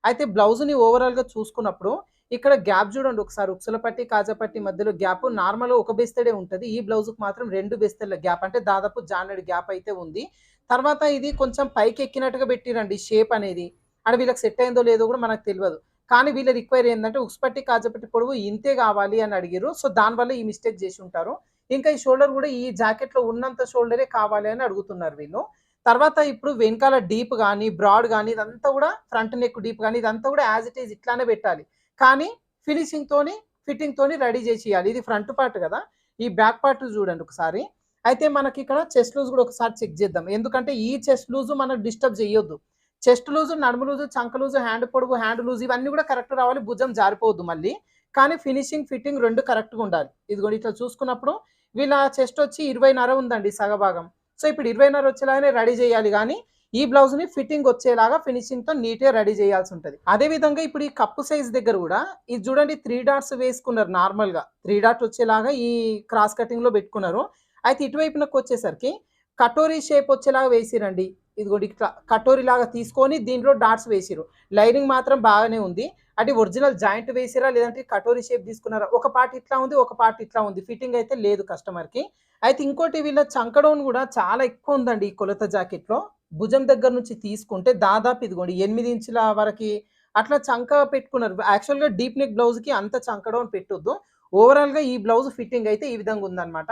అయితే బ్లౌజ్‌ని ఓవరాల్‌గా చూసుకున్నప్పుడు ఇక్కడ గ్యాప్ చూడండి ఒకసారి ఉక్సుల పట్టి, కాజా పట్టి మధ్యలో గ్యాప్ నార్మల్‌గా ఒక బెస్తడే ఉంటది. ఈ బ్లౌజ్‌కి మాత్రం 2 బెస్తెల గ్యాప్ అంటే దాదాపు జానెడు గ్యాప్ అయితే ఉంది. తర్వాత ఇది కొంచెం పైకెక్కినట్టుగా పెట్టిరండి షేప్ అనేది. ఆడ వీళ్ళకి సెట్ అయిందో లేదో కూడా మనకు తెలవదు. కానీ వీళ్ళ రిక్వైర్ ఏందంటే ఉక్స్ పట్టి, కాజా పట్టి పొడవు ఇంతే కావాలి అని అడిగిర్రు. సో, దానివల్ల ఈ మిస్టేక్ చేసి ఉంటారు. ఇంకా ఈ షోల్డర్ కూడా ఈ జాకెట్‌లో ఉన్నంత షోల్డరే కావాలి అని అడుగుతున్నారు వీళ్ళు. తర్వాత ఇప్పుడు వెనకాల డీప్ గాని, బ్రాడ్ గాని ఇదంతా కూడా ఫ్రంట్ నెక్ డీప్ గాని ఇదంతా కూడా యాజ్ ఇట్ ఈజ్ ఇట్లానే పెట్టాలి. కానీ ఫినిషింగ్‌తోని, ఫిట్టింగ్‌తోని రెడీ చేసియాలి. ఇది ఫ్రంట్ పార్ట్ కదా! ఈ బ్యాక్ పార్ట్ చూడండి ఒకసారి. అయితే మనకిక్కడ చెస్ట్ లూజ్ కూడా ఒకసారి చెక్ చేద్దాం. ఎందుకంటే ఈ చెస్ట్ లూజ్ మనకు డిస్టర్బ్ చేయొద్దు. చెస్ట్ లూజ్, నడుము లూజ్, చంక లూజ్, హ్యాండ్ పొడవు, హ్యాండ్ లూజ్ ఇవన్నీ కూడా కరెక్ట్ రావాలి. భుజం జారిపోవద్దు మళ్ళీ. కానీ ఫినిషింగ్, ఫిట్టింగ్ 2 కరెక్ట్‌గా ఉండాలి. ఇదిగోండి ఇట్లా చూసుకున్నప్పుడు వీళ్ళ చెస్ట్ వచ్చి 20.5 ఉందండి సగభాగం. సో, ఇప్పుడు 20.5 వచ్చేలాగానే రెడీ చేయాలి గానీ, ఈ బ్లౌజ్‌ని ఫిట్టింగ్ వచ్చేలాగా ఫినిషింగ్‌తో నీట్‌గా రెడీ చేయాల్సి ఉంటది. అదే విధంగా ఇప్పుడు ఈ కప్పు సైజ్ దగ్గర కూడా ఇది చూడండి 3 డాట్స్ వేసుకున్నారు నార్మల్‌గా. 3 డాట్ వచ్చేలాగా ఈ క్రాస్ కటింగ్‌లో పెట్టుకున్నారు. అయితే ఇటువైపునకొచ్చేసరికి కటోరీ షేప్ వచ్చేలాగా వేసిరండి. ఇదిగోండి ఇట్లా కటోరీలాగా తీసుకొని దీంట్లో డాట్స్ వేసిర్రు. లైనింగ్ మాత్రం బాగానే ఉంది. అంటే ఒరిజినల్ జాయింట్ వేసిరా లేదంటే కటోరీ షేప్ తీసుకున్నారా? ఒక పార్ట్ ఇట్లా ఉంది, ఒక పార్ట్ ఇట్లా ఉంది. ఫిట్టింగ్ అయితే లేదు కస్టమర్‌కి. అయితే ఇంకోటి వీళ్ళ చంక డౌన్ గూడా చాలా ఎక్కువ ఉందండి ఈ కొలత జాకెట్‌లో. భుజం దగ్గర నుంచి తీసుకుంటే దాదాపు ఇదిగోండి 8 ఇంచుల వరకి అట్లా చంక పెట్టుకున్నారు. యాక్చువల్‌గా డీప్ నెక్ బ్లౌజ్‌కి అంత చంక డౌన్ పెట్టొద్దు. ఓవరాల్‌గా ఈ బ్లౌజ్ ఫిట్టింగ్ అయితే ఈ విధంగా ఉందన్నమాట.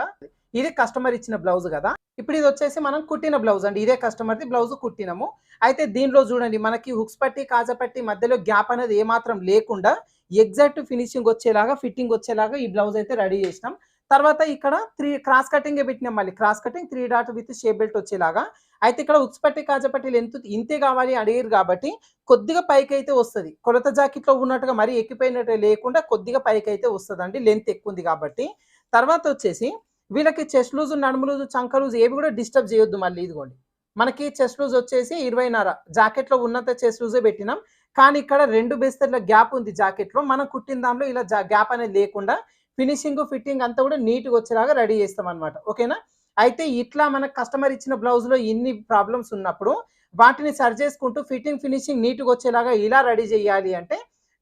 ఇది కస్టమర్ ఇచ్చిన బ్లౌజ్ గదా! ఇప్పుడు ఇదొచ్చేసి మనం కుట్టిన బ్లౌజ్ అండి. ఇదే కస్టమర్‌ది బ్లౌజ్ కుట్టినము. అయితే దీనిలో చూడండి మనకి హుక్స్ పట్టి, కాజా పట్టి మధ్యలో గ్యాప్ అనేది ఏమాత్రం లేకుండా ఎగ్జాక్ట్ ఫినిషింగ్ వచ్చేలాగా, ఫిట్టింగ్ వచ్చేలాగా ఈ బ్లౌజ్ అయితే రెడీ చేసినాం. తర్వాత ఇక్కడ 3 క్రాస్ కటింగే పెట్టినాం మళ్ళీ. Cross cutting 3 dot with shape belt వచ్చేలాగా. అయితే ఇక్కడ హుక్స్ పట్టి, కాజా పట్టి లెంత్ ఇంతే కావాలి అడిగిర్రు కాబట్టి కొద్దిగా పైకైతే వస్తది. కొలత జాకెట్‌లో ఉన్నట్టుగా మరీ ఎక్కిపోయినట్టు లేకుండా కొద్దిగా పైకైతే వస్తదండి. లెంత్ ఎక్కువుంది కాబట్టి. తర్వాత వచ్చేసి వీళ్ళకి చెస్ట్ లూజ్, నడుము లూజ్, చంక లూజ్ ఏవి కూడా డిస్టర్బ్ చేయొద్దు మళ్ళీ ఇదిగోండి. మనకి చెస్ట్ లూజ్ వచ్చేసి 20.5 జాకెట్‌లో ఉన్నంత చెస్ట్ లూజే పెట్టినాం. కానీ ఇక్కడ 2 బెస్తర్ల గ్యాప్ ఉంది జాకెట్‌లో. మనం కుట్టిన దాంట్లో ఇలా గ్యాప్ అనేది లేకుండా ఫినిషింగ్, ఫిట్టింగ్ అంతా కూడా నీట్‌గా వచ్చేలాగా రెడీ చేస్తామన్నమాట. ఓకేనా? అయితే ఇట్లా మనకు కస్టమర్ ఇచ్చిన బ్లౌజ్‌లో ఇన్ని ప్రాబ్లమ్స్ ఉన్నప్పుడు వాటిని సరి చేసుకుంటూ ఫిట్టింగ్, ఫినిషింగ్ నీట్‌గా వచ్చేలాగా ఇలా రెడీ చేయాలి అంటే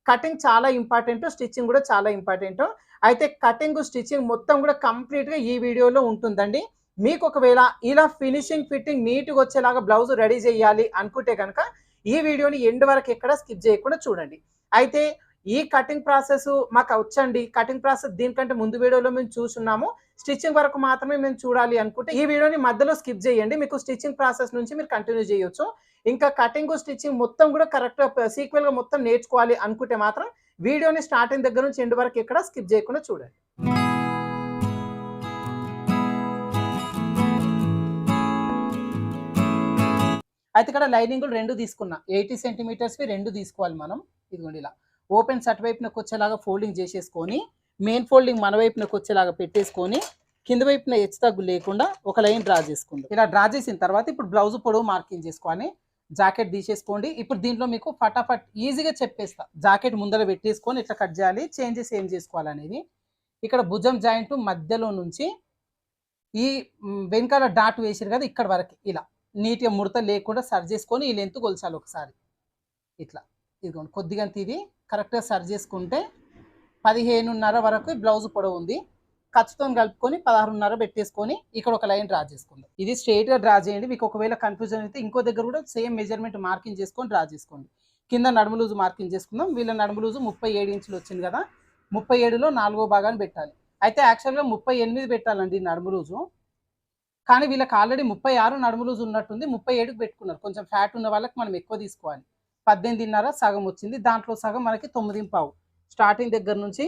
కటింగ్ చాలా ఇంపార్టెంట్. స్టిచ్చింగ్ కూడా చాలా ఇంపార్టెంట్. అయితే కటింగ్, స్టిచ్చింగ్ మొత్తం కూడా కంప్లీట్‌గా ఈ వీడియోలో ఉంటుందండి. మీకు ఒకవేళ ఇలా ఫినిషింగ్, ఫిట్టింగ్ నీట్‌గా వచ్చేలాగా బ్లౌజ్ రెడీ చేయాలి అనుకుంటే గనక ఈ వీడియోని ఎండ్ వరకు ఎక్కడ స్కిప్ చేయకుండా చూడండి. అయితే ఈ కటింగ్ ప్రాసెస్ మాకు వచ్చండి. కటింగ్ ప్రాసెస్ దీనికంటే ముందు వీడియోలో మేము చూసున్నాము. స్టిచ్చింగ్ వరకు మాత్రమే మేము చూడాలి అనుకుంటే ఈ వీడియోని మధ్యలో స్కిప్ చేయండి. మీకు స్టిచ్చింగ్ ప్రాసెస్ నుంచి మీరు కంటిన్యూ చేయొచ్చు. ఇంకా కటింగ్, స్టిచ్చింగ్ మొత్తం కూడా కరెక్ట్‌గా సీక్వెల్‌గా మొత్తం నేర్చుకోవాలి అనుకుంటే మాత్రం వీడియోని స్టార్టింగ్ దగ్గర నుంచి ఎండ్ వరకు ఎక్కడ స్కిప్ చేయకుండా చూడండి. అయితే ఇక్కడ లైనింగులు 2 తీసుకున్నా. 80 సెంటీమీటర్స్‌వి 2 తీసుకోవాలి మనం. ఇదిగోండి ఇలా. ఓపెన్స్ అటువైపునకి వచ్చేలాగా ఫోల్డింగ్ చేసేసుకొని, మెయిన్ ఫోల్డింగ్ మన వైపునకి వచ్చేలాగా పెట్టేసుకొని, కింద వైపున హెచ్చు తగ్గు లేకుండా ఒక లైన్ డ్రా చేసుకుందాం. ఇలా డ్రా చేసిన తర్వాత ఇప్పుడు బ్లౌజ్ పొడవు మార్కింగ్ చేసుకోవాలి. జాకెట్ తీసేసుకోండి. ఇప్పుడు దీంట్లో మీకు ఫటాఫట్ ఈజీగా చెప్పేస్తా. జాకెట్ ముందర పెట్టేసుకొని ఇట్లా కట్ చేయాలి. చేంజెస్ ఏం చేసుకోవాలనేది. ఇక్కడ భుజం జాయింట్ మధ్యలో నుంచి ఈ వెనకాల డాట్ వేసిరు కదా ఇక్కడ వరకు ఇలా నీట్‌గా ముడత లేకుండా సరి చేసుకొని ఈ లెంత్ కొలచాలి ఒకసారి. ఇట్లా. ఇదిగోండి కొద్దిగా ఇది కరెక్ట్‌గా సరి చేసుకుంటే 15.5 వరకు బ్లౌజ్ పొడవు ఉంది. ఖర్చుతోని కలుపుకొని 16.5 పెట్టేసుకొని ఇక్కడ ఒక లైన్ డ్రా చేసుకుందాం. ఇది స్ట్రెయిట్‌గా డ్రా చేయండి. మీకు ఒకవేళ కన్‌ఫ్యూజన్ అయితే ఇంకో దగ్గర కూడా సేమ్ మెజర్‌మెంట్ మార్కింగ్ చేసుకొని డ్రా చేసుకోండి. కింద నడుము లూజ్ మార్కింగ్ చేసుకుందాం. వీళ్ళ నడుము లూజ్ 37 ఇంచులు వచ్చింది కదా! 37లో 4వ భాగాన్ని పెట్టాలి. అయితే యాక్చువల్‌గా 38 పెట్టాలండి నడుము లూజు. కానీ వీళ్ళకి ఆల్రెడీ 36 నడుము లూజ్ ఉన్నట్టుంది. 37కి పెట్టుకున్నారు. కొంచెం ఫ్యాట్ ఉన్న వాళ్ళకి మనం ఎక్కువ తీసుకోవాలి. 18.5 సగం వచ్చింది. దాంట్లో సగం మనకి 9.5. స్టార్టింగ్ దగ్గర నుంచి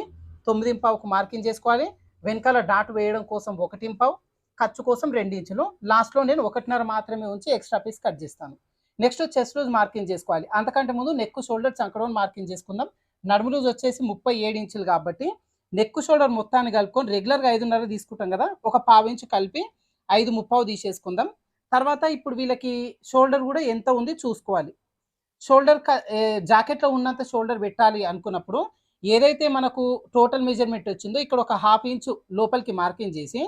9.5కు మార్కింగ్ చేసుకోవాలి. వెనకాల డాట్ వేయడం కోసం 1.5, ఖర్చు కోసం 2 ఇంచులు. లాస్ట్‌లో నేను 1.5 మాత్రమే ఉంచి ఎక్స్ట్రా పీస్ కట్ చేస్తాను. నెక్స్ట్ చెస్ట్ లూజ్ మార్కింగ్ చేసుకోవాలి. అంతకంటే ముందు నెక్, షోల్డర్, చంక డౌన్ మార్కింగ్ చేసుకుందాం. నడుము లూజ్ వచ్చేసి 37 ఇంచులు కాబట్టి నెక్, షోల్డర్ మొత్తాన్ని కలుపుకొని రెగ్యులర్‌గా 5.5 తీసుకుంటాం కదా! ఒక పావు ఇంచు కలిపి 5.35 తీసేసుకుందాం. తర్వాత ఇప్పుడు వీళ్ళకి షోల్డర్ కూడా ఎంత ఉంది చూసుకోవాలి. షోల్డర్ జాకెట్‌లో ఉన్నంత షోల్డర్ పెట్టాలి అనుకున్నప్పుడు ఏదైతే మనకు టోటల్ మెజర్‌మెంట్ వచ్చిందో ఇక్కడ ఒక హాఫ్ ఇంచు లోపలికి మార్కింగ్ చేసి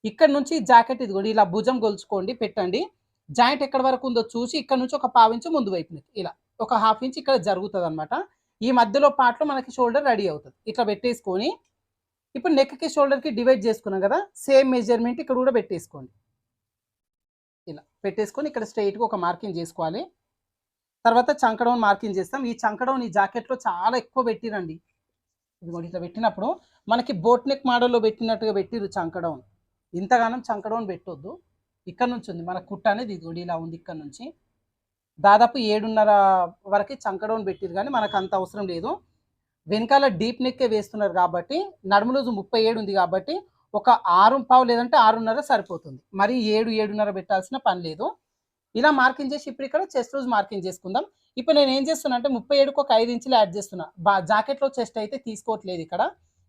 ఇక్కడ నుంచి జాకెట్ ఇదిగోండి ఇలా భుజం గొలుచుకోండి పెట్టండి. జాయింట్ ఎక్కడి వరకు ఉందో చూసి ఇక్కడ నుంచి ఒక పావు ఇంచు ముందు వైపునకి ఇలా ఒక హాఫ్ ఇంచ్ ఇక్కడ జరుగుతుంది అనమాట. ఈ మధ్యలో పార్ట్లో మనకి షోల్డర్ రెడీ అవుతుంది. ఇట్లా పెట్టేసుకొని ఇప్పుడు నెక్కి షోల్డర్కి డివైడ్ చేసుకున్నాం కదా, సేమ్ మెజర్మెంట్ ఇక్కడ కూడా పెట్టేసుకోండి. ఇలా పెట్టేసుకొని ఇక్కడ స్ట్రైట్గా ఒక మార్కింగ్ చేసుకోవాలి. తర్వాత చంకడౌన్ మార్కింగ్ చేస్తాం. ఈ చంకడౌన్ ఈ జాకెట్లో చాలా ఎక్కువ పెట్టిరండి. ఇదిగోండి ఇట్లా పెట్టినప్పుడు మనకి బోట్ నెక్ మోడల్లో పెట్టినట్టుగా పెట్టిరు చంకడౌన్. ఇంతగానం చంకడౌన్ పెట్టొద్దు. ఇక్కడ నుంచి ఉంది మన కుట్ట అనేది, ఇదిగోండి ఇలా ఉంది. ఇక్కడ నుంచి దాదాపు 7.5 వరకు చంకడౌన్ పెట్టిరు, కానీ మనకు అంత అవసరం లేదు. వెనకాల డీప్ నెక్కే వేస్తున్నారు కాబట్టి నడుము లూజు 37 ఉంది కాబట్టి ఒక 6.5 లేదంటే 6.5 సరిపోతుంది. మరి 7.5 పెట్టాల్సిన పని లేదు. ఇలా మార్కింగ్ చేసి ఇప్పుడు ఇక్కడ చెస్ట్ లూజ్ మార్కింగ్ చేసుకుందాం. ఇప్పుడు నేను ఏం చేస్తున్నా అంటే 37కు ఒక 5 ఇంచులు యాడ్ చేస్తున్నా. జాకెట్లో చెస్ట్ అయితే తీసుకోవట్లేదు, ఇక్కడ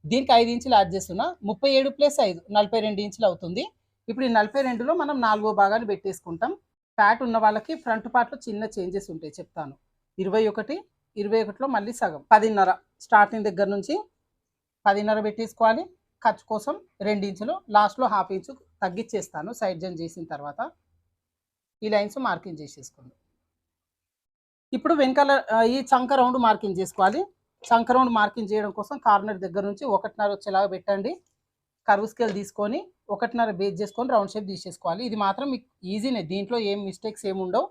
దీనికి 5 ఇంచులు యాడ్ చేస్తున్నా. 37 + 5 42 ఇంచులు అవుతుంది. ఇప్పుడు ఈ 42లో మనం 4 భాగాలు పెట్టేసుకుంటాం. ఫ్యాట్ ఉన్న వాళ్ళకి ఫ్రంట్ పార్ట్లో చిన్న చేంజెస్ ఉంటాయి, చెప్తాను. 21లో మళ్ళీ సగం 10.5 స్టార్టింగ్ దగ్గర నుంచి 10.5 పెట్టేసుకోవాలి. ఖర్చు కోసం 2 ఇంచులు, లాస్ట్లో హాఫ్ ఇంచు తగ్గించేస్తాను సైడ్ జాయిన్ చేసిన తర్వాత. ఈ లైన్స్ మార్కింగ్ చేసేసుకోండి. ఇప్పుడు వెనకాల ఈ చంక రౌండ్ మార్కింగ్ చేసుకోవాలి. చంక రౌండ్ మార్కింగ్ చేయడం కోసం కార్నర్ దగ్గర నుంచి 1.5 వచ్చేలాగా పెట్టండి. కర్వ్ స్కేల్ తీసుకొని 1.5 బేస్ చేసుకొని రౌండ్ షేప్ తీసేసుకోవాలి. ఇది మాత్రం మీకు ఈజీనే, దీంట్లో ఏం మిస్టేక్స్ ఏమి ఉండవు.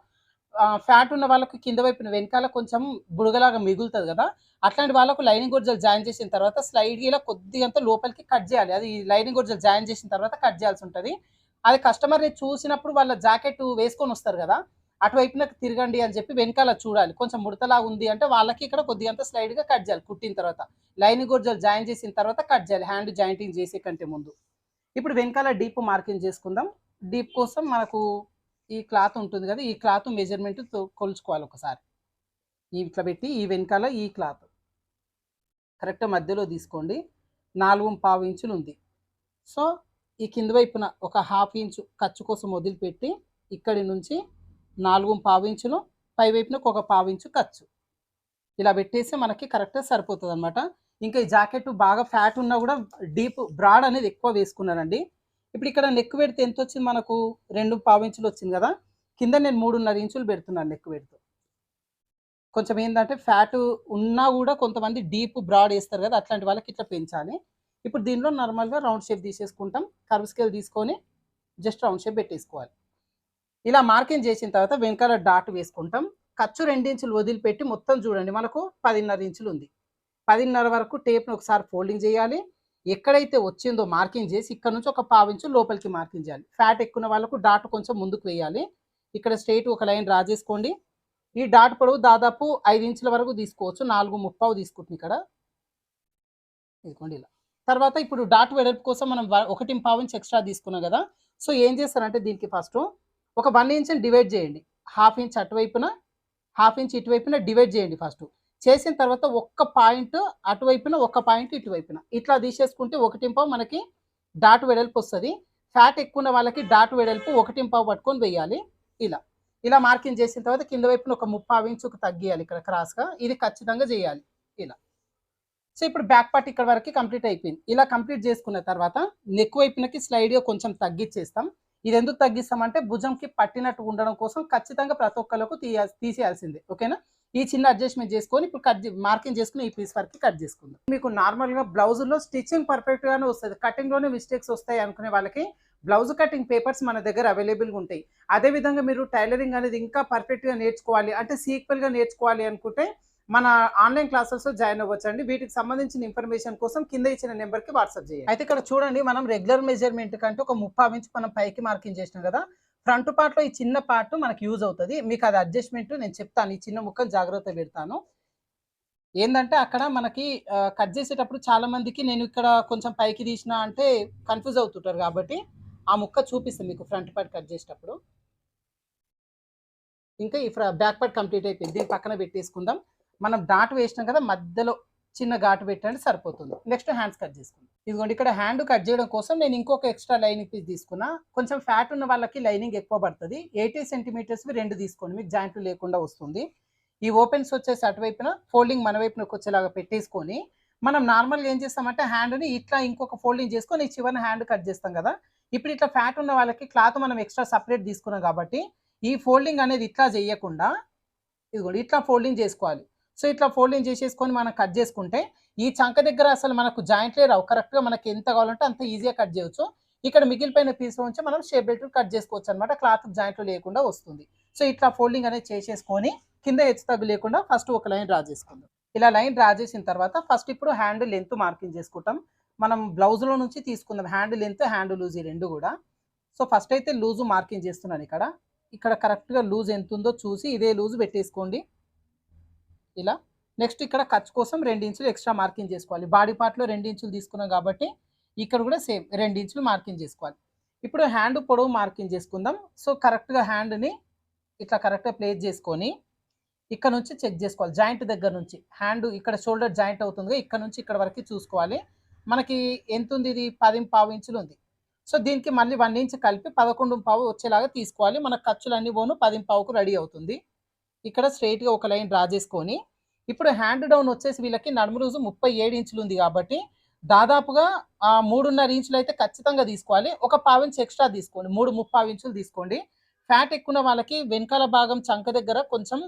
ఫ్యాట్ ఉన్న వాళ్ళకు కింద వైపున వెనకాల కొంచెం బుడగలాగా మిగులుతుంది కదా, అట్లాంటి వాళ్ళకు లైనింగ్ గొడ్జలు జాయిన్ చేసిన తర్వాత స్లైడ్గా కొద్దిగా లోపలికి కట్ చేయాలి. అది లైనింగ్ గొడ్జలు జాయిన్ చేసిన తర్వాత కట్ చేయాల్సి ఉంటుంది. అది కస్టమర్ని చూసినప్పుడు వాళ్ళ జాకెట్ వేసుకొని వస్తారు కదా, అటువైపున తిరగండి అని చెప్పి వెనకాల చూడాలి. కొంచెం ముడతలా ఉంది అంటే వాళ్ళకి ఇక్కడ కొద్దిగా స్లైడ్గా కట్ చేయాలి. కుట్టిన తర్వాత లైనింగ్ గొడ్జలు జాయిన్ చేసిన తర్వాత కట్ చేయాలి, హ్యాండ్ జాయింటింగ్ చేసే కంటే ముందు. ఇప్పుడు వెనకాల డీప్ మార్కింగ్ చేసుకుందాం. డీప్ కోసం మనకు ఈ క్లాత్ ఉంటుంది కదా, ఈ క్లాత్ మెజర్మెంట్ కొలుచుకోవాలి ఒకసారి. ఇట్లా పెట్టి ఈ వెనకాల ఈ క్లాత్ కరెక్ట్ మధ్యలో తీసుకోండి. 4.5 ఇంచులు ఉంది. సో ఈ కింద వైపున ఒక హాఫ్ ఇంచు ఖర్చు కోసం వదిలిపెట్టి ఇక్కడి నుంచి 4.5 ఇంచులు, పై వైపునకు ఒక 1/2 ఇంచు ఖర్చు, ఇలా పెట్టేసి మనకి కరెక్ట్గా సరిపోతుంది అనమాట. ఇంకా ఈ జాకెట్ బాగా ఫ్యాట్ ఉన్నా కూడా డీప్ బ్రాడ్ అనేది ఎక్కువ వేసుకున్నానండి. ఇప్పుడు ఇక్కడ నెక్ పెడితే ఎంత వచ్చింది మనకు, 2.5 ఇంచులు వచ్చింది కదా. కింద నేను 3.5 ఇంచులు పెడుతున్నాను నెక్ పెడుతూ. కొంచెం ఏంటంటే ఫ్యాట్ ఉన్నా కూడా కొంతమంది డీప్ బ్రాడ్ వేస్తారు కదా, అట్లాంటి వాళ్ళకి ఇట్లా పెంచాలి. ఇప్పుడు దీనిలో నార్మల్గా రౌండ్ షేప్ తీసేసుకుంటాం. కర్వ్ స్కేల్ తీసుకొని జస్ట్ రౌండ్ షేప్ పెట్టేసుకోవాలి. ఇలా మార్కింగ్ చేసిన తర్వాత వెనకాల డాట్ వేసుకుంటాం. ఖర్చు 2 ఇంచులు వదిలిపెట్టి మొత్తం చూడండి మనకు 10.5 ఇంచులు ఉంది. 10.5 వరకు టేప్ను ఒకసారి ఫోల్డింగ్ చేయాలి. ఎక్కడైతే వచ్చిందో మార్కింగ్ చేసి ఇక్కడ నుంచి ఒక 1/2 ఇంచు లోపలికి మార్కింగ్ చేయాలి. ఫ్యాట్ ఎక్కువ వాళ్ళకు డాట్ కొంచెం ముందుకు వేయాలి. ఇక్కడ స్ట్రైట్ ఒక లైన్ డ్రా చేసుకోండి. ఈ డాట్ పొడవు దాదాపు 5 ఇంచుల వరకు తీసుకోవచ్చు. 4.35 తీసుకుంటుంది ఇక్కడ, ఇదిగోండి ఇలా. తర్వాత ఇప్పుడు డాట్ వెడల్పు కోసం మనం 1.5 ఇంచ్ ఎక్స్ట్రా తీసుకున్నాం కదా. సో ఏం చేస్తారంటే దీనికి ఫస్ట్ ఒక 1 ఇంచ్ని డివైడ్ చేయండి. హాఫ్ ఇంచ్ అటువైపున, హాఫ్ ఇంచ్ ఇటువైపున డివైడ్ చేయండి ఫస్ట్. చేసిన తర్వాత ఒక్క పాయింట్ అటువైపున, ఒక్క పాయింట్ ఇటువైపున, ఇట్లా తీసేసుకుంటే 1.5 మనకి డాట్ వెడల్పు వస్తుంది. ఫ్యాట్ ఎక్కువ ఉన్న వాళ్ళకి డాట్ వెడల్పు 1.5 పట్టుకొని వేయాలి. ఇలా మార్కింగ్ చేసిన తర్వాత కింద వైపున ఒక 3/4 ఇంచుకు తగ్గియాలి ఇక్కడ క్రాస్గా. ఇది ఖచ్చితంగా చేయాలి ఇలా. సో ఇప్పుడు బ్యాక్ పార్ట్ ఇక్కడ వరకు కంప్లీట్ అయిపోయింది. ఇలా కంప్లీట్ చేసుకున్న తర్వాత నెక్ వైపునకి స్లైడ్గా కొంచెం తగ్గించేస్తాం. ఇది ఎందుకు తగ్గిస్తామంటే భుజంకి పట్టినట్టు ఉండడం కోసం ఖచ్చితంగా ప్రతి ఒక్కరికి తీసేయాల్సిందే, ఓకేనా. ఈ చిన్న అడ్జస్ట్మెంట్ చేసుకొని ఇప్పుడు మార్కింగ్ చేసుకుని ఈ పీస్ వరకు కట్ చేసుకుందాం. మీకు నార్మల్గా బ్లౌజుల్లో స్టిచ్చింగ్ పర్ఫెక్ట్గానే వస్తుంది, కటింగ్లోనే మిస్టేక్స్ వస్తాయి అనుకునే వాళ్ళకి బ్లౌజ్ కటింగ్ పేపర్స్ మన దగ్గర అవైలబుల్గా ఉంటాయి. అదేవిధంగా మీరు టైలరింగ్ అనేది ఇంకా పర్ఫెక్ట్గా నేర్చుకోవాలి అంటే సీక్వెల్గా నేర్చుకోవాలి అనుకుంటే మన ఆన్లైన్ క్లాసెస్లో జాయిన్ అవ్వచ్చండి. వీటికి సంబంధించిన ఇన్ఫర్మేషన్ కోసం కింద ఇచ్చిన నెంబర్కి వాట్సాప్ చేయండి. అయితే ఇక్కడ చూడండి, మనం రెగ్యులర్ మెజర్మెంట్ కంటే ఒక 3/4 ఇంచ్ మనం పైకి మార్కింగ్ చేసినాం కదా. ఫ్రంట్ పార్ట్లో ఈ చిన్న పార్ట్ మనకి యూజ్ అవుతుంది. మీకు అది అడ్జస్ట్మెంట్ నేను చెప్తాను, ఈ చిన్న ముక్కను జాగ్రత్త పెడతాను. ఏంటంటే అక్కడ మనకి కట్ చేసేటప్పుడు చాలా మందికి నేను ఇక్కడ కొంచెం పైకి తీసిన అంటే కన్ఫ్యూజ్ అవుతుంటారు, కాబట్టి ఆ ముక్క చూపిస్తాను మీకు ఫ్రంట్ పార్ట్ కట్ చేసేటప్పుడు. ఇంకా ఈ బ్యాక్ పార్ట్ కంప్లీట్ అయిపోయింది. దీని పక్కన పెట్టేసుకుందాం. మనం డాట్ వేసినాం కదా, మధ్యలో చిన్న ఘాటు పెట్టండి సరిపోతుంది. నెక్స్ట్ హ్యాండ్స్ కట్ చేసుకుందాం. ఇదిగోండి ఇక్కడ హ్యాండ్ కట్ చేయడం కోసం నేను ఇంకొక ఎక్స్ట్రా లైనింగ్ పీస్ తీసుకున్నా. కొంచెం ఫ్యాట్ ఉన్న వాళ్ళకి లైనింగ్ ఎక్కువ పడుతుంది. 80 సెంటీమీటర్స్ 2 తీసుకోండి, మీకు జాయింట్లు లేకుండా వస్తుంది. ఈ ఓపెన్స్ వచ్చేసి అటువైపున ఫోల్డింగ్ మన వైపునకు వచ్చేలాగా పెట్టేసుకొని మనం నార్మల్గా ఏం చేస్తామంటే హ్యాండ్ని ఇట్లా ఇంకొక ఫోల్డింగ్ చేసుకొని చివరిన హ్యాండ్ కట్ చేస్తాం కదా. ఇప్పుడు ఇట్లా ఫ్యాట్ ఉన్న వాళ్ళకి క్లాత్ మనం ఎక్స్ట్రా సపరేట్ తీసుకున్నాం కాబట్టి ఈ ఫోల్డింగ్ అనేది ఇట్లా చేయకుండా ఇదిగోండి ఇట్లా ఫోల్డింగ్ చేసుకోవాలి. సో, ఇట్లా ఫోల్డింగ్ చేసేసుకొని మనం కట్ చేసుకుంటే, ఈ చంక దగ్గర అసలు మనకు జాయింట్లే రావు. కరెక్ట్‌గా మనకి ఎంత కావాలంటే అంత ఈజీగా కట్ చేయొచ్చు. ఇక్కడ మిగిలిపోయిన పీస్‌లో నుంచి మనం షేప్ బెల్ట్ కట్ చేసుకోవచ్చనమాట. క్లాత్ జాయింట్లు లేకుండా వస్తుంది. సో, ఇట్లా ఫోల్డింగ్ అనేది చేసేసుకొని కింద హెచ్చు తగ్గు లేకుండా ఫస్ట్ ఒక లైన్ డ్రా చేసుకుందాం. ఇలా లైన్ డ్రా చేసిన తర్వాత ఫస్ట్ ఇప్పుడు హ్యాండ్ లెంత్ మార్కింగ్ చేసుకుంటాం. మనం బ్లౌజ్‌లో నుంచి తీసుకుందాం. హ్యాండ్ లెంత్, హ్యాండ్ లూజ్ ఈ 2 గూడా. సో, ఫస్ట్ అయితే లూజ్ మార్కింగ్ చేస్తున్నాను ఇక్కడ. ఇక్కడ కరెక్ట్‌గా లూజ్ ఎంతుందో చూసి ఇదే లూజ్ పెట్టేసుకోండి. ఇలా. నెక్స్ట్ ఇక్కడ ఖర్చు కోసం 2 ఇంచులు ఎక్స్ట్రా మార్కింగ్ చేసుకోవాలి. బాడీ పార్ట్‌లో 2 ఇంచులు తీసుకున్నాం కాబట్టి ఇక్కడ కూడా సేమ్ 2 ఇంచులు మార్కింగ్ చేసుకోవాలి. ఇప్పుడు హ్యాండ్ పొడవు మార్కింగ్ చేసుకుందాం. సో, కరెక్ట్‌గా హ్యాండ్‌ని ఇట్లా కరెక్ట్‌గా ప్లేస్ చేసుకొని ఇక్కడ నుంచి చెక్ చేసుకోవాలి. జాయింట్ దగ్గర నుంచి. హ్యాండ్ ఇక్కడ షోల్డర్ జాయింట్ అవుతుందిగా ఇక్కడ నుంచి ఇక్కడ వరకు చూసుకోవాలి. మనకి ఎంతుంది ఇది 10.5 ఇంచులు ఉంది. సో, దీనికి మళ్ళీ 1 ఇంచ్ కలిపి 11.5 వచ్చేలాగా తీసుకోవాలి. మన ఖర్చులన్నీ పోను 10.5కు రెడీ అవుతుంది. ఇక్కడ స్ట్రెయిట్‌గా ఒక లైన్ డ్రా చేసుకొని ఇప్పుడు హ్యాండ్ డౌన్ వచ్చేసి వీళ్ళకి నడుము లూజు 37 ఇంచులు ఉంది కాబట్టి దాదాపుగా 3.5 ఇంచులు అయితే ఖచ్చితంగా తీసుకోవాలి. ఒక పావు ఇంచ్ ఎక్స్ట్రా తీసుకోండి. 3.5 ఇంచులు తీసుకోండి. ఫ్యాట్ ఎక్కువ వాళ్ళకి వెనకాల భాగం చంక దగ్గర కొంచెం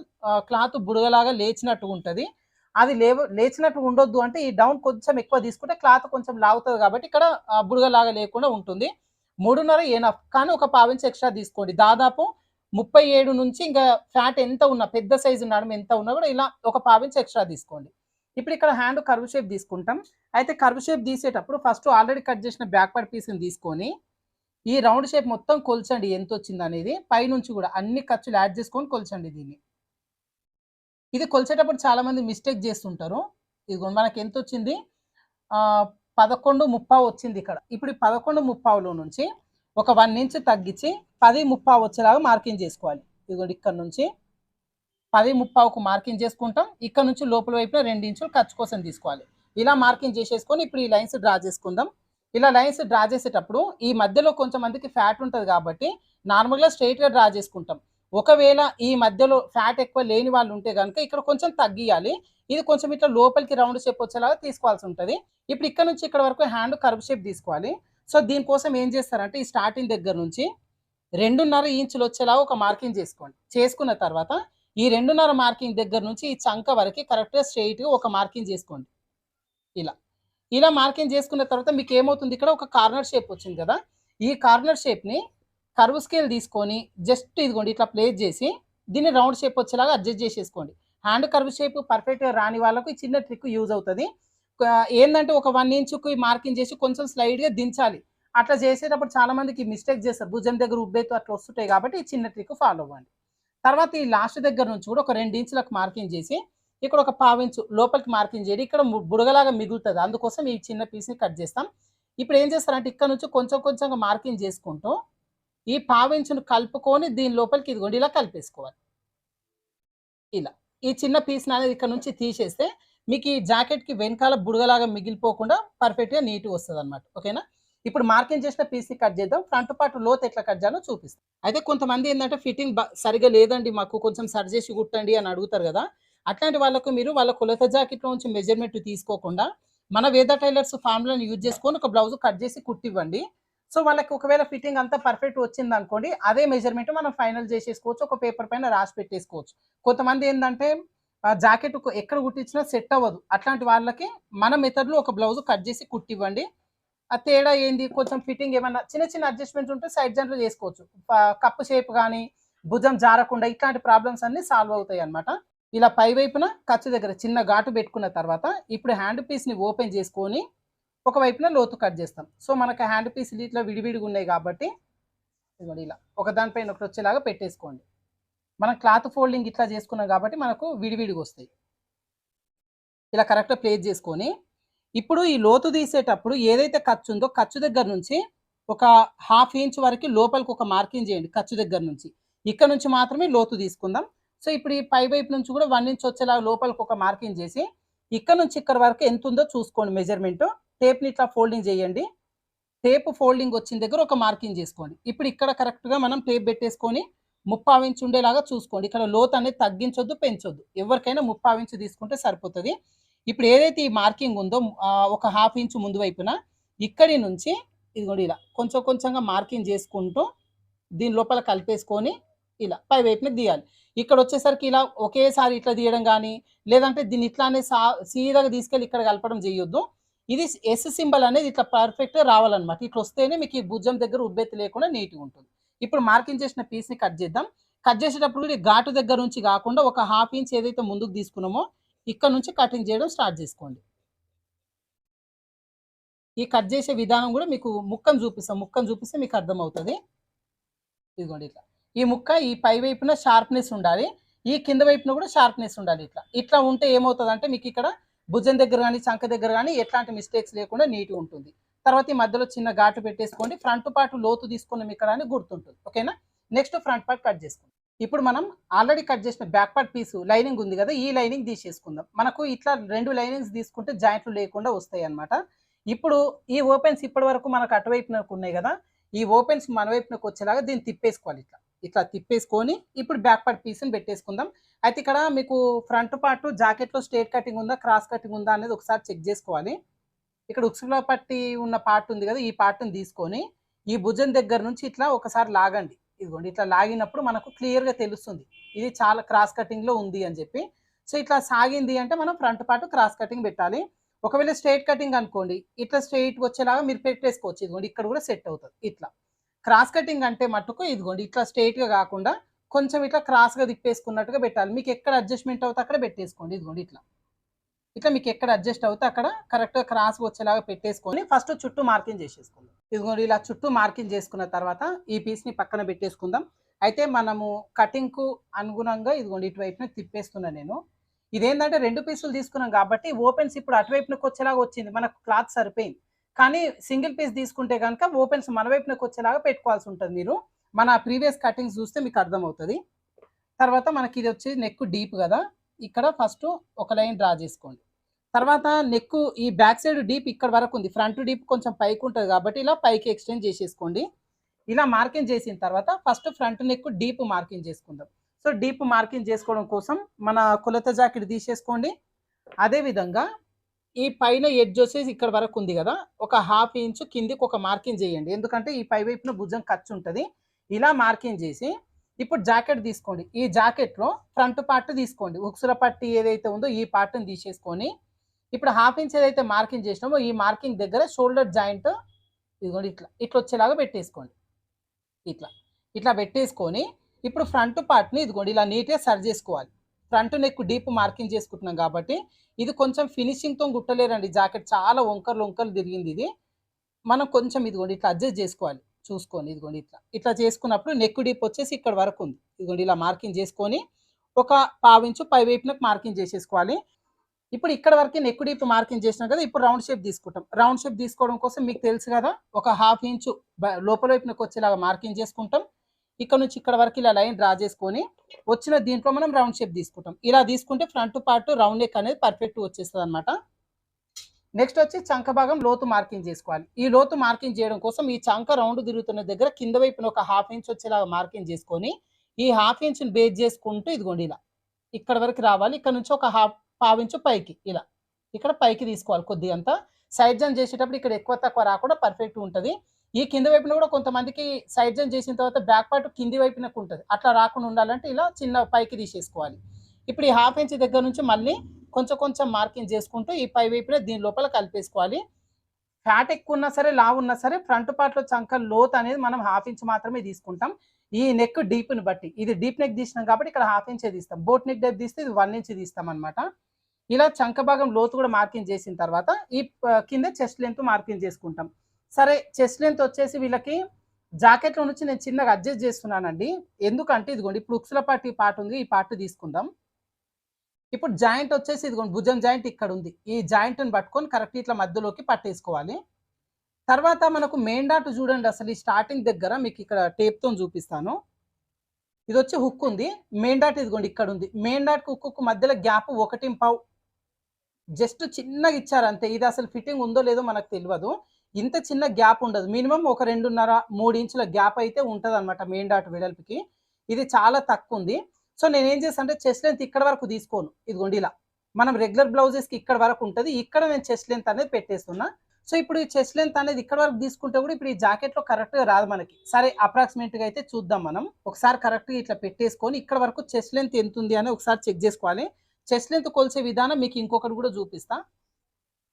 క్లాత్ బుడగలాగా లేచినట్టు ఉంటది. అది లేచినట్టు ఉండొద్దు అంటే ఈ డౌన్ కొంచెం ఎక్కువ తీసుకుంటే క్లాత్ కొంచెం లాగుతది కాబట్టి ఇక్కడ బుడగలాగా లేకుండా ఉంటుంది. 3.5 ఎనఫ్. కానీ ఒక పావు ఇంచ్ ఎక్స్ట్రా తీసుకోండి. దాదాపు 37 నుంచి ఇంకా ఫ్యాట్ ఎంత ఉన్నా పెద్ద సైజు నడుము ఎంత ఉన్నా కూడా ఇలా ఒక పావు ఇంచ్ ఎక్స్ట్రా తీసుకోండి. ఇప్పుడు ఇక్కడ హ్యాండ్ కర్వ్ షేప్ తీసుకుంటాం. అయితే కర్వ్ షేప్ తీసేటప్పుడు ఫస్ట్ ఆల్రెడీ కట్ చేసిన బ్యాక్ పార్ట్ పీస్‌ని తీసుకొని ఈ రౌండ్ షేప్ మొత్తం కొల్చండి ఎంతొచ్చిందనేది. పైనుంచి కూడా అన్ని ఖర్చులు యాడ్ చేసుకొని కొల్చండి దీన్ని. ఇది కొలిచేటప్పుడు చాలామంది మిస్టేక్ చేస్తుంటారు. ఇదిగోండి మనకి ఎంతొచ్చింది 11.35 వచ్చింది ఇక్కడ. ఇప్పుడు ఈ 11.35లో నుంచి ఒక 1 ఇంచ్ తగ్గించి 10.35 వచ్చేలాగా మార్కింగ్ చేసుకోవాలి. ఇదిగోండి ఇక్కడ నుంచి 10.35కు మార్కింగ్ చేసుకుంటాం. ఇక్కడ నుంచి లోపల వైపున 2 ఇంచులు ఖర్చు కోసం తీసుకోవాలి. ఇలా మార్కింగ్ చేసేసుకొని ఇప్పుడు ఈ లైన్స్ డ్రా చేసుకుందాం. ఇలా లైన్స్ డ్రా చేసేటప్పుడు ఈ మధ్యలో కొంచెం మందికి ఫ్యాట్ ఉంటది కాబట్టి నార్మల్‌గా స్ట్రెయిట్‌గా డ్రా చేసుకుంటాం. ఒకవేళ ఈ మధ్యలో ఫ్యాట్ ఎక్కువ లేని వాళ్ళు ఉంటే గనుక ఇక్కడ కొంచెం తగ్గియాలి. ఇది కొంచెం ఇట్లా లోపలికి రౌండ్ షేప్ వచ్చేలాగా తీసుకోవాల్సి ఉంటది. ఇప్పుడు ఇక్కడ నుంచి ఇక్కడ వరకు హ్యాండ్ కర్వ్ షేప్ తీసుకోవాలి. సో, దీనికోసం ఏం చేస్తారంటే ఈ స్టార్టింగ్ దగ్గర నుంచి 2.5 ఇంచులు వచ్చేలాగా ఒక మార్కింగ్ చేసుకోండి. చేసుకున్న తర్వాత ఈ 2.5 మార్కింగ్ దగ్గర నుంచి ఈ చంక వరకి కరెక్ట్‌గా స్ట్రెయిట్‌గా ఒక మార్కింగ్ చేసుకోండి. ఇలా. ఇలా మార్కింగ్ చేసుకున్న తర్వాత మీకు ఏమవుతుంది ఇక్కడ ఒక కార్నర్ షేప్ వచ్చింది కదా! ఈ కార్నర్ షేప్‌ని కర్వ్ స్కేల్ తీసుకొని జస్ట్ ఇదిగోండి ఇట్లా ప్లేస్ చేసి దీన్ని రౌండ్ షేప్ వచ్చేలాగా అడ్జస్ట్ చేసేసుకోండి. హ్యాండ్ కర్వ్ షేప్ పర్ఫెక్ట్‌గా రాని వాళ్ళకు ఈ చిన్న ట్రిక్ యూజ్ అవుతది. ఏందంటే ఒక 1 ఇంచుకి మార్కింగ్ చేసి కొంచెం స్లైడ్‌గా దించాలి. అట్లా చేసేటప్పుడు చాలా మందికి మిస్టేక్ చేస్తారు. భుజం దగ్గర ఉబ్బెత్తు అట్లా వస్తుంటాయి కాబట్టి ఈ చిన్న ట్రిక్ ఫాలో అవ్వండి. తర్వాత ఈ లాస్ట్ దగ్గర నుంచి కూడా ఒక 2 ఇంచులకు మార్కింగ్ చేసి ఇక్కడ ఒక పావు ఇంచు లోపలికి మార్కింగ్ చేయండి. ఇక్కడ బుడగలాగా మిగులుతది. అందుకోసం ఈ చిన్న పీస్‌ని కట్ చేస్తాం. ఇప్పుడు ఏం చేస్తారంటే ఇక్కడ నుంచి కొంచెం కొంచెంగా మార్కింగ్ చేసుకుంటూ ఈ పావించును కలుపుకొని దీని లోపలికి ఇదిగోండి ఇలా కలిపేసుకోవాలి. ఇలా. ఈ చిన్న పీస్‌ని అనేది ఇక్కడ నుంచి తీసేస్తే మీకు ఈ జాకెట్‌కి వెనకాల బుడగలాగా మిగిలిపోకుండా పర్ఫెక్ట్‌గా నీట్‌గా వస్తదనమాట. ఓకేనా? ఇప్పుడు మార్కింగ్ చేసిన పీస్‌ని కట్ చేద్దాం. ఫ్రంట్ పార్ట్ లోతు ఎట్లా కట్ చేయాలో చూపిస్తా. అయితే కొంతమంది ఏందంటే ఫిట్టింగ్ సరిగ్గా లేదండి మాకు కొంచెం సరి చేసి కుట్టండి అని అడుగుతారు కదా! అట్లాంటి వాళ్ళకు మీరు వాళ్ళ కొలత జాకెట్‌లో నుంచి మెజర్‌మెంట్ తీసుకోకుండా మన వేద టైలర్స్ ఫార్ములాని యూజ్ చేసుకొని ఒక బ్లౌజ్ కట్ చేసి కుట్టివ్వండి. సో, వాళ్ళకి ఒకవేళ ఫిట్టింగ్ అంతా పర్ఫెక్ట్ వచ్చిందనుకోండి, అదే మెజర్‌మెంట్ మనం ఫైనల్ చేసేసుకోవచ్చు. ఒక పేపర్ పైన రాసి పెట్టేసుకోవచ్చు. కొంతమంది ఏందంటే జాకెట్ ఎక్కడ కుట్టించినా సెట్ అవ్వదు. అట్లాంటి వాళ్ళకి మన మెథడ్‌లో ఒక బ్లౌజ్ కట్ చేసి కుట్టివ్వండి. ఆ తేడా ఏంది కొంచెం ఫిట్టింగ్ ఏమన్నా చిన్న చిన్న అడ్జస్ట్‌మెంట్స్ ఉంటే సైడ్ జాయింట్‌లో చేసుకోవచ్చు. కప్పు షేప్ గాని, భుజం జారకుండా ఇట్లాంటి ప్రాబ్లమ్స్ అన్నీ సాల్వ్ అవుతాయన్నమాట. ఇలా పై వైపున ఖర్చు దగ్గర చిన్న ఘాటు పెట్టుకున్న తర్వాత ఇప్పుడు హ్యాండ్ పీస్‌ని ఓపెన్ చేసుకొని ఒక వైపున లోతు కట్ చేస్తాం. సో, మనకు హ్యాండ్ పీస్‌లు ఇట్లా విడివిడిగా ఉన్నాయి కాబట్టి ఇదిగోండి ఇలా ఒక దాని పైన ఒకటి వచ్చేలాగా పెట్టేసుకోండి. మనం క్లాత్ ఫోల్డింగ్ ఇట్లా చేసుకున్నాం కాబట్టి మనకు విడివిడిగా వస్తాయి. ఇలా కరెక్ట్‌గా ప్లేస్ చేసుకొని ఇప్పుడు ఈ లోతు తీసేటప్పుడు ఏదైతే ఖర్చు ఉందో ఖర్చు దగ్గర నుంచి ఒక ½ ఇంచ్ వరకు లోపలికి ఒక మార్కింగ్ చేయండి ఖర్చు దగ్గర నుంచి. ఇక్కడ నుంచి మాత్రమే లోతు తీసుకుందాం. సో, ఇప్పుడు ఈ పై వైపు నుంచి కూడా 1 ఇంచ్ వచ్చేలాగా లోపలికి ఒక మార్కింగ్ చేసి ఇక్కడ నుంచి ఇక్కడ వరకు ఎంత ఉందో చూసుకోండి మెజర్‌మెంట్. టేప్‌ని ఇట్లా ఫోల్డింగ్ చేయండి. టేప్ ఫోల్డింగ్ వచ్చిన దగ్గర ఒక మార్కింగ్ చేసుకోండి. ఇప్పుడు ఇక్కడ కరెక్ట్‌గా మనం టేప్ పెట్టేసుకొని 3/4 ఇంచ్ ఉండేలాగా చూసుకోండి. ఇక్కడ లోతు అనేది తగ్గించొద్దు, పెంచొద్దు. ఎవరికైనా 3/4 ఇంచ్ తీసుకుంటే సరిపోతది. ఇప్పుడు ఏదైతే ఈ మార్కింగ్ ఉందో ఒక ½ ఇంచ్ ముందు వైపున ఇక్కడి నుంచి ఇదిగోండి ఇలా కొంచెం కొంచెంగా మార్కింగ్ చేసుకుంటూ దీని లోపల కలిపేసుకొని ఇలా పై వైపున తీయాలి. ఇక్కడ వచ్చేసరికి ఇలా ఒకేసారి ఇట్లా తీయడం గానీ, లేదంటే దీన్ని ఇట్లానే సీదాగా తీసుకెళ్ళి ఇక్కడ కలపడం చేయొద్దు. ఇది ఎస్ సింబల్ అనేది ఇట్లా పర్ఫెక్ట్‌గా రావాలన్నమాట. ఇట్లా వస్తేనే మీకు ఈ భుజం దగ్గర ఉబ్బెత్తు లేకుండా నీట్‌గా ఉంటుంది. ఇప్పుడు మార్కింగ్ చేసిన పీస్‌ని కట్ చేద్దాం. కట్ చేసేటప్పుడు కూడా ఈ ఘాటు దగ్గర నుంచి కాకుండా ఒక హాఫ్ ఇంచ్ ఏదైతే ముందుకు తీసుకున్నామో, ఇక్కడ నుంచి కటింగ్ చేయడం స్టార్ట్ చేసుకోండి. ఈ కట్ చేసే విధానం కూడా మీకు ముక్కను చూపిస్తాం. ముక్కను చూపిస్తే మీకు అర్థమవుతది. ఇదిగోండి ఇట్లా. ఈ ముక్క ఈ పై వైపున షార్ప్‌నెస్ ఉండాలి. ఈ కింద వైపున కూడా షార్ప్‌నెస్ ఉండాలి ఇట్లా. ఇట్లా ఉంటే ఏమవుతదంటే మీకిక్కడ భుజం దగ్గర గాని, చంక దగ్గర గాని ఎట్లాంటి మిస్టేక్స్ లేకుండా నీట్‌గా ఉంటుంది. తర్వాత ఈ మధ్యలో చిన్న ఘాటు పెట్టేసుకోండి. ఫ్రంట్ పార్ట్ లోతు తీసుకున్నాం ఇక్కడ అని గుర్తుంటుంది. ఓకేనా? నెక్స్ట్ ఫ్రంట్ పార్ట్ కట్ చేసుకుందాం. ఇప్పుడు మనం ఆల్రెడీ కట్ చేసిన బ్యాక్ పార్ట్ పీసు లైనింగ్ ఉంది కదా! ఈ లైనింగ్ తీసేసుకుందాం. మనకు ఇట్లా 2 లైనింగ్స్ తీసుకుంటే జాయింట్లు లేకుండా వస్తాయన్నమాట. ఇప్పుడు ఈ ఓపెన్స్ ఇప్పటివరకు మనకు అటువైపునకు ఉన్నాయి కదా! ఈ ఓపెన్స్ మన వైపునకు వచ్చేలాగా దీన్ని తిప్పేసుకోవాలి ఇట్లా. ఇట్లా తిప్పేసుకొని ఇప్పుడు బ్యాక్ పార్ట్ పీస్‌ని పెట్టేసుకుందాం. అయితే ఇక్కడ మీకు ఫ్రంట్ పార్ట్ జాకెట్‌లో స్ట్రెయిట్ కటింగ్ ఉందా? క్రాస్ కటింగ్ ఉందా? అనేది ఒకసారి చెక్ చేసుకోవాలి. ఇక్కడ ఉక్సులో పట్టి ఉన్న పార్ట్ ఉంది కదా! ఈ పార్ట్‌ని తీసుకొని ఈ భుజం దగ్గర నుంచి ఇట్లా ఒకసారి లాగండి. ఇదిగోండి ఇట్లా లాగినప్పుడు మనకు క్లియర్‌గా తెలుస్తుంది. ఇది చాలా క్రాస్ కటింగ్‌లో ఉంది అని చెప్పి. సో, ఇట్లా సాగింది అంటే మనం ఫ్రంట్ పార్ట్ క్రాస్ కటింగ్ పెట్టాలి. ఒకవేళ స్ట్రెయిట్ కటింగ్ అనుకోండి. ఇట్లా స్ట్రెయిట్‌గా వచ్చేలాగా మీరు పెట్టేసుకోవచ్చు. ఇదిగోండి ఇక్కడ కూడా సెట్ అవుతది ఇట్లా. క్రాస్ కటింగ్ అంటే మట్టుకు ఇదిగోండి ఇట్లా స్ట్రెయిట్‌గా కాకుండా కొంచెం ఇట్లా క్రాస్‌గా తిప్పేసుకున్నట్టుగా పెట్టాలి. మీకు ఎక్కడ అడ్జస్ట్‌మెంట్ అవుతే అక్కడ పెట్టేసుకోండి. ఇదిగోండి ఇట్లా. ఇట్లా మీకు ఎక్కడ అడ్జస్ట్ అవుతే అక్కడ కరెక్ట్‌గా క్రాస్‌గా వచ్చేలాగా పెట్టేసుకొని ఫస్ట్ చుట్టూ మార్కింగ్ చేసేసుకుందాం. ఇదిగోండి ఇలా చుట్టూ మార్కింగ్ చేసుకున్న తర్వాత ఈ పీస్‌ని పక్కన పెట్టేసుకుందాం. అయితే మనము కటింగ్‌కు అనుగుణంగా ఇదిగోండి ఇటువైపున తిప్పేస్తున్నా నేను. ఇదేంటంటే 2 పీసులు తీసుకున్నాం కాబట్టి ఓపెన్స్ ఇప్పుడు అటువైపునకి వచ్చేలాగా వచ్చింది. మనకు క్లాత్ సరిపోయింది. కానీ సింగిల్ పీస్ తీసుకుంటే గనుక ఓపెన్స్ మన వైపునకి వచ్చేలాగా పెట్టుకోవాల్సి ఉంటది మీరు. మన ప్రీవియస్ కటింగ్స్ చూస్తే మీకు అర్థమవుతది. తర్వాత మనకి ఇది వచ్చి నెక్ డీప్ కదా! ఇక్కడ ఫస్ట్ ఒక లైన్ డ్రా చేసుకోండి. తర్వాత నెక్ ఈ బ్యాక్ సైడ్ డీప్ ఇక్కడ వరకు ఉంది. ఫ్రంట్ డీప్ కొంచెం పైకి ఉంటది కాబట్టి ఇలా పైకి ఎక్స్‌టెండ్ చేసేసుకోండి. ఇలా మార్కింగ్ చేసిన తర్వాత first front neck deep marking చేసుకుందాం. సో, డీప్ మార్కింగ్ చేసుకోవడం కోసం మన కొలత జాకెట్ తీసేసుకోండి. అదే విధంగా ఈ పైన ఎడ్జ్ వచ్చేసి ఇక్కడ వరకు ఉంది కదా! ఒక హాఫ్ ఇంచ్ కిందికి ఒక మార్కింగ్ చేయండి. ఎందుకంటే ఈ పై వైపున భుజం ఖర్చు ఉంటది. ఇలా మార్కింగ్ చేసి ఇప్పుడు జాకెట్ తీసుకోండి. ఈ జాకెట్‌లో ఫ్రంట్ పార్ట్ తీసుకోండి. ఉక్సుల పట్టీ ఏదైతే ఉందో ఈ పార్ట్‌ని తీసేసుకొని ఇప్పుడు హాఫ్ ఇంచ్ ఏదైతే మార్కింగ్ చేసినామో ఈ మార్కింగ్ దగ్గర షోల్డర్ జాయింట్ ఇదిగోండి ఇట్లా. ఇట్లా వచ్చేలాగా పెట్టేసుకోండి. ఇట్లా. ఇట్లా పెట్టేసుకొని ఇప్పుడు ఫ్రంట్ పార్ట్‌ని ఇదిగోండి ఇలా నీట్‌గా సరి చేసుకోవాలి. ఫ్రంట్ నెక్ డీప్ మార్కింగ్ చేసుకుంటున్నాం కాబట్టి ఇది కొంచెం ఫినిషింగ్‌తోని కుట్టలేరండి జాకెట్. చాలా వంకర్లు వంకర్లు తిరిగింది ఇది. మనం కొంచెం ఇదిగోండి ఇట్లా అడ్జస్ట్ చేసుకోవాలి. చూసుకొని ఇదిగోండి ఇట్లా. ఇట్లా చేసుకున్నప్పుడు నెక్ డీప్ వచ్చేసి ఇక్కడ వరకు ఉంది. ఇదిగోండి ఇలా మార్కింగ్ చేసుకొని ఒక పావించు పై వైపునకు మార్కింగ్ చేసేసుకోవాలి. ఇప్పుడు ఇక్కడ వరకే నెక్ డీప్ మార్కింగ్ చేసినాం కదా! ఇప్పుడు రౌండ్ షేప్ తీసుకుంటాం. రౌండ్ షేప్ తీసుకోవడం కోసం మీకు తెలుసు కదా! ఒక హాఫ్ ఇంచు లోపల వైపునకు వచ్చేలాగా మార్కింగ్ చేసుకుంటాం. ఇక్కడ నుంచి ఇక్కడ వరకు ఇలా లైన్ డ్రా చేసుకొని వచ్చిన దీంట్లో మనం రౌండ్ షేప్ తీసుకుంటాం. ఇలా తీసుకుంటే ఫ్రంట్ పార్ట్ రౌండ్ నెక్ అనేది పర్ఫెక్ట్‌గా వచ్చేస్తదనమాట. నెక్స్ట్ వచ్చి చంక భాగం లోతు మార్కింగ్ చేసుకోవాలి. ఈ లోతు మార్కింగ్ చేయడం కోసం ఈ చంక రౌండ్ తిరుగుతున్న దగ్గర కింద వైపున ఒక హాఫ్ ఇంచ్ వచ్చేలాగా మార్కింగ్ చేసుకొని ఈ హాఫ్ ఇంచ్‌ని బేస్ చేసుకుంటూ ఇదిగోండి ఇలా. ఇక్కడ వరకు రావాలి. ఇక్కడ నుంచి ఒక పావించు పైకి ఇలా. ఇక్కడ పైకి తీసుకోవాలి కొద్దిగంత. సైడ్ జాయిన్ చేసేటప్పుడు ఇక్కడ ఎక్కువ తక్కువ రాకుండా పర్ఫెక్ట్‌గా ఉంటది. ఈ కింద వైపున కూడా కొంతమందికి సైడ్ జాయిన్ చేసిన తర్వాత బ్యాక్ పార్ట్ కింది వైపునకు ఉంటది. అట్లా రాకుండా ఉండాలంటే ఇలా చిన్న పైకి తీసేసుకోవాలి. ఇప్పుడు ఈ హాఫ్ ఇంచ్ దగ్గర నుంచి మళ్ళీ కొంచెం కొంచెం మార్కింగ్ చేసుకుంటూ ఈ పై వైపున దీని లోపల కలిపేసుకోవాలి. ఫ్యాట్ ఎక్కువ ఉన్నా సరే, లావు ఉన్నా సరే ఫ్రంట్ పార్ట్‌లో చంక లోతు అనేది మనం హాఫ్ ఇంచ్ మాత్రమే తీసుకుంటాం. ఈ నెక్ డీప్‌ని బట్టి. ఇది డీప్ నెక్ తీసినాం కాబట్టి ఇక్కడ హాఫ్ ఇంచే తీస్తాం. బోట్ నెక్ డీప్ తీస్తే ఇది 1 ఇంచ్ తీస్తామనమాట. ఇలా చంక భాగం లోతు కూడా మార్కింగ్ చేసిన తర్వాత ఈ కింద చెస్ట్ లెంత్ మార్కింగ్ చేసుకుంటాం. సరే చెస్ట్ లెంత్ వచ్చేసి వీళ్ళకి జాకెట్‌లో నుంచి నేను చిన్నగా అడ్జస్ట్ చేస్తున్నానండి. ఎందుకంటే ఇదిగోండి ఇప్పుడు ఉక్సుల పట్టీ పార్ట్ ఉంది. ఈ పార్ట్ తీసుకుందాం. ఇప్పుడు జాయింట్ వచ్చేసి ఇదిగోండి భుజం జాయింట్ ఇక్కడ ఉంది. ఈ జాయింట్‌ని పట్టుకొని కరెక్ట్ ఇట్లా మధ్యలోకి పట్టేసుకోవాలి. తర్వాత మనకు మెయిన్ డాట్ చూడండి అసలు ఈ స్టార్టింగ్ దగ్గర మీకు ఇక్కడ టేప్‌తోని చూపిస్తాను. ఇదొచ్చి హుక్ ఉంది. మెయిన్ డాట్ ఇదిగోండి ఇక్కడ ఉంది. మెయిన్ డాట్‌కి హుక్‌కు మధ్యలో గ్యాప్ 1.5 జస్ట్ చిన్నగా ఇచ్చారు అంతే. ఇది అసలు ఫిట్టింగ్ ఉందో లేదో మనకు తెలవదు. ఇంత చిన్న గ్యాప్ ఉండదు. మినిమమ్ ఒక 2.5, 3 ఇంచుల గ్యాప్ అయితే ఉంటదన్నమాట మెయిన్ డాట్ వెడల్పుకి. ఇది చాలా తక్కువ ఉంది. సో, నేనేం చేశా అంటే చెస్ట్ లెంత్ ఇక్కడ వరకు తీసుకోను. ఇదిగోండి ఇలా. మనం రెగ్యులర్ బ్లౌజెస్‌కి ఇక్కడ వరకు ఉంటది. ఇక్కడ నేను చెస్ట్ లెంత్ అనేది పెట్టేస్తున్నా. సో ఇప్పుడు ఈ చెస్ట్ లెంత్ అనేది ఇక్కడ వరకు తీసుకుంటే కూడా ఇప్పుడు ఈ జాకెట్లో కరెక్ట్గా రాదు మనకి. సరే అప్రాక్సిమేట్గా అయితే చూద్దాం మనం. ఒకసారి కరెక్ట్గా ఇట్లా పెట్టేసుకొని ఇక్కడ వరకు చెస్ట్ లెంత్ ఎంత ఉంది అని ఒకసారి చెక్ చేసుకోవాలి. చెస్ట్ లెంత్ కొలిసే విధానం మీకు ఇంకొకటి కూడా చూపిస్తా.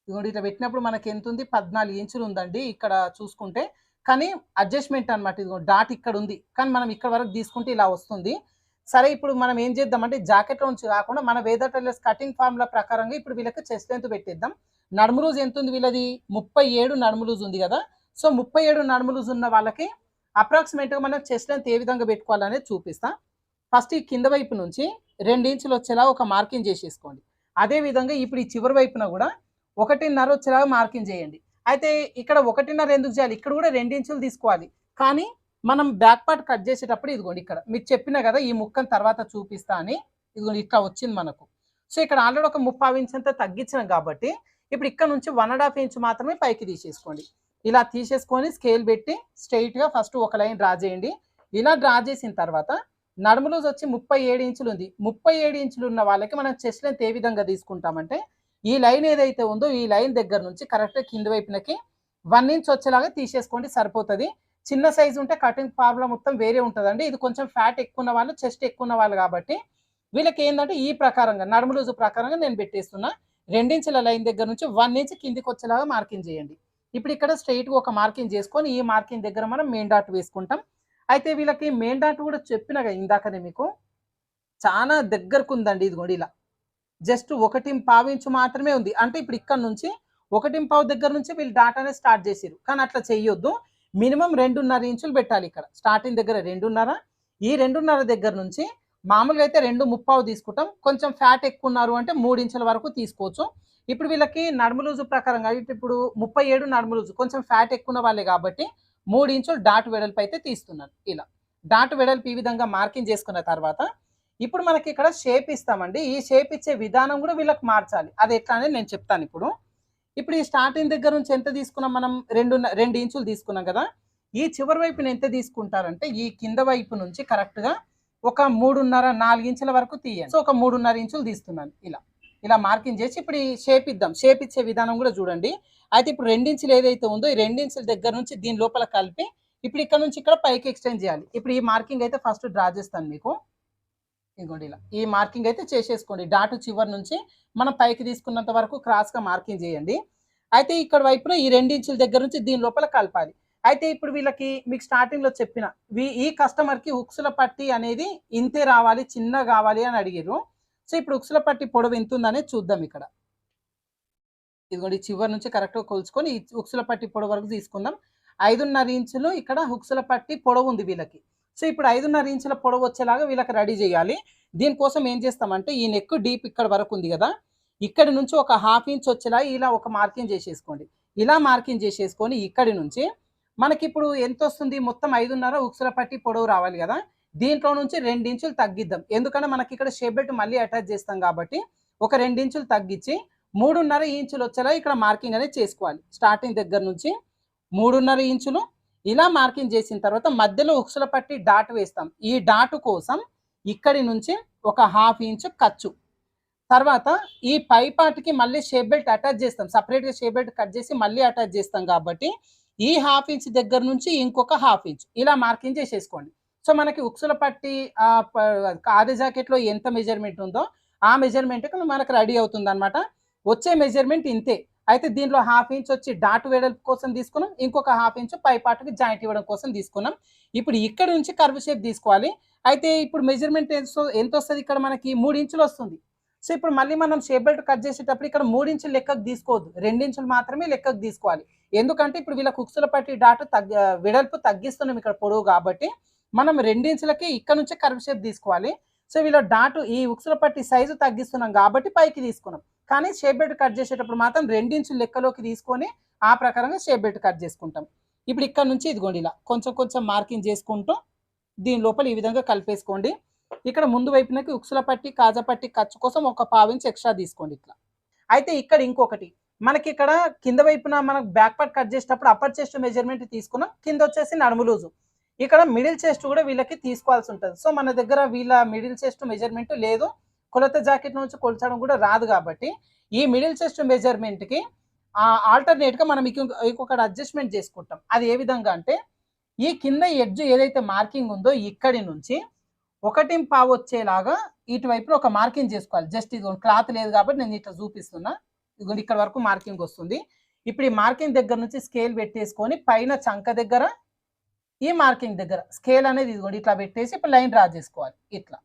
ఇదిగోండి ఇట్లా పెట్టినప్పుడు మనకి ఎంత ఉంది, 14 ఇంచులు ఉందండి ఇక్కడ చూసుకుంటే. కానీ అడ్జస్ట్మెంట్ అనమాట, ఇదిగో డాట్ ఇక్కడ ఉంది, కానీ మనం ఇక్కడ వరకు తీసుకుంటే ఇలా వస్తుంది. సరే ఇప్పుడు మనం ఏం చేద్దామంటే జాకెట్లో నుంచి కాకుండా మన వేదర్ టైలర్స్ కటింగ్ ఫార్ములా ప్రకారంగా ఇప్పుడు వీళ్ళకి చెస్ట్ లెంత్ పెట్టేద్దాం. నడుము లూజ్ ఎంత ఉంది వీళ్ళది, 37 నడుము లూజ్ ఉంది కదా. సో 37 నడుము లూజ్ ఉన్న వాళ్ళకి అప్రాక్సిమేట్గా మనం చెస్ట్ లెంత్ ఏ విధంగా పెట్టుకోవాలనేది చూపిస్తా. ఫస్ట్ ఈ కింద వైపు నుంచి 2 ఇంచులు వచ్చేలా ఒక మార్కింగ్ చేసేసుకోండి. అదేవిధంగా ఇప్పుడు ఈ చివరి వైపున కూడా 1.5 వచ్చేలాగా మార్కింగ్ చేయండి. అయితే ఇక్కడ 1.5 ఎందుకు చేయాలి, ఇక్కడ కూడా 2 ఇంచులు తీసుకోవాలి. కానీ మనం బ్యాక్ పార్ట్ కట్ చేసేటప్పుడు ఇదిగోండి ఇక్కడ మీకు చెప్పినా కదా ఈ ముక్కను తర్వాత చూపిస్తా అని, ఇదిగోండి ఇట్లా వచ్చింది మనకు. సో ఇక్కడ ఆల్రెడీ ఒక 30 ఇంచ్ అంతా తగ్గించినాం కాబట్టి ఇప్పుడు ఇక్కడ నుంచి 1.5 ఇంచ్ మాత్రమే పైకి తీసేసుకోండి. ఇలా తీసేసుకొని స్కేల్ పెట్టి స్ట్రైట్గా ఫస్ట్ ఒక లైన్ డ్రా చేయండి. ఇలా డ్రా చేసిన తర్వాత నడుము లూజ్ వచ్చి 37 ఇంచులు ఉంది. 37 ఇంచులు ఉన్న వాళ్ళకి మనం చెస్ట్ లెంత్ ఏ విధంగా తీసుకుంటామంటే ఈ లైన్ ఏదైతే ఉందో ఈ లైన్ దగ్గర నుంచి కరెక్ట్గా కింది వైపునకి 1 ఇంచ్ వచ్చేలాగా తీసేసుకోండి, సరిపోతుంది. చిన్న సైజు ఉంటే కటింగ్ ఫార్ములా మొత్తం వేరే ఉంటుందండి. ఇది కొంచెం ఫ్యాట్ ఎక్కువ ఉన్న వాళ్ళు, చెస్ట్ ఎక్కువ ఉన్న వాళ్ళు కాబట్టి వీళ్ళకి ఏంటంటే ఈ ప్రకారంగా నడుము లూజు ప్రకారంగా నేను పెట్టేస్తున్నా. 2 ఇంచుల లైన్ దగ్గర నుంచి 1 ఇంచ్ కిందికి వచ్చేలాగా మార్కింగ్ చేయండి. ఇప్పుడు ఇక్కడ స్ట్రైట్గా ఒక మార్కింగ్ చేసుకొని ఈ మార్కింగ్ దగ్గర మనం మెయిన్ డాట్ వేసుకుంటాం. అయితే వీళ్ళకి మెయిన్ డాట్ కూడా చెప్పినగా ఇందాకనే మీకు చాలా దగ్గరకు ఉందండి. ఇదిగోండి ఇలా జస్ట్ 1.5 ఇంచు మాత్రమే ఉంది. అంటే ఇప్పుడు ఇక్కడ నుంచి 1.5 దగ్గర నుంచి వీళ్ళు డాట్ అనేది స్టార్ట్ చేసారు, కానీ అట్లా చేయొద్దు. మినిమం 2.5 ఇంచులు పెట్టాలి. ఇక్కడ స్టార్టింగ్ దగ్గర 2.5, ఈ 2.5 దగ్గర నుంచి మామూలుగా అయితే 2.35 తీసుకుంటాం. కొంచెం ఫ్యాట్ ఎక్కువ ఉన్నారు అంటే 3 ఇంచుల వరకు తీసుకోవచ్చు. ఇప్పుడు వీళ్ళకి నడుము లూజు ప్రకారంగా ఇప్పుడు 37 నడుము లూజు, కొంచెం ఫ్యాట్ ఎక్కువ ఉన్న వాళ్ళే కాబట్టి 3 ఇంచులు డాట్ వెడల్పు అయితే తీస్తున్నాను. ఇలా డాట్ వెడల్పు ఈ విధంగా మార్కింగ్ చేసుకున్న తర్వాత ఇప్పుడు మనకి ఇక్కడ షేప్ ఇస్తామండి. ఈ షేప్ ఇచ్చే విధానం కూడా వీళ్ళకి మార్చాలి. అది ఎట్లా అనేది నేను చెప్తాను ఇప్పుడు. ఇప్పుడు ఈ స్టార్టింగ్ దగ్గర నుంచి ఎంత తీసుకున్నాం మనం, 2 ఇంచులు తీసుకున్నాం కదా. ఈ చివరి వైపున ఎంత తీసుకుంటారంటే ఈ కింద వైపు నుంచి కరెక్ట్గా ఒక 3.5 4 ఇంచుల వరకు తీయండి. సో ఒక 3.5 ఇంచులు తీస్తున్నాను. ఇలా మార్కింగ్ చేసి ఇప్పుడు ఈ షేప్ ఇద్దాం. షేప్ ఇచ్చే విధానం కూడా చూడండి. అయితే ఇప్పుడు 2 ఇంచులు ఏదైతే ఉందో ఈ 2 ఇంచుల దగ్గర నుంచి దీని లోపల కలిపి ఇప్పుడు ఇక్కడ నుంచి ఇక్కడ పైకి ఎక్స్టెండ్ చేయాలి. ఇప్పుడు ఈ మార్కింగ్ అయితే ఫస్ట్ డ్రా చేస్తాను మీకు. ఇదిగోండి ఇలా ఈ మార్కింగ్ అయితే చేసేసుకోండి. డాట్ చివరి నుంచి మనం పైకి తీసుకున్నంత వరకు క్రాస్గా మార్కింగ్ చేయండి. అయితే ఇక్కడ వైపున ఈ 2 ఇంచుల దగ్గర నుంచి దీని లోపల కలపాలి. అయితే ఇప్పుడు వీళ్ళకి మీకు స్టార్టింగ్లో చెప్పిన ఈ కస్టమర్కి ఉక్సుల పట్టి అనేది ఇంతే రావాలి, చిన్న కావాలి అని అడిగారు. సో ఇప్పుడు ఉక్సుల పట్టి పొడవు ఎంత ఉందనేది చూద్దాం. ఇక్కడ ఇదిగోండి చివరి నుంచి కరెక్ట్గా కొలుచుకొని ఈ ఉక్సుల పట్టి పొడవు వరకు తీసుకుందాం. 5.5 ఇంచులు ఇక్కడ ఉక్సుల పట్టి పొడవు ఉంది వీళ్ళకి. సో ఇప్పుడు 5.5 ఇంచుల పొడవు వచ్చేలాగా వీళ్ళకి రెడీ చేయాలి. దీనికోసం ఏం చేస్తామంటే ఈ నెక్ డీప్ ఇక్కడ వరకు ఉంది కదా, ఇక్కడి నుంచి ఒక 1/2 ఇంచ్ వచ్చేలా ఇలా ఒక మార్కింగ్ చేసేసుకోండి. ఇలా మార్కింగ్ చేసేసుకొని ఇక్కడి నుంచి మనకి ఇప్పుడు ఎంత వస్తుంది, మొత్తం 5.5 ఉక్సుల పట్టి పొడవు రావాలి కదా. దీంట్లో నుంచి 2 ఇంచులు తగ్గిద్దాం, ఎందుకంటే మనకి ఇక్కడ షేప్ బెల్ట్ మళ్ళీ అటాచ్ చేస్తాం కాబట్టి ఒక 2 ఇంచులు తగ్గించి 3.5 ఇంచులు వచ్చేలా ఇక్కడ మార్కింగ్ అనేది చేసుకోవాలి. స్టార్టింగ్ దగ్గర నుంచి 3.5 ఇంచులు ఇలా మార్కింగ్ చేసిన తర్వాత మధ్యలో ఉక్సుల పట్టి డాట్ వేస్తాం. ఈ డాట్ కోసం ఇక్కడి నుంచి ఒక 1/2 ఇంచు ఖర్చు. తర్వాత ఈ పై పార్ట్కి మళ్ళీ షేప్ బెల్ట్ అటాచ్ చేస్తాం, సపరేట్గా షేప్ బెల్ట్ కట్ చేసి మళ్ళీ అటాచ్ చేస్తాం కాబట్టి ఈ 1/2 ఇంచ్ దగ్గర నుంచి ఇంకొక 1/2 ఇంచ్ ఇలా మార్కింగ్ చేసేసుకోండి. సో మనకి ఉక్సుల పట్టి ఆది జాకెట్లో ఎంత మెజర్మెంట్ ఉందో ఆ మెజర్మెంట్కి మనకు రెడీ అవుతుంది అనమాట. వచ్చే మెజర్మెంట్ ఇంతే. అయితే దీనిలో 1/2 ఇంచ్ వచ్చి డాట్ వెడల్పు కోసం తీసుకున్నాం, ఇంకొక 1/2 ఇంచ్ పై పార్ట్కి జాయింట్ ఇవ్వడం కోసం తీసుకున్నాం. ఇప్పుడు ఇక్కడ నుంచి కర్వ్ షేప్ తీసుకోవాలి. అయితే ఇప్పుడు మెజర్మెంట్ ఎంత వస్తుంది, ఇక్కడ మనకి 3 ఇంచులు వస్తుంది. సో ఇప్పుడు మళ్ళీ మనం షేప్ బెల్ట్ కట్ చేసేటప్పుడు ఇక్కడ 3 ఇంచులు లెక్కకు తీసుకోవద్దు, 2 ఇంచులు మాత్రమే లెక్కకు తీసుకోవాలి. ఎందుకంటే ఇప్పుడు వీళ్ళ ఉక్సుల పట్టి డాట్ వెడల్పు తగ్గిస్తున్నాం ఇక్కడ పొడవు కాబట్టి మనం 2 ఇంచులకి ఇక్కడ నుంచి కర్వ్ షేప్ తీసుకోవాలి. సో వీళ్ళ డాట్ ఈ ఉక్సుల పట్టి సైజు తగ్గిస్తున్నాం కాబట్టి పైకి తీసుకున్నాం, కానీ షేప్ బెల్ట్ కట్ చేసేటప్పుడు మాత్రం 2 ఇంచులు లెక్కలోకి తీసుకొని ఆ ప్రకారంగా షేప్ బెల్ట్ కట్ చేసుకుంటాం. ఇప్పుడు ఇక్కడ నుంచి ఇదిగోండి ఇలా కొంచెం కొంచెం మార్కింగ్ చేసుకుంటూ దీని లోపల ఈ విధంగా కలిపేసుకోండి. ఇక్కడ ముందు వైపునకి ఉక్సుల పట్టి కాజా పట్టి ఖర్చు కోసం ఒక 1/2 ఇంచ్ ఎక్స్ట్రా తీసుకోండి ఇట్లా. అయితే ఇక్కడ ఇంకొకటి మనకి ఇక్కడ కింద వైపున మనకు బ్యాక్ పార్ట్ కట్ చేసేటప్పుడు అప్పర్ చెస్ట్ మెజర్మెంట్ తీసుకున్నాం, కింద వచ్చేసి నడుము లూజు. ఇక్కడ మిడిల్ చెస్ట్ కూడా వీళ్ళకి తీసుకోవాల్సి ఉంటుంది. సో మన దగ్గర వీళ్ళ మిడిల్ చెస్ట్ మెజర్మెంట్ లేదు, కొలత జాకెట్ నుంచి కొలచడం కూడా రాదు కాబట్టి ఈ మిడిల్ చెస్ట్ మెజర్మెంట్కి ఆల్టర్నేట్గా మనం ఇంకొకటి అడ్జస్ట్మెంట్ చేసుకుంటాం. అది ఏ విధంగా అంటే ఈ కింద ఎడ్జ్ ఏదైతే మార్కింగ్ ఉందో ఇక్కడి నుంచి 1.5 వచ్చేలాగా ఇటువైపున ఒక మార్కింగ్ చేసుకోవాలి. జస్ట్ ఇది క్లాత్ లేదు కాబట్టి నేను ఇట్లా చూపిస్తున్నా. ఇదిగోండి ఇక్కడ వరకు మార్కింగ్ వస్తుంది. ఇప్పుడు ఈ మార్కింగ్ దగ్గర నుంచి స్కేల్ పెట్టేసుకొని పైన చంక దగ్గర ఈ మార్కింగ్ దగ్గర స్కేల్ అనేది ఇదిగోండి ఇట్లా పెట్టేసి ఇప్పుడు లైన్ డ్రా చేసుకోవాలి ఇట్లా.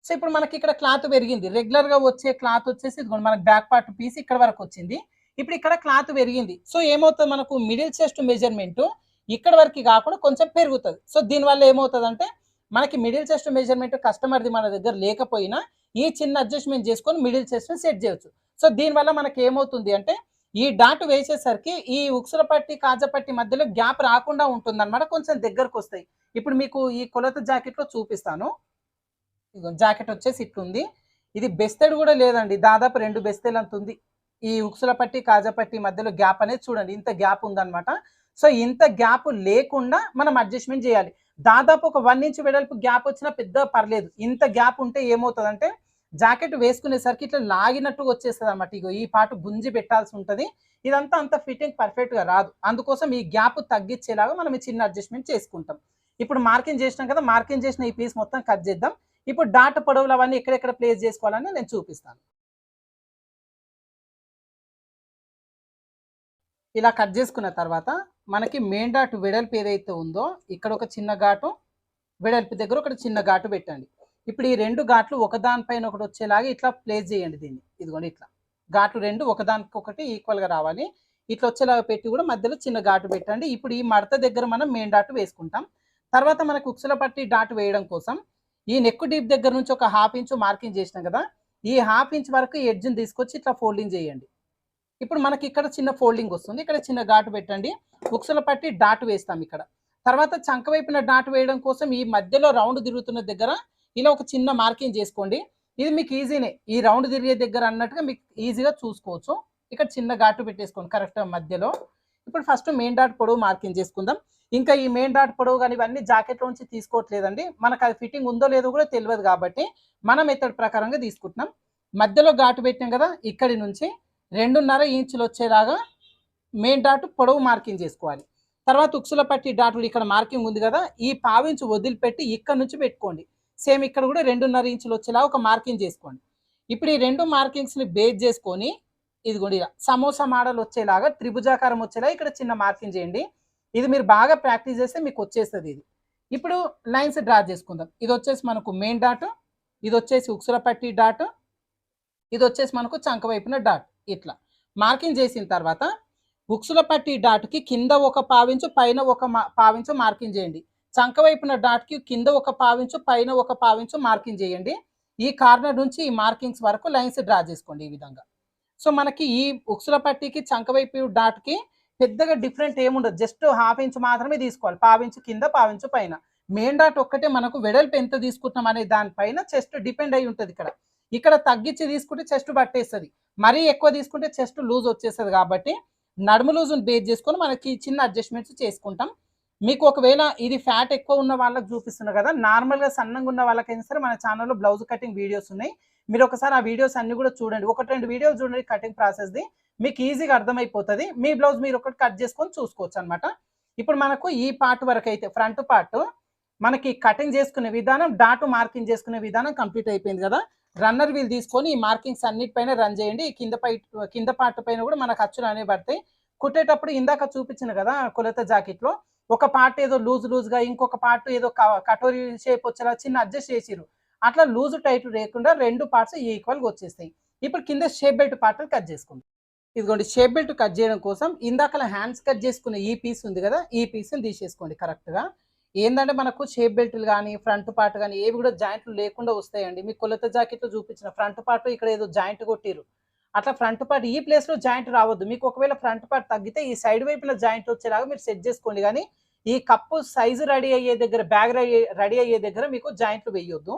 సో ఇప్పుడు మనకి ఇక్కడ క్లాత్ పెరిగింది. రెగ్యులర్గా వచ్చే క్లాత్ వచ్చేసి ఇదిగోండి మనకి బ్యాక్ పార్ట్ పీస్ ఇక్కడ వరకు వచ్చింది. ఇప్పుడు ఇక్కడ క్లాత్ పెరిగింది. సో ఏమవుతుంది మనకు మిడిల్ చెస్ట్ మెజర్మెంట్ ఇక్కడ వరకు కాకుండా కొంచెం పెరుగుతుంది. సో దీనివల్ల ఏమవుతుందంటే మనకి మిడిల్ చెస్ట్ మెజర్మెంట్ కస్టమర్ది మన దగ్గర లేకపోయినా ఈ చిన్న అడ్జస్ట్మెంట్ చేసుకొని మిడిల్ చెస్ట్ సెట్ చేయొచ్చు. సో దీనివల్ల మనకి ఏమవుతుంది అంటే ఈ డాట్ వేసేసరికి ఈ ఉక్సుల పట్టి కాజపట్టి మధ్యలో గ్యాప్ రాకుండా ఉంటుంది అనమాట. కొంచెం దగ్గరకు వస్తాయి. ఇప్పుడు మీకు ఈ కొలత జాకెట్లో చూపిస్తాను. జాకెట్ వచ్చేసి ఇట్లుంది. ఇది బెస్తెడ్ కూడా లేదండి, దాదాపు 2 బెస్తెలు అంత ఉంది. ఈ ఉక్సుల పట్టి కాజపట్టి మధ్యలో గ్యాప్ అనేది చూడండి ఇంత గ్యాప్ ఉందన్నమాట. సో ఇంత గ్యాప్ లేకుండా మనం అడ్జస్ట్మెంట్ చేయాలి. దాదాపు ఒక 1 ఇంచ్ వెడల్పు గ్యాప్ వచ్చినా పెద్ద పర్లేదు. ఇంత గ్యాప్ ఉంటే ఏమవుతుందంటే జాకెట్ వేసుకునేసరికి ఇట్లా లాగినట్టు వచ్చేస్తుంది అనమాట. ఇగో ఈ పాటు గుంజి పెట్టాల్సి ఉంటుంది. ఇదంతా అంత ఫిట్టింగ్ పర్ఫెక్ట్గా రాదు. అందుకోసం ఈ గ్యాప్ తగ్గించేలాగా మనం చిన్న అడ్జస్ట్మెంట్ చేసుకుంటాం. ఇప్పుడు మార్కింగ్ చేసినాం కదా, మార్కింగ్ చేసిన ఈ పీస్ మొత్తం కట్ చేద్దాం. ఇప్పుడు డాట్ పొడవులు అవన్నీ ఎక్కడెక్కడ ప్లేస్ చేసుకోవాలని నేను చూపిస్తాను. ఇలా కట్ చేసుకున్న తర్వాత మనకి మెయిన్ డాట్ వెడల్పు ఏదైతే ఉందో ఇక్కడ ఒక చిన్న ఘాటు, వెడల్పు దగ్గర ఒక చిన్న ఘాటు పెట్టండి. ఇప్పుడు ఈ 2 ఘాట్లు ఒకదానిపైన ఒకటి వచ్చేలాగా ఇట్లా ప్లేస్ చేయండి దీన్ని. ఇదిగోండి ఇట్లా ఘాట్లు 2 ఒకదానికొకటి ఈక్వల్గా రావాలి. ఇట్లా వచ్చేలాగా పెట్టి కూడా మధ్యలో చిన్న ఘాటు పెట్టండి. ఇప్పుడు ఈ మడత దగ్గర మనం మెయిన్ డాట్ వేసుకుంటాం. తర్వాత మనకు ఉక్సుల పట్టి డాట్ వేయడం కోసం ఈ నెక్ డీప్ దగ్గర నుంచి ఒక 1/2 ఇంచు మార్కింగ్ చేసినాం కదా, ఈ 1/2 ఇంచ్ వరకు ఎడ్జ్ని తీసుకొచ్చి ఇట్లా ఫోల్డింగ్ చేయండి. ఇప్పుడు మనకి ఇక్కడ చిన్న ఫోల్డింగ్ వస్తుంది. ఇక్కడ చిన్న ఘాటు పెట్టండి. ఉక్సుల పట్టి డాట్ వేస్తాం ఇక్కడ. తర్వాత చంక వైపున డాట్ వేయడం కోసం ఈ మధ్యలో రౌండ్ తిరుగుతున్న దగ్గర ఇలా ఒక చిన్న మార్కింగ్ చేసుకోండి. ఇది మీకు ఈజీనే, ఈ రౌండ్ తిరిగే దగ్గర అన్నట్టుగా మీకు ఈజీగా చూసుకోవచ్చు. ఇక్కడ చిన్న ఘాటు పెట్టేసుకోండి కరెక్ట్గా మధ్యలో. ఇప్పుడు ఫస్ట్ మెయిన్ డాట్ పొడవు మార్కింగ్ చేసుకుందాం. ఇంకా ఈ మెయిన్ డాట్ పొడవు కానీ ఇవన్నీ జాకెట్లోంచి తీసుకోవట్లేదండి, మనకు అది ఫిట్టింగ్ ఉందో లేదో కూడా తెలియదు కాబట్టి మనం మెథడ్ ప్రకారంగా తీసుకుంటున్నాం. మధ్యలో ఘాటు పెట్టాం కదా, ఇక్కడి నుంచి 2.5 ఇంచులు వచ్చేలాగా మెయిన్ డాట్ పొడవు మార్కింగ్ చేసుకోవాలి. తర్వాత ఉక్సుల పట్టి డాట్లు ఇక్కడ మార్కింగ్ ఉంది కదా, ఈ 1/2 ఇంచు వదిలిపెట్టి ఇక్కడ నుంచి పెట్టుకోండి. సేమ్ ఇక్కడ కూడా 2.5 ఇంచులు వచ్చేలా ఒక మార్కింగ్ చేసుకోండి. ఇప్పుడు ఈ 2 మార్కింగ్స్ని బేస్ చేసుకొని ఇదిగోండి ఇలా సమోసా మోడల్ వచ్చేలాగా త్రిభుజాకారం వచ్చేలా ఇక్కడ చిన్న మార్కింగ్ చేయండి. ఇది మీరు బాగా ప్రాక్టీస్ చేస్తే మీకు వచ్చేస్తుంది ఇది. ఇప్పుడు లైన్స్ డ్రా చేసుకుందాం. ఇది వచ్చేసి మనకు మెయిన్ డాట్, ఇది వచ్చేసి ఉక్సుల పట్టి డాట్, ఇది వచ్చేసి మనకు చంక వైపున డాట్. ఇట్లా మార్కింగ్ చేసిన తర్వాత ఉక్సుల పట్టి డాట్కి కింద ఒక 1/2 ఇంచు పైన ఒక 1/2 ఇంచు మార్కింగ్ చేయండి. చంక వైపున డాట్కి కింద ఒక 1/2 ఇంచు పైన ఒక 1/2 ఇంచు మార్కింగ్ చేయండి. ఈ కార్నర్ నుంచి ఈ మార్కింగ్స్ వరకు లైన్స్ డ్రా చేసుకోండి ఈ విధంగా. సో మనకి ఈ ఉక్సుల పట్టికి చంక వైపు డాట్కి పెద్దగా డిఫరెంట్ ఏముండదు, జస్ట్ 1/2 ఇంచు మాత్రమే తీసుకోవాలి. 1/2 ఇంచు కింద 1/2 ఇంచు పైన. మెయిన్ డాట్ ఒక్కటే మనకు వెడల్పు ఎంత తీసుకుంటున్నాం అనే దానిపైన చెస్ట్ డిపెండ్ అయి ఉంటుంది. ఇక్కడ తగ్గించి తీసుకుంటే చెస్ట్ పట్టేస్తుంది, మరీ ఎక్కువ తీసుకుంటే చెస్ట్ లూజ్ వచ్చేస్తుంది. కాబట్టి నడుము లూజుని బేస్ చేసుకొని మనకి చిన్న అడ్జస్ట్మెంట్స్ చేసుకుంటాం. మీకు ఒకవేళ ఇది ఫ్యాట్ ఎక్కువ ఉన్న వాళ్ళకి చూపిస్తున్నారు కదా, నార్మల్గా సన్నంగా ఉన్న వాళ్ళకైనా సరే మన ఛానల్లో బ్లౌజ్ కటింగ్ వీడియోస్ ఉన్నాయి. మీరు ఒకసారి ఆ వీడియోస్ అన్ని కూడా చూడండి, 1-2 వీడియోలు చూడండి కటింగ్ ప్రాసెస్ది, మీకు ఈజీగా అర్థమైపోతుంది. మీ బ్లౌజ్ మీరు ఒకటి కట్ చేసుకొని చూసుకోవచ్చు అనమాట. ఇప్పుడు మనకు ఈ పార్ట్ వరకు అయితే ఫ్రంట్ పార్ట్ మనకి కటింగ్ చేసుకునే విధానం, డాట్ మార్కింగ్ చేసుకునే విధానం కంప్లీట్ అయిపోయింది కదా. రన్నర్ వీల్ తీసుకొని ఈ మార్కింగ్స్ అన్నిటిపైన రన్ చేయండి. కింద పార్ట్ పైన కూడా మనకు అచ్చులు అనేవి పడతాయి. కుట్టేటప్పుడు ఇందాక చూపించిన కదా కొలత జాకెట్లో ఒక పార్ట్ ఏదో లూజ్గా, ఇంకొక పార్ట్ ఏదో కటోరీ షేప్ వచ్చేలా చిన్న అడ్జస్ట్ చేసిరు. అట్లా లూజ్ టైట్ లేకుండా 2 పార్ట్స్ ఈక్వల్గా వచ్చేస్తాయి. ఇప్పుడు కింద షేప్ బెల్ట్ పార్ట్ కట్ చేసుకుందాం. ఇదిగోండి షేప్ బెల్ట్ కట్ చేయడం కోసం ఇందాక హ్యాండ్స్ కట్ చేసుకునే ఈ పీస్ ఉంది కదా, ఈ పీస్ని తీసేసుకోండి కరెక్ట్గా. ఏంటంటే మనకు షేప్ బెల్ట్లు కానీ ఫ్రంట్ పార్ట్ కానీ ఏవి కూడా జాయింట్లు లేకుండా వస్తాయండి. మీ కొలత జాకెట్లో చూపించిన ఫ్రంట్ పార్ట్ ఇక్కడ ఏదో జాయింట్ కొట్టిరు, అట్లా ఫ్రంట్ పార్ట్ ఈ ప్లేస్లో జాయింట్ రావద్దు. మీకు ఒకవేళ ఫ్రంట్ పార్ట్ తగ్గితే ఈ సైడ్ వైపులో జాయింట్ వచ్చేలాగా మీరు సెట్ చేసుకోండి. కానీ ఈ కప్పు సైజు రెడీ అయ్యే దగ్గర, బ్యాగ్ రెడీ అయ్యే దగ్గర మీకు జాయింట్లు వేయొద్దు.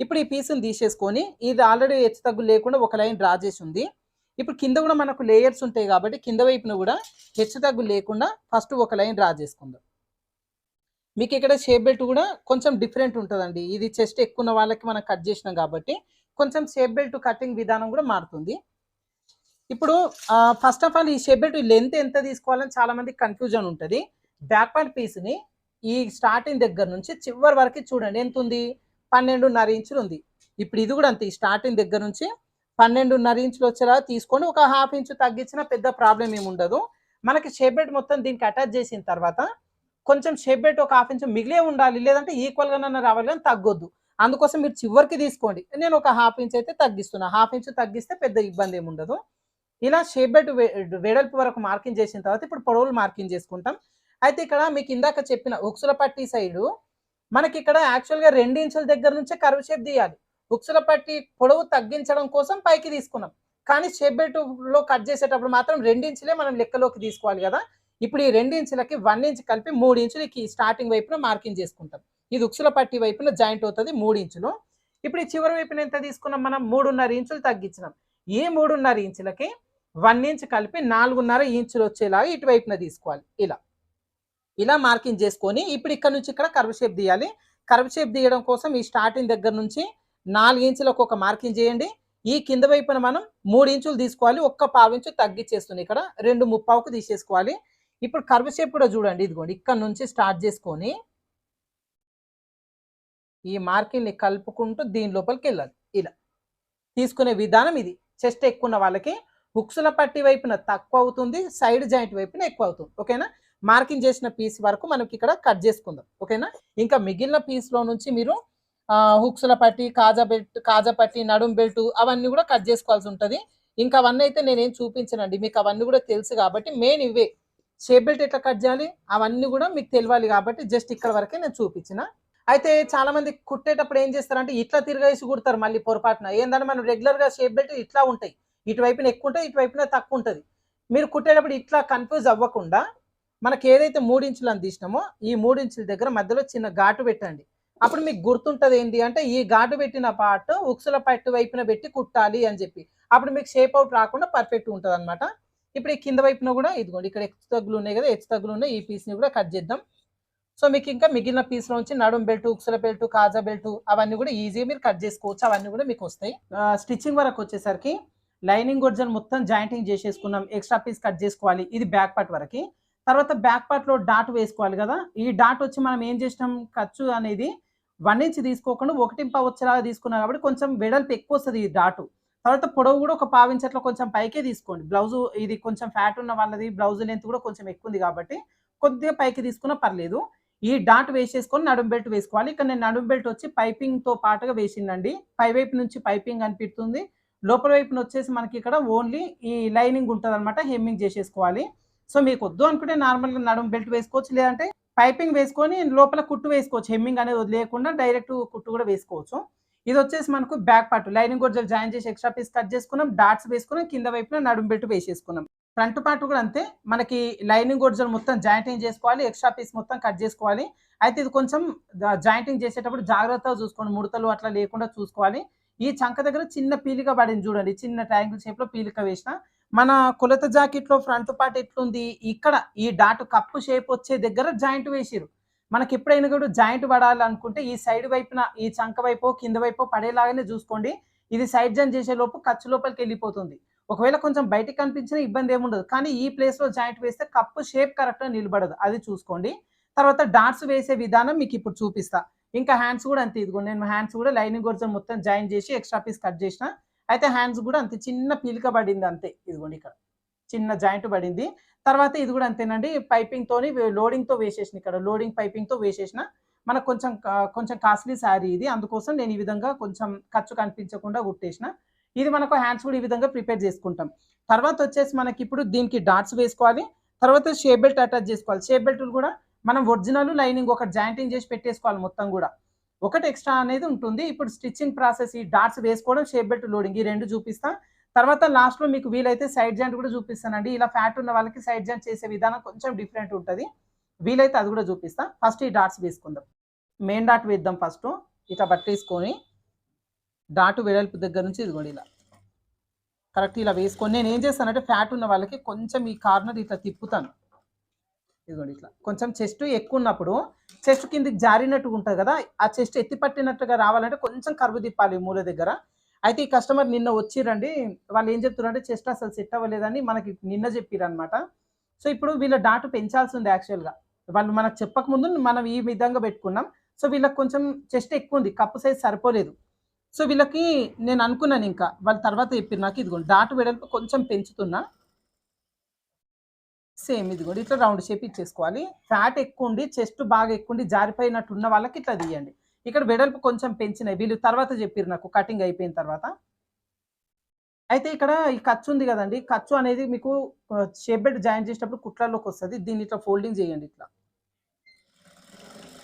ఇప్పుడు ఈ పీస్ని తీసేసుకొని ఇది ఆల్రెడీ హెచ్చు తగ్గు లేకుండా ఒక లైన్ డ్రా చేసి ఉంది. ఇప్పుడు కింద కూడా మనకు లేయర్స్ ఉంటాయి కాబట్టి కింద వైపున కూడా హెచ్చు తగ్గు లేకుండా ఫస్ట్ ఒక లైన్ డ్రా చేసుకుందాం. మీకు ఇక్కడ షేప్ బెల్ట్ కూడా కొంచెం డిఫరెంట్ ఉంటుందండి. ఇది చెస్ట్ ఎక్కువ ఉన్న వాళ్ళకి మనం కట్ చేసినాం కాబట్టి కొంచెం షేప్ బెల్ట్ కటింగ్ విధానం కూడా మారుతుంది. ఇప్పుడు ఫస్ట్ ఆఫ్ ఆల్ ఈ షేప్ బెల్ట్ లెంత్ ఎంత తీసుకోవాలని చాలా మందికి కన్ఫ్యూజన్ ఉంటుంది. బ్యాక్ పార్ట్ పీస్‌ని ఈ స్టార్టింగ్ దగ్గర నుంచి చివరి వరకు చూడండి ఎంతుంది? 12.5 ఇంచులు ఉంది. ఇప్పుడు ఇది కూడా అంతే. ఈ స్టార్టింగ్ దగ్గర నుంచి 12.5 ఇంచులు వచ్చేలా తీసుకొని ఒక హాఫ్ ఇంచు తగ్గించినా పెద్ద ప్రాబ్లమ్ ఏమి ఉండదు. మనకి షేప్ బెల్ట్ మొత్తం దీనికి అటాచ్ చేసిన తర్వాత కొంచెం షేప్ బెల్ట్ ఒక హాఫ్ ఇంచు మిగిలే ఉండాలి. లేదంటే ఈక్వల్‌గానన్నా రావాలి కానీ తగ్గొద్దు. అందుకోసం మీరు చివరికి తీసుకోండి. నేను ఒక హాఫ్ ఇంచ్ అయితే తగ్గిస్తున్నా. హాఫ్ ఇంచు తగ్గిస్తే పెద్ద ఇబ్బంది ఏమి ఉండదు. ఇలా షేప్ బెల్ట్ వెడల్పు వరకు మార్కింగ్ చేసిన తర్వాత ఇప్పుడు పొడవులు మార్కింగ్ చేసుకుంటాం. అయితే ఇక్కడ మీకు ఇందాక చెప్పిన ఉక్సుల పట్టీ సైడు మనకి ఇక్కడ యాక్చువల్‌గా 2 ఇంచుల దగ్గర నుంచే కర్వ్ షేప్ తీయాలి. ఉక్సుల పట్టీ పొడవు తగ్గించడం కోసం పైకి తీసుకున్నాం. కానీ షేప్ బెల్ట్‌లో కట్ చేసేటప్పుడు మాత్రం 2 ఇంచులే మనం లెక్కలోకి తీసుకోవాలి కదా! ఇప్పుడు ఈ 2 ఇంచులకి 1 ఇంచ్ కలిపి 3 ఇంచులకి స్టార్టింగ్ వైపున మార్కింగ్ చేసుకుంటాం. ఇది ఉక్సుల పట్టీ వైపున జాయింట్ అవుతది 3 ఇంచులు. ఇప్పుడు ఈ చివరి వైపున ఎంత తీసుకున్నాం మనం? 3.5 ఇంచులు తగ్గించినాం. ఈ 3.5 ఇంచులకి 1 ఇంచ్ కలిపి 4.5 ఇంచులు వచ్చేలాగా ఇటువైపున తీసుకోవాలి. ఇలా మార్కింగ్ చేసుకొని ఇప్పుడు ఇక్కడ నుంచి ఇక్కడ కర్వ్ షేప్ తీయాలి. కర్వ్ షేప్ తీయడం కోసం ఈ స్టార్టింగ్ దగ్గర నుంచి 4 ఇంచులకు ఒక మార్కింగ్ చేయండి. ఈ కింద వైపున మనం 3 ఇంచులు తీసుకోవాలి. ఒక్క పావు ఇంచు తగ్గించేస్తుంది. ఇక్కడ 2.75కు తీసేసుకోవాలి. ఇప్పుడు కర్వ్ షేప్ కూడా చూడండి. ఇదిగోండి ఇక్కడ నుంచి స్టార్ట్ చేసుకొని ఈ మార్కింగ్‌ని కలుపుకుంటూ దీని లోపలికి వెళ్ళాలి. ఇలా తీసుకునే విధానం ఇది. చెస్ట్ ఎక్కువ ఉన్న వాళ్ళకి హుక్స్‌ల పట్టీ వైపున తక్కువ అవుతుంది. సైడ్ జాయింట్ వైపున ఎక్కువ అవుతుంది. ఓకేనా? మార్కింగ్ చేసిన పీస్ వరకు మనకి ఇక్కడ కట్ చేసుకుందాం. ఓకేనా? ఇంకా మిగిలిన పీస్‌లో నుంచి మీరు హుక్స్‌ల పట్టీ, కాజా పట్టీ, నడుం బెల్ట్ అవన్నీ కూడా కట్ చేసుకోవాల్సి ఉంటది. ఇంకా అవన్నీ అయితే నేనేం చూపించనండి. మీకు అవన్నీ కూడా తెలుసు కాబట్టి మెయిన్ ఇవే. షేప్ బెల్ట్ ఎట్లా కట్ చేయాలి అవన్నీ కూడా మీకు తెలవాలి కాబట్టి జస్ట్ ఇక్కడ వరకే నేను చూపించిన. అయితే చాలా మంది కుట్టేటప్పుడు ఏం చేస్తారంటే ఇట్లా తిరగేసి కుడతారు మళ్ళీ పొరపాటున. ఏందంటే మనం రెగ్యులర్‌గా షేప్ బెల్ట్ ఇట్లా ఉంటాయి. ఇటువైపున ఎక్కువ ఉంటాయి, ఇటువైపున తక్కువ ఉంటది. మీరు కుట్టేటప్పుడు ఇట్లా కన్‌ఫ్యూజ్ అవ్వకుండా మనకి ఏదైతే 3 ఇంచులు అని తీసినామో ఈ 3 ఇంచుల దగ్గర మధ్యలో చిన్న ఘాటు పెట్టండి. అప్పుడు మీకు గుర్తుంటది ఏంటి అంటే ఈ ఘాటు పెట్టిన పార్ట్ ఉక్సుల పట్టు వైపున పెట్టి కుట్టాలి అని చెప్పి. అప్పుడు మీకు షేప్ అవుట్ రాకుండా పర్ఫెక్ట్‌గా ఉంటదన్నమాట. ఇప్పుడు ఈ కింద వైపున కూడా ఇదిగోండి ఇక్కడ హెచ్చు తగ్గులు ఉన్నాయి కదా! హెచ్చు తగ్గులు ఉన్నాయి. ఈ పీస్‌ని కూడా కట్ చేద్దాం. సో మీకు ఇంకా మిగిలిన పీస్‌లో నుంచి నడుం బెల్ట్, ఉక్సుల బెల్ట్, కాజా బెల్ట్ అవన్నీ కూడా ఈజీగా మీరు కట్ చేసుకోవచ్చు. అవన్నీ కూడా మీకు వస్తాయి. స్టిచ్చింగ్ వరకు వచ్చేసరికి లైనింగ్ ఒరిజినల్ మొత్తం జాయింటింగ్ చేసేసుకున్నాం. ఎక్స్ట్రా పీస్ కట్ చేసుకోవాలి. ఇది బ్యాక్ పార్ట్ వరకి. తర్వాత బ్యాక్ పార్ట్‌లో డాట్ వేసుకోవాలి కదా! ఈ డాట్ వచ్చి మనం ఏం చేసినాం ఖర్చు అనేది 1 ఇంచ్ తీసుకోకుండా 1.5 వచ్చేలాగా తీసుకున్నాం కాబట్టి కొంచెం వెడల్పు ఎక్కువ వస్తది ఈ డాటు. తర్వాత పొడవు కూడా ఒక పావు ఇంచ్ అట్లా కొంచెం పైకే తీసుకోండి. బ్లౌజు ఇది కొంచెం ఫ్యాట్ ఉన్న వాళ్ళది బ్లౌజ్ లెంత్ కూడా కొంచెం ఎక్కువ ఉంది కాబట్టి కొద్దిగా పైకి తీసుకున్నా పర్లేదు. ఈ డాట్ వేసేసుకొని నడుం బెల్ట్ వేసుకోవాలి. ఇక్కడ నేను నడుం బెల్ట్ వచ్చి పైపింగ్‌తో పాటుగా వేసిందండి. పై వైపు నుంచి పైపింగ్ కనిపిస్తుంది. లోపల వైపున వచ్చేసి మనకి ఇక్కడ ఓన్లీ ఈ లైనింగ్ ఉంటదనమాట. హెమ్మింగ్ చేసేసుకోవాలి. సో మీకు వద్దు అనుకుంటే నార్మల్‌గా నడుం బెల్ట్ వేసుకోవచ్చు. లేదంటే పైపింగ్ వేసుకొని లోపల కుట్టు వేసుకోవచ్చు. హెమ్మింగ్ అనేది వదిలేయకుండా డైరెక్ట్ కుట్టు కూడా వేసుకోవచ్చు. ఇది వచ్చేసి మనకు బ్యాక్ పార్ట్ లైనింగ్ కూడా జాయిన్ చేసి ఎక్స్ట్రా పీస్ కట్ చేసుకున్నాం. డాట్స్ వేసుకున్నాం. కింద వైపున నడుం బెల్ట్ వేసేసుకున్నాం. ఫ్రంట్ పార్ట్ కూడా అంతే. మనకి లైనింగ్ ఒరిజినల్ మొత్తం జాయింటింగ్ చేసుకోవాలి. ఎక్స్ట్రా పీస్ మొత్తం కట్ చేసుకోవాలి. అయితే ఇది కొంచెం జాయింటింగ్ చేసేటప్పుడు జాగ్రత్తగా చూసుకోండి. ముడతలు అట్లా లేకుండా చూసుకోవాలి. ఈ చంక దగ్గర చిన్న పీలిక పడింది చూడండి. చిన్న ట్రయాంగిల్ షేప్‌లో పీలిక వేసిన. మన కొలత జాకెట్‌లో ఫ్రంట్ పార్ట్ ఎట్లుంది? ఇక్కడ ఈ డాట్ కప్పు షేప్ వచ్చే దగ్గర జాయింట్ వేసిర్రు. మనకి ఎప్పుడైనా కూడా జాయింట్ పడాలనుకుంటే ఈ సైడ్ వైపున ఈ చంక వైపో, కింద వైపో పడేలాగానే చూసుకోండి. ఇది సైడ్ జాయిన్ చేసే లోపు ఖర్చు లోపలికి వెళ్ళిపోతుంది. ఒకవేళ కొంచెం బయటికి కనిపించినా ఇబ్బంది ఏముండదు. కానీ ఈ ప్లేస్‌లో జాయింట్ వేస్తే కప్పు షేప్ కరెక్ట్‌గా నిలబడదు. అది చూసుకోండి. తర్వాత డాట్స్ వేసే విధానం మీకు ఇప్పుడు చూపిస్తా. ఇంకా హ్యాండ్స్ కూడా అంతే. ఇదిగోండి నేను హ్యాండ్స్ కూడా లైనింగ్ ఒరిజినల్ మొత్తం జాయిన్ చేసి ఎక్స్ట్రా పీస్ కట్ చేసిన. అయితే హ్యాండ్స్ కూడా అంతే చిన్న పీలిక పడింది అంతే. ఇదిగోండి ఇక్కడ. చిన్న జాయింట్ పడింది. తర్వాత ఇది కూడా అంతేనండి. పైపింగ్‌తోని లోడింగ్‌తో వేసేసిన ఇక్కడ. లోడింగ్ పైపింగ్‌తో వేసేసిన. మనకు కొంచెం కాస్ట్‌లీ శారీ ఇది. అందుకోసం నేను ఈ విధంగా కొంచెం ఖర్చు కనిపించకుండా కుట్టేసిన. ఇది మనకు హ్యాండ్స్ కూడా ఈ విధంగా ప్రిపేర్ చేసుకుంటాం. తర్వాత వచ్చేసి మనకి ఇప్పుడు దీనికి డాట్స్ వేసుకోవాలి. తర్వాత షేప్ బెల్ట్ అటాచ్ చేసుకోవాలి. షేప్ బెల్టులు కూడా మనం ఒరిజినల్ లైనింగ్ ఒకటి జాయింటింగ్ చేసి పెట్టేసుకోవాలి మొత్తం కూడా. ఒకటి ఎక్స్ట్రా అనేది ఉంటుంది. ఇప్పుడు స్టిచ్చింగ్ ప్రాసెస్ ఈ డాట్స్ వేసుకోవడం, షేప్ బెల్ట్ లోడింగ్ ఈ 2 చూపిస్తా. తర్వాత లాస్ట్‌లో మీకు వీలైతే సైడ్ జాయింట్ కూడా చూపిస్తానండి. ఇలా ఫ్యాట్ ఉన్న వాళ్ళకి సైడ్ జాయింట్ చేసే విధానం కొంచెం డిఫరెంట్ ఉంటది. వీలైతే అది కూడా చూపిస్తా. ఫస్ట్ ఈ డాట్స్ వేసుకుందాం. మెయిన్ డాట్ వేద్దాం ఫస్టు. ఇట్లా పట్టేసుకొని డాటు వెడల్పు దగ్గర నుంచి ఇదిగోండి ఇలా. కరెక్ట్ ఇలా వేసుకొని నేనేం చేస్తానంటే ఫ్యాట్ ఉన్న వాళ్ళకి కొంచెం ఈ కార్నర్ ఇట్లా తిప్పుతాను. ఇదిగోండి ఇట్లా. కొంచెం చెస్ట్ ఎక్కువ ఉన్నప్పుడు చెస్ట్ కిందకి జారినట్టుగా ఉంటది కదా! ఆ చెస్ట్ ఎత్తి పట్టినట్టుగా రావాలంటే కొంచెం కర్వ్ తిప్పాలి మూల దగ్గర. అయితే ఈ కస్టమర్ నిన్న వచ్చిర్రండి. వాళ్ళు ఏం చెప్తున్నారంటే చెస్ట్ అసలు సెట్ అవ్వలేదని మనకి నిన్న చెప్పిరనమాట. సో, ఇప్పుడు వీళ్ళ డాట్ పెంచాల్సింది యాక్చువల్‌గా. వాళ్ళు మనకు చెప్పకముందు మనం ఈ విధంగా పెట్టుకున్నాం. సో, వీళ్ళకి కొంచెం చెస్ట్ ఎక్కువుంది. కప్పు సైజ్ సరిపోలేదు. సో, వీళ్ళకి నేను అనుకున్నానింకా. వాళ్ళు తర్వాత చెప్పిర్రు నాకు ఇదిగోండి డాట్ వెడల్పు కొంచెం పెంచుతున్నా. సేమ్ ఇదిగోండి ఇట్లా రౌండ్ షేప్ ఇచ్చేసుకోవాలి. ఫ్యాట్ ఎక్కువుండి, చెస్ట్ బాగా ఎక్కువుండి, జారిపోయినట్టు ఉన్న వాళ్ళకి ఇట్లా తీయండి. ఇక్కడ వెడల్పు కొంచెం పెంచినయి. వీళ్ళు తర్వాత చెప్పిర్రు నాకు కటింగ్ అయిపోయిన తర్వాత. అయితే ఇక్కడ ఈ ఖర్చు ఉంది గదండీ! ఖర్చు అనేది మీకు షేప్ బెల్ట్ జాయిన్ చేసేటప్పుడు కుట్లలోకొస్తది. దీన్ని ఇట్లా ఫోల్డింగ్ చేయండి ఇట్లా.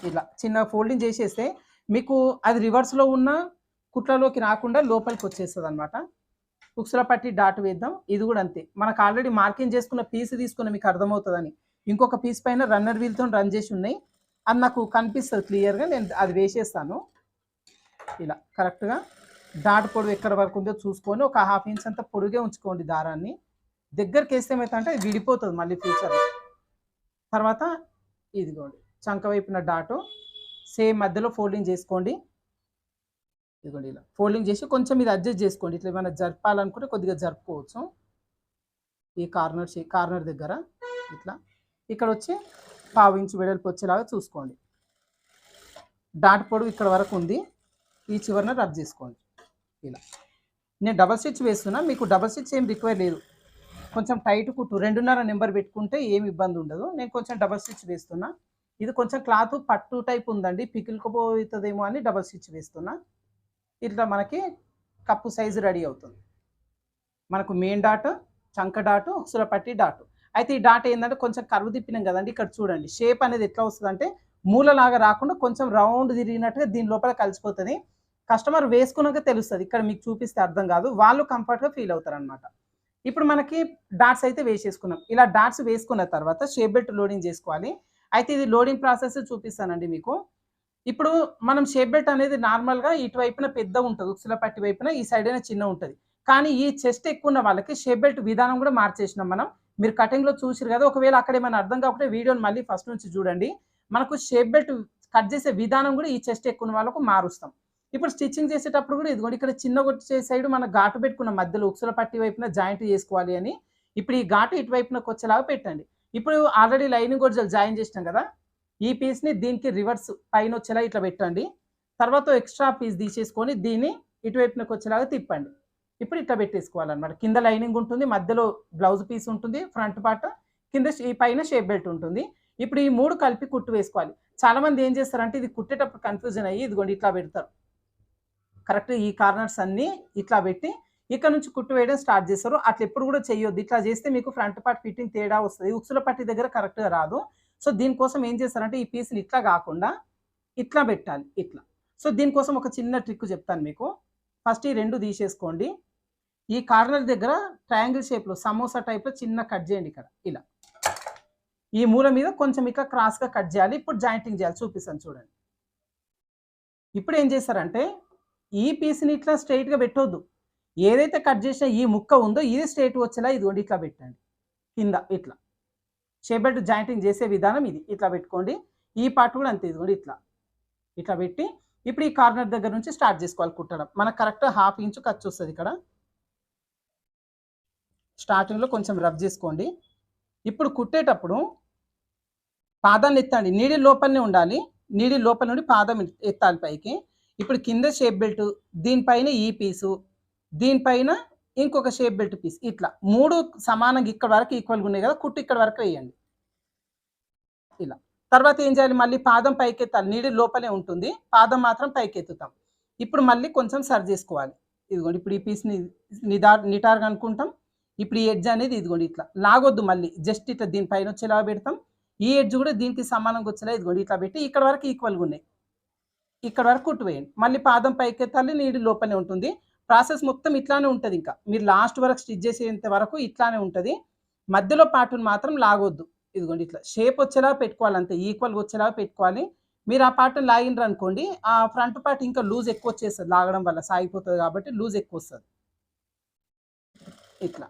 ఇలా చిన్నగా ఫోల్డింగ్ చేసేస్తే మీకు అది రివర్స్‌లో ఉన్న కుట్లలోకి రాకుండా లోపలికొచ్చేస్తదనమాట. ఉక్సుల పట్టి డాట్ వేద్దాం. ఇది గూడా అంతే. మనకు ఆల్రెడీ మార్కింగ్ చేసుకున్న పీస్ తీసుకున్న మీకు అర్థమవుతదని. ఇంకొక పీస్ పైన రన్నర్ వీల్‌తోని రన్ చేసి ఉన్నాయి. అది నాకు కనిపిస్తది క్లియర్‌గా. నేను అది వేసేస్తాను. ఇలా కరెక్ట్‌గా డాట్ పొడవు ఎక్కడి వరకు ఉందో చూసుకొని ఒక హాఫ్ ఇంచ్ అంత పొడుగే ఉంచుకోండి దారాన్ని. దగ్గరికేస్తే ఏమైతదంటే అది విడిపోతది మళ్ళీ ఫ్యూచర్‌లో. తర్వాత ఇదిగోండి చంక వైపున డాటు సేమ్ మధ్యలో ఫోల్డింగ్ చేసుకోండి. ఇదిగోండి ఇలా ఫోల్డింగ్ చేసి కొంచెం ఇది అడ్జస్ట్ చేసుకోండి. ఇట్లా ఏమైనా జరపాలనుకుంటే కొద్దిగా జరుపుకోవచ్చు. ఈ కార్నర్ దగ్గర ఇట్లా. ఇక్కడొచ్చి పావు ఇంచు వెడల్పు వచ్చేలాగా చూసుకోండి. డాట్ పొడవు ఇక్కడ వరకు ఉంది. ఈ చివరన రబ్ చేసుకోండి. ఇలా. నేను డబల్ స్టిచ్ వేస్తున్నా. మీకు డబల్ స్టిచ్ ఏం రిక్వైర్ లేదు. కొంచెం టైట్ కుట్టు 2.5 నెంబర్ పెట్టుకుంటే ఏమి ఇబ్బంది ఉండదు. నేను కొంచెం డబల్ స్టిచ్ వేస్తున్నా. ఇది కొంచెం క్లాత్ పట్టు టైప్ ఉందండి. పికిలుకుపోతదేమో అని డబల్ స్టిచ్ వేస్తున్నా. ఇట్లా మనకి కప్పు సైజు రెడీ అవుతుంది. మనకు మెయిన్ డాట్, చంక డాటు, ఉక్సుల పట్టి డాటు. అయితే ఈ డాట్ ఏందంటే కొంచెం కర్వ్ తిప్పినాం కదండీ! ఇక్కడ చూడండి. షేప్ అనేది ఎట్లా వస్తదంటే మూలలాగా రాకుండా కొంచెం రౌండ్ తిరిగినట్టుగా దీని లోపల కలిసిపోతది. కస్టమర్ వేసుకున్నాక తెలుస్తది. ఇక్కడ మీకు చూపిస్తే అర్థం కాదు. వాళ్ళు కంఫర్ట్‌గా ఫీల్ అవుతారనమాట. ఇప్పుడు మనకి డాట్స్ అయితే వేసేసుకున్నాం. ఇలా డాట్స్ వేసుకున్న తర్వాత షేప్ బెల్ట్ లోడింగ్ చేసుకోవాలి. అయితే ఇది లోడింగ్ ప్రాసెస్ చూపిస్తానండి మీకు. ఇప్పుడు మనం షేప్ బెల్ట్ అనేది నార్మల్‌గా ఇటువైపున పెద్దగుంటది. ఉక్సుల పట్టి వైపున ఈ సైడేమో చిన్నగుంటది. కానీ ఈ చెస్ట్ ఎక్కువున్న వాళ్ళకి షేప్ బెల్ట్ విధానం కూడా మార్చేసినాం మనం. మీరు కటింగ్‌లో చూసిర్రు కదా! ఒకవేళ అక్కడ ఏమైనా అర్థం కాకపోతే వీడియోని మళ్ళీ ఫస్ట్ నుంచి చూడండి. మనకు షేప్ బెల్ట్ కట్ చేసే విధానం కూడా ఈ చెస్ట్ ఎక్కువున్న వాళ్ళకు మారుస్తాం. ఇప్పుడు స్టిచ్చింగ్ చేసేటప్పుడు కూడా ఇదిగోండి ఇక్కడ చిన్నగొచ్చే సైడ్ మనం ఘాటు పెట్టుకున్న మధ్యలో ఉక్సుల పట్టి వైపున జాయింట్ చేసుకోవాలి అని. ఇప్పుడు ఈ ఘాటు ఇటువైపునకొచ్చేలాగా పెట్టండి. ఇప్పుడు ఆల్రెడీ లైనింగ్ గొలుసులు జాయిన్ చేసినాం కదా! ఈ పీస్‌ని దీనికి రివర్స్ పైనొచ్చేలా ఇట్లా పెట్టండి. తర్వాత ఎక్స్‌ట్రా పీస్ తీసేసుకొని దీన్ని ఇటువైపునకొచ్చేలాగా తిప్పండి. ఇప్పుడు ఇట్లా పెట్టేసుకోవాలన్నమాట. కింద లైనింగ్ ఉంటుంది. మధ్యలో బ్లౌజ్ పీస్ ఉంటుంది. ఫ్రంట్ పార్ట్ కింద ఈ పైన షేప్ బెల్ట్ ఉంటుంది. ఇప్పుడు ఈ 3 కలిపి కుట్టు వేసుకోవాలి. చాలామంది ఏం చేస్తారంటే ఇది కుట్టేటప్పుడు కన్‌ఫ్యూజన్ అయ్యి ఇదిగోండి ఇట్లా పెడతారు. కరెక్ట్ ఈ కార్నర్స్ అన్నీ ఇట్లా పెట్టి ఇక్కడ నుంచి కుట్టు వేయడం స్టార్ట్ చేస్తారు. అట్లా ఎప్పుడు కూడా చేయొద్దు. ఇట్లా చేస్తే మీకు ఫ్రంట్ పార్ట్ ఫిట్టింగ్ తేడా వస్తది. ఉక్సుల పట్టి దగ్గర కరెక్ట్‌గా రాదు. సో, దీనికోసం ఏం చేస్తారంటే ఈ పీస్‌ని ఇట్లా కాకుండా ఇట్లా పెట్టాలి ఇట్లా. సో, దీనికోసం ఒక చిన్న ట్రిక్ చెప్తాను మీకు. ఫస్ట్ ఈ 2 తీసేసుకోండి. ఈ కార్నర్ దగ్గర ట్రయాంగిల్ షేప్‌లో సమోసా టైప్‌లో చిన్న కట్ చేయండి ఇక్కడ ఇలా. ఈ మూల మీద కొంచెం ఇట్లా క్రాస్‌గా కట్ చేయాలి. ఇప్పుడు జాయింటింగ్ చేయాలి చూపిస్తాను చూడండి. ఇప్పుడు ఏం చేస్తారంటే ఈ పీస్‌ని ఇట్లా స్ట్రెయిట్‌గా పెట్టొద్దు. ఏదైతే కట్ చేసిన ఈ ముక్క ఉందో ఇది స్ట్రెయిట్‌గా వచ్చేలా ఇదిగోండి ఇట్లా పెట్టండి. కింద ఇట్లా. షేప్ బెల్ట్ జాయింటింగ్ చేసే విధానం ఇది. ఇట్లా పెట్టుకోండి. ఈ పార్ట్ కూడా అంతే ఇదిగోండి ఇట్లా. ఇట్లా పెట్టి ఇప్పుడు ఈ కార్నర్ దగ్గర నుంచి స్టార్ట్ చేసుకోవాలి కుట్టడం. మనకు కరెక్ట్ హాఫ్ ఇంచ్ ఖర్చు వస్తది ఇక్కడ. స్టార్టింగ్‌లో కొంచెం రబ్ చేసుకోండి. ఇప్పుడు కుట్టేటప్పుడు పాదాన్ని ఎత్తండి. నీడిల్ లోపలనే ఉండాలి. నీడిల్ లోపల నుండి పాదం ఎత్తాలి పైకి. ఇప్పుడు కింద షేప్ బెల్ట్, దీనిపైన ఈ పీసు, దీనిపైన ఇంకొక షేప్ బెల్ట్ పీస్ ఇట్లా 3 సమానంగా ఇక్కడ వరకు ఈక్వల్‌గా ఉన్నాయి కదా! కుట్టు ఇక్కడ వరకు వేయండి. ఇలా. తర్వాత ఏం చేయాలి మళ్ళీ పాదం పైకెత్తాలి. నీడిల్ లోపలే ఉంటుంది. పాదం మాత్రం పైకెత్తుతాం. ఇప్పుడు మళ్ళీ కొంచెం సరి చేసుకోవాలి. ఇదిగోండి ఇప్పుడు ఈ పీస్‌ని నిటారుగా అనుకుంటాం. ఇప్పుడు ఈ ఎడ్జ్ అనేది ఇదిగోండి ఇట్లా. లాగొద్దు మళ్ళీ. జస్ట్ ఇట్లా దీని పైన వచ్చేలాగా పెడతాం. ఈ ఎడ్జ్ కూడా దీనికి సమానంగా వచ్చేలా ఇదిగోండి ఇట్లా పెట్టి ఇక్కడ వరకు ఈక్వల్‌గా ఉన్నాయి. ఇక్కడ వరకు కుట్టు వేయండి. మళ్ళీ పాదం పైకెత్తాలి. నీడిల్ లోపలే ఉంటుంది. ప్రాసెస్ మొత్తం ఇట్లానే ఉంటది ఇంకా. మీరు లాస్ట్ వరకు స్టిచ్ చేసేంత వరకు ఇట్లానే ఉంటది. మధ్యలో పార్ట్‌ని మాత్రం లాగొద్దు. ఇదిగోండి ఇట్లా షేప్ వచ్చేలా పెట్టుకోవాలి అంతే. ఈక్వల్‌గా వచ్చేలా పెట్టుకోవాలి. మీరు ఆ పార్ట్‌ని లాగిండ్రనుకోండి ఆ ఫ్రంట్ పార్ట్ ఇంకా లూజ్ ఎక్కువ వచ్చేస్తది లాగడం వల్ల సాగిపోతది కాబట్టి లూజ్ ఎక్కువ వస్తది. ఇట్లా.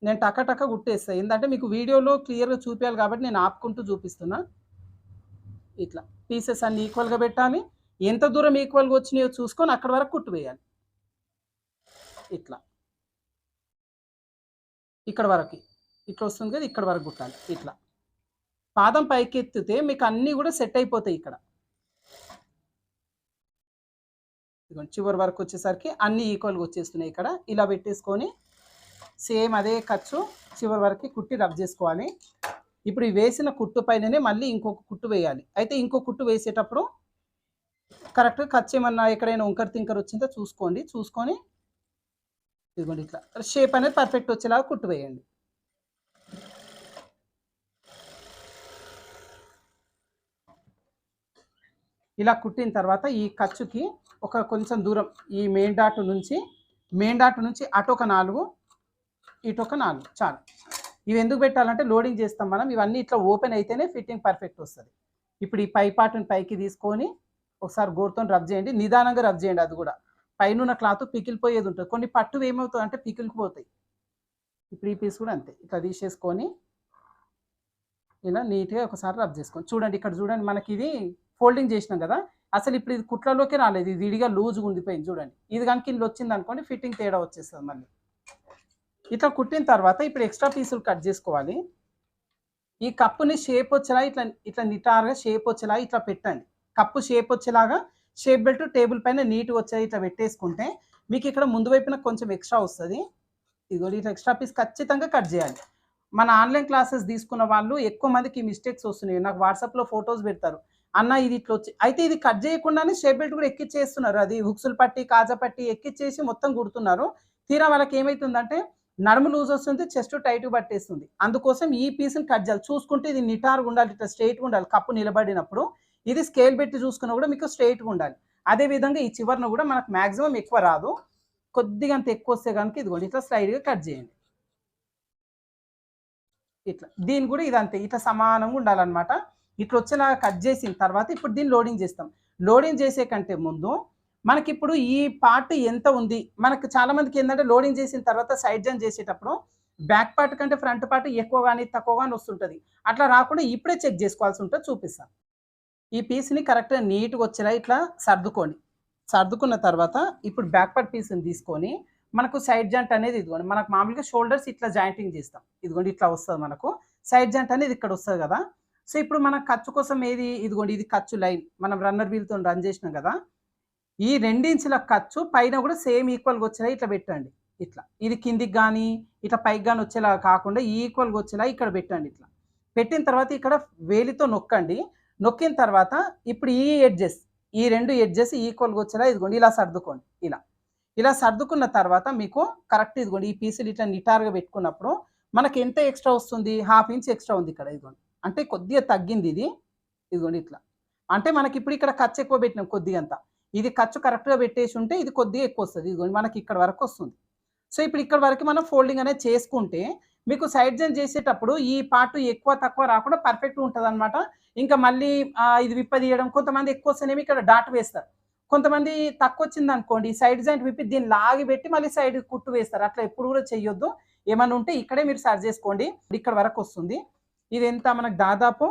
నేను టక టక కుట్టేస్తా. ఏందంటే మీకు వీడియోలో క్లియర్‌గా చూపియాలి కాబట్టి నేను ఆపుకుంటూ చూపిస్తున్నా. ఇట్లా. పీసెస్ అన్నీ ఈక్వల్‌గా పెట్టాలి. ఎంత దూరం ఈక్వల్‌గా వచ్చినాయో చూసుకొని అక్కడి వరకు కుట్టు వేయాలి. ఇట్లా ఇక్కడ వరకు ఇట్లా వస్తుంది కదా, ఇక్కడ వరకు కుట్టాలి. ఇట్లా పాదం పైకి ఎత్తితే మీకు అన్నీ కూడా సెట్ అయిపోతాయి. ఇక్కడ ఇదిగోండి చివరి వరకు వచ్చేసరికి అన్నీ ఈక్వల్గా వచ్చేస్తున్నాయి. ఇక్కడ ఇలా పెట్టేసుకొని సేమ్ అదే ఖర్చు చివరి వరకు కుట్టి రబ్ చేసుకోవాలి. ఇప్పుడు ఈ వేసిన కుట్టు పైననే మళ్ళీ ఇంకొక కుట్టు వేయాలి. అయితే ఇంకో కుట్టు వేసేటప్పుడు కరెక్ట్గా ఖర్చు ఏమన్నా ఎక్కడైనా వంకర తింకర వచ్చిందో చూసుకోండి. చూసుకొని ఇదిగోండి ఇట్లా షేప్ అనేది పర్ఫెక్ట్ వచ్చేలాగా కుట్టు వేయండి. ఇలా కుట్టిన తర్వాత ఈ ఖర్చుకి ఒక కొంచెం దూరం ఈ మెయిన్ డాట్ నుంచి అటు ఒక 4 ఇటు ఒక 4 చాలు. ఇవి ఎందుకు పెట్టాలంటే లోడింగ్ చేస్తాం మనం. ఇవన్నీ ఇట్లా ఓపెన్ అయితేనే ఫిట్టింగ్ పర్ఫెక్ట్ వస్తుంది. ఇప్పుడు ఈ పై పార్ట్ని పైకి తీసుకొని ఒకసారి గోరుతో రబ్ చేయండి. నిదానంగా రబ్ చేయండి. అది కూడా పైన క్లాత్ పికిలిపోయేది ఉంటుంది. కొన్ని పట్టు ఏమవుతుంది అంటే పికిలిపోతాయి. ఇప్పుడు ఈ పీస్ కూడా అంతే. ఇట్లా తీసేసుకొని ఇలా నీట్గా ఒకసారి రబ్ చేసుకోండి. చూడండి ఇక్కడ చూడండి, మనకి ఇది ఫోల్డింగ్ చేసినాం కదా, అసలు ఇప్పుడు ఇది కుట్లలోకి రాలేదు. ఇది విడిగా లూజ్గా ఉండిపోయింది. చూడండి ఇది కనుక ఇందులో వచ్చింది అనుకోండి ఫిట్టింగ్ తేడా వచ్చేస్తుంది. మళ్ళీ ఇట్లా కుట్టిన తర్వాత ఇప్పుడు ఎక్స్ట్రా పీసులు కట్ చేసుకోవాలి. ఈ కప్పుని షేప్ వచ్చేలా ఇట్లా నిటారుగా షేప్ వచ్చేలా ఇట్లా పెట్టండి. కప్పు షేప్ వచ్చేలాగా షేప్ బెల్ట్ టేబుల్ పైన నీట్గా వచ్చేది ఇట్లా పెట్టేసుకుంటే మీకు ఇక్కడ ముందు వైపున కొంచెం ఎక్స్ట్రా వస్తుంది. ఇదిగో ఇట్లా ఎక్స్ట్రా పీస్ ఖచ్చితంగా కట్ చేయాలి. మన ఆన్లైన్ క్లాసెస్ తీసుకున్న వాళ్ళు ఎక్కువ మందికి మిస్టేక్స్ వస్తున్నాయి. నాకు వాట్సాప్లో ఫొటోస్ పెడతారు, అన్న ఇది ఇట్లా వచ్చి, అయితే ఇది కట్ చేయకుండానే షేప్ బెల్ట్ కూడా ఎక్కిచ్చేస్తున్నారు. అది హుక్సులు పట్టి కాజా పట్టి ఎక్కిచ్చేసి మొత్తం కుడుతున్నారు. తీరా వాళ్ళకి ఏమవుతుందంటే నడుము లూజ్ వస్తుంది, చెస్ట్ టైట్ పట్టేస్తుంది. అందుకోసం ఈ పీస్ని కట్ చేయాలి. చూసుకుంటే ఇది నిటారుగా ఉండాలి, ఇట్లా స్ట్రైట్గా ఉండాలి. కప్పు నిలబడినప్పుడు ఇది స్కేల్ పెట్టి చూసుకున్నా కూడా మీకు స్ట్రైట్గా ఉండాలి. అదేవిధంగా ఈ చివరిన కూడా మనకు మ్యాక్సిమం ఎక్కువ రాదు, కొద్దిగా అంత ఎక్కువ వస్తే కనుక ఇదిగోండి ఇట్లా స్లైడ్గా కట్ చేయండి. ఇట్లా దీని కూడా ఇదంతే ఇట్లా సమానంగా ఉండాలన్నమాట. ఇట్లా వచ్చేలా కట్ చేసిన తర్వాత ఇప్పుడు దీన్ని లోడింగ్ చేస్తాం. లోడింగ్ చేసే కంటే ముందు మనకి ఇప్పుడు ఈ పార్ట్ ఎంత ఉంది, మనకు చాలా మందికి ఏంటంటే లోడింగ్ చేసిన తర్వాత సైడ్ జాయిన్ చేసేటప్పుడు బ్యాక్ పార్ట్ కంటే ఫ్రంట్ పార్ట్ ఎక్కువ కానీ తక్కువ కానీ వస్తుంటుంది. అట్లా రాకుండా ఇప్పుడే చెక్ చేసుకోవాల్సి ఉంటుంది. చూపిస్తాను. ఈ పీస్ని కరెక్ట్గా నీట్గా వచ్చేలా ఇట్లా సర్దుకోండి. సర్దుకున్న తర్వాత ఇప్పుడు బ్యాక్ పార్ట్ పీస్ని తీసుకొని మనకు సైడ్ జాయింట్ అనేది ఇదిగోండి, మనకు మామూలుగా షోల్డర్స్ ఇట్లా జాయింటింగ్ చేస్తాం. ఇదిగోండి ఇట్లా వస్తుంది మనకు సైడ్ జాయింట్ అనేది ఇక్కడ వస్తుంది కదా. సో ఇప్పుడు మన ఖర్చు కోసం ఏది ఇదిగోండి ఇది ఖర్చు లైన్ మనం రన్నర్ వీల్తో రన్ చేసినాం కదా. ఈ 2 ఇంచుల ఖర్చు పైన కూడా సేమ్ ఈక్వల్గా వచ్చేలా ఇట్లా పెట్టండి. ఇట్లా ఇది కిందికి కానీ ఇట్లా పైకి కానీ వచ్చేలా కాకుండా ఈక్వల్గా వచ్చేలా ఇక్కడ పెట్టండి. ఇట్లా పెట్టిన తర్వాత ఇక్కడ వేలితో నొక్కండి. నొక్కిన తర్వాత ఇప్పుడు ఈ 2 ఎడ్జెస్ ఈక్వల్గా వచ్చేలా ఇదిగోండి ఇలా సర్దుకోండి. ఇలా సర్దుకున్న తర్వాత మీకు కరెక్ట్ ఇదిగోండి ఈ పీసులు ఇట్లా నిటారుగా పెట్టుకున్నప్పుడు మనకి ఎంత ఎక్స్ట్రా వస్తుంది, 1/2 ఇంచ్ ఎక్స్ట్రా ఉంది ఇక్కడ. ఇదిగోండి అంటే కొద్దిగా తగ్గింది ఇది. ఇదిగోండి ఇట్లా అంటే మనకి ఇప్పుడు ఇక్కడ ఖర్చు ఎక్కువ పెట్టినాం కొద్దిగా అంతా. ఇది ఖర్చు కరెక్ట్గా పెట్టేసి ఉంటే ఇది కొద్దిగా ఎక్కువ వస్తుంది. ఇదిగోండి మనకి ఇక్కడ వరకు వస్తుంది. సో ఇప్పుడు ఇక్కడ వరకు మనం ఫోల్డింగ్ అనేది చేసుకుంటే మీకు సైడ్ జాయిన్ చేసేటప్పుడు ఈ పార్ట్ ఎక్కువ తక్కువ రాకుండా పర్ఫెక్ట్ ఉంటుంది అనమాట. ఇంకా మళ్ళీ ఇది విప్పదీయడం, కొంతమంది ఎక్కువ వస్తేనేమి ఇక్కడ డాట్ వేస్తారు, కొంతమంది తక్కువ వచ్చింది అనుకోండి సైడ్ జాయింట్ విప్పి దీన్ని లాగి పెట్టి మళ్ళీ సైడ్ కుట్టు వేస్తారు. అట్లా ఎప్పుడు కూడా చెయ్యొద్దు. ఏమన్నా ఉంటే ఇక్కడే మీరు సర్చ్ చేసుకోండి. ఇక్కడ వరకు వస్తుంది. ఇది ఎంత మనకు దాదాపు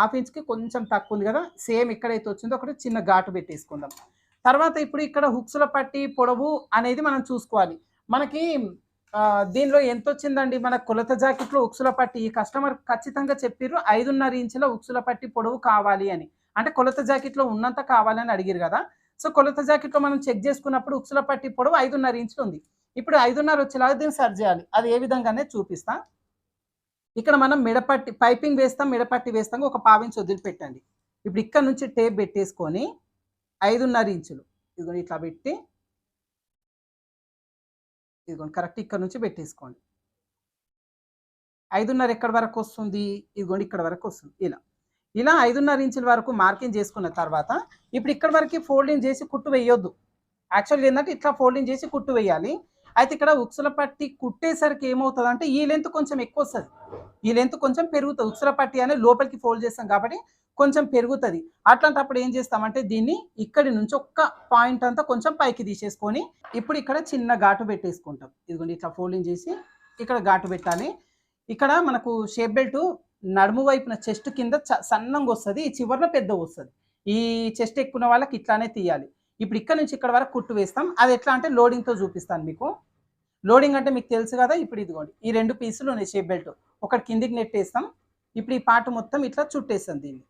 1/2 ఇంచ్కి కొంచెం తక్కువ ఉంది కదా. సేమ్ ఎక్కడైతే వచ్చిందో ఒకటి చిన్న ఘాటు పెట్టేసుకుందాం. తర్వాత ఇప్పుడు ఇక్కడ హుక్సుల పట్టి పొడవు అనేది మనం చూసుకోవాలి. మనకి దీనిలో ఎంత వచ్చిందండి, మన కొలత జాకెట్లో హుక్సుల పట్టి ఈ కస్టమర్ ఖచ్చితంగా చెప్పిర్రు 5.5 ఇంచుల హుక్సుల పట్టి పొడవు కావాలి అని. అంటే కొలత జాకెట్లో ఉన్నంత కావాలని అడిగారు కదా. సో కొలత జాకెట్లో మనం చెక్ చేసుకున్నప్పుడు హుక్సుల పట్టి పొడవు 5.5 ఇంచులు ఉంది. ఇప్పుడు 5.5 వచ్చేలాగా దీన్ని సర్చ్ చేయాలి. అది ఏ విధంగానే చూపిస్తా. ఇక్కడ మనం మెడపట్టి పైపింగ్ వేస్తాం, మెడపట్టి వేస్తాం. ఒక 1/2 ఇంచ్ వదిలిపెట్టండి. ఇప్పుడు ఇక్కడ నుంచి టేప్ పెట్టేసుకొని 5.5 ఇంచులు ఇదిగోండి ఇట్లా పెట్టి ఇదిగోండి కరెక్ట్ ఇక్కడ నుంచి పెట్టేసుకోండి. 5.5 ఎక్కడి వరకు వస్తుంది, ఇదిగోండి ఇక్కడ వరకు వస్తుంది. ఇలా 5.5 ఇంచుల వరకు మార్కింగ్ చేసుకున్న తర్వాత ఇప్పుడు ఇక్కడ వరకు ఫోల్డింగ్ చేసి కుట్టు వేయొద్దు. యాక్చువల్గా ఏంటంటే ఇట్లా ఫోల్డింగ్ చేసి కుట్టు వేయాలి. అయితే ఇక్కడ ఉక్సుల పట్టి కుట్టేసరికి ఏమవుతుంది అంటే ఈ లెంత్ కొంచెం ఎక్కువ వస్తుంది, ఈ లెంత్ కొంచెం పెరుగుతుంది. ఉక్సుల పట్టి అనేది లోపలికి ఫోల్డ్ చేస్తాం కాబట్టి కొంచెం పెరుగుతుంది. అట్లాంటప్పుడు ఏం చేస్తామంటే దీన్ని ఇక్కడి నుంచి ఒక్క పాయింట్ అంతా కొంచెం పైకి తీసేసుకొని ఇప్పుడు ఇక్కడ చిన్న ఘాటు పెట్టేసుకుంటాం. ఇదిగోండి ఇట్లా ఫోల్డింగ్ చేసి ఇక్కడ ఘాటు పెట్టాలి. ఇక్కడ మనకు షేప్ బెల్ట్ నడుము వైపున చెస్ట్ కింద సన్నంగా వస్తుంది, ఈ చివరిన పెద్దగా వస్తుంది. ఈ చెస్ట్ ఎక్కువ వాళ్ళకి ఇట్లానే తీయాలి. ఇప్పుడు ఇక్కడ నుంచి ఇక్కడ వరకు కుట్టు వేస్తాం. అది ఎట్లా అంటే లోడింగ్తో చూపిస్తాను మీకు. లోడింగ్ అంటే మీకు తెలుసు కదా. ఇప్పుడు ఇదిగోండి ఈ 2 పీసులు ఉన్నాయి షేప్ బెల్ట్. ఒకటి కిందికి నెట్టేస్తాం. ఇప్పుడు ఈ పార్ట్ మొత్తం ఇట్లా చుట్టేస్తాం దీన్ని.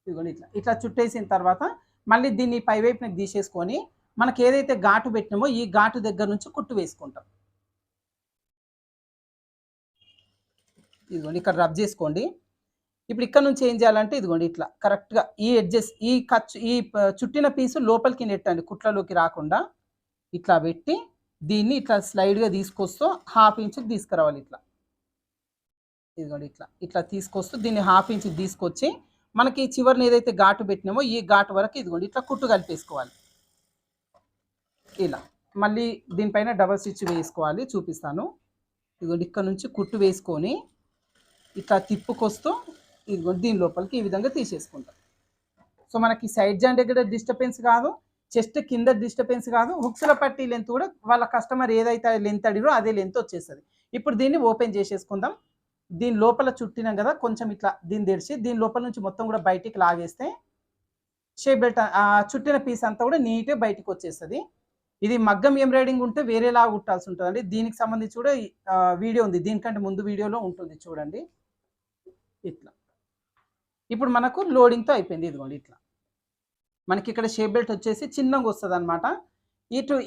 ఇదిగోండి ఇట్లా చుట్టేసిన తర్వాత మళ్ళీ దీన్ని పై వైపునకి తీసేసుకొని మనకి ఏదైతే ఘాటు పెట్టినామో ఈ ఘాటు దగ్గర నుంచి కుట్టు వేసుకుంటాం. ఇదిగోండి ఇక్కడ రబ్ చేసుకోండి. ఇప్పుడు ఇక్కడ నుంచి ఏం చేయాలంటే ఇదిగోండి ఇట్లా కరెక్ట్గా ఈ ఎడ్జెస్ ఈ ఖర్చు ఈ చుట్టిన పీసు లోపలికి నెట్టండి, కుట్లలోకి రాకుండా ఇట్లా పెట్టి దీన్ని ఇట్లా స్లైడ్గా తీసుకొస్తూ ½ ఇంచుకి తీసుకురావాలి. ఇదిగోండి ఇట్లా తీసుకొస్తూ దీన్ని ½ ఇంచుకి తీసుకొచ్చి మనకి చివరిని ఏదైతే ఘాటు పెట్టినామో ఈ ఘాటు వరకు ఇదిగోండి ఇట్లా కుట్టు కలిపేసుకోవాలి. ఇలా మళ్ళీ దీనిపైన డబల్ స్టిచ్ వేసుకోవాలి, చూపిస్తాను. ఇదిగోండి ఇక్కడ నుంచి కుట్టు వేసుకొని ఇట్లా తిప్పుకొస్తూ ఇదిగోండి దీని లోపలికి ఈ విధంగా తీసేసుకుంటాం. సో మనకి సైడ్ జాయింట్ దగ్గర డిస్టర్బెన్స్ కాదు, చెస్ట్ కింద డిస్టర్బెన్స్ కాదు, హుక్స్ల పట్టి లెంత్ కూడా వాళ్ళ కస్టమర్ ఏదైతే లెంత్ అడిరో అదే లెంత్ వచ్చేస్తుంది. ఇప్పుడు దీన్ని ఓపెన్ చేసేసుకుందాం. దీని లోపల చుట్టినాం కదా, కొంచెం ఇట్లా దీన్ని తెరిచి దీని లోపల నుంచి మొత్తం కూడా బయటికి లాగేస్తే షేప్ బెల్ట్ చుట్టిన పీస్ అంతా కూడా నీట్గా బయటికి వచ్చేస్తుంది. ఇది మగ్గం ఎంబ్రాయిడింగ్ ఉంటే వేరేలా కుట్టాల్సి ఉంటుందండి. దీనికి సంబంధించి కూడా వీడియో ఉంది, దీనికంటే ముందు వీడియోలో ఉంటుంది చూడండి. ఇట్లా ఇప్పుడు మనకు లోడింగ్తో అయిపోయింది. ఇదిగోండి ఇట్లా మనకి ఇక్కడ షేప్ బెల్ట్ వచ్చేసి చిన్నగా వస్తుంది అనమాట.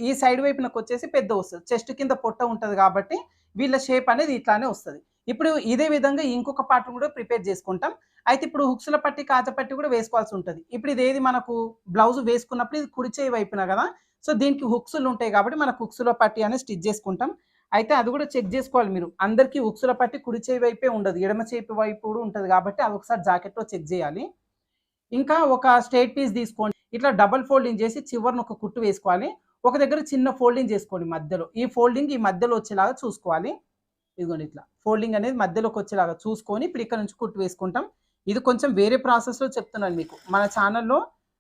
ఈ సైడ్ వైపునకు వచ్చేసి పెద్ద వస్తుంది. చెస్ట్ కింద పొట్ట ఉంటుంది కాబట్టి వీళ్ళ షేప్ అనేది ఇట్లానే వస్తుంది. ఇప్పుడు ఇదే విధంగా ఇంకొక పార్ట్ కూడా ప్రిపేర్ చేసుకుంటాం. అయితే ఇప్పుడు హుక్స్ల పట్టి కాజా పట్టి కూడా వేసుకోవాల్సి ఉంటుంది. ఇప్పుడు ఇదేది మనకు బ్లౌజ్ వేసుకున్నప్పుడు ఇది కుడి చేయి వైపున కదా, సో దీనికి హుక్స్లు ఉంటాయి కాబట్టి మనకు హుక్స్ల పట్టి అనేది స్టిచ్ చేసుకుంటాం. అయితే అది కూడా చెక్ చేసుకోవాలి మీరు. అందరికీ హుక్స్ల పట్టి కుడి చేయి వైపే ఉండదు, ఎడమ చేయి వైపు కూడా ఉంటుంది కాబట్టి అది ఒకసారి జాకెట్లో చెక్ చేయాలి. ఇంకా ఒక స్ట్రైట్ పీస్ తీసుకోండి, ఇట్లా డబల్ ఫోల్డింగ్ చేసి చివరిని ఒక కుట్టు వేసుకోవాలి. ఒక దగ్గర చిన్న ఫోల్డింగ్ చేసుకోండి మధ్యలో. ఈ ఫోల్డింగ్ ఈ మధ్యలో వచ్చేలాగా చూసుకోవాలి. ఇదిగోండి ఇట్లా ఫోల్డింగ్ అనేది మధ్యలోకి వచ్చేలాగా చూసుకొని ఇప్పుడు ఇక్కడ నుంచి కుట్టు వేసుకుంటాం. ఇది కొంచెం వేరే ప్రాసెస్లో చెప్తున్నాను మీకు. మన ఛానల్లో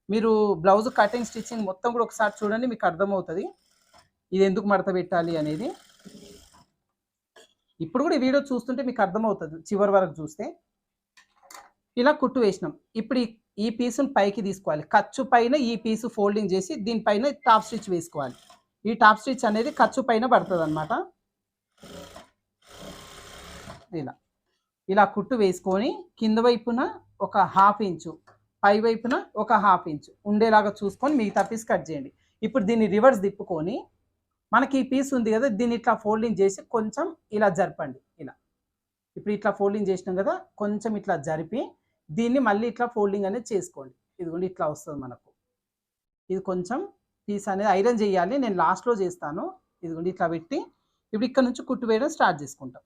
మీరు బ్లౌజ్ కటింగ్ స్టిచ్చింగ్ మొత్తం కూడా ఒకసారి చూడండి, మీకు అర్థమవుతుంది ఇది ఎందుకు మడత పెట్టాలి అనేది. ఇప్పుడు కూడా ఈ వీడియో చూస్తుంటే మీకు అర్థమవుతుంది చివరి వరకు చూస్తే. ఇలా కుట్టు వేసినాం. ఇప్పుడు ఈ పీసును పైకి తీసుకోవాలి. ఖర్చు పైన ఈ పీసు ఫోల్డింగ్ చేసి దీనిపైన టాప్ స్టిచ్ వేసుకోవాలి. ఈ టాప్ స్టిచ్ అనేది ఖర్చు పైన పడుతుంది అనమాట. ఇలా కుట్టు వేసుకొని కింద వైపున ఒక ½ ఇంచు, పై వైపున ఒక ½ ఇంచు ఉండేలాగా చూసుకొని మిగతా పీస్ కట్ చేయండి. ఇప్పుడు దీన్ని రివర్స్ తిప్పుకొని మనకి ఈ పీస్ ఉంది కదా, దీన్ని ఇట్లా ఫోల్డింగ్ చేసి కొంచెం ఇలా జరపండి. ఇప్పుడు ఇట్లా ఫోల్డింగ్ చేసినాం కదా, కొంచెం ఇట్లా జరిపి దీన్ని మళ్ళీ ఇట్లా ఫోల్డింగ్ అనేది చేసుకోండి. ఇదిగోండి ఇట్లా వస్తుంది మనకు. ఇది కొంచెం పీస్ అనేది ఐరన్ చేయాలి, నేను లాస్ట్లో చేస్తాను. ఇదిగోండి ఇట్లా పెట్టి ఇప్పుడు ఇక్కడ నుంచి కుట్టు వేయడం స్టార్ట్ చేసుకుంటాం.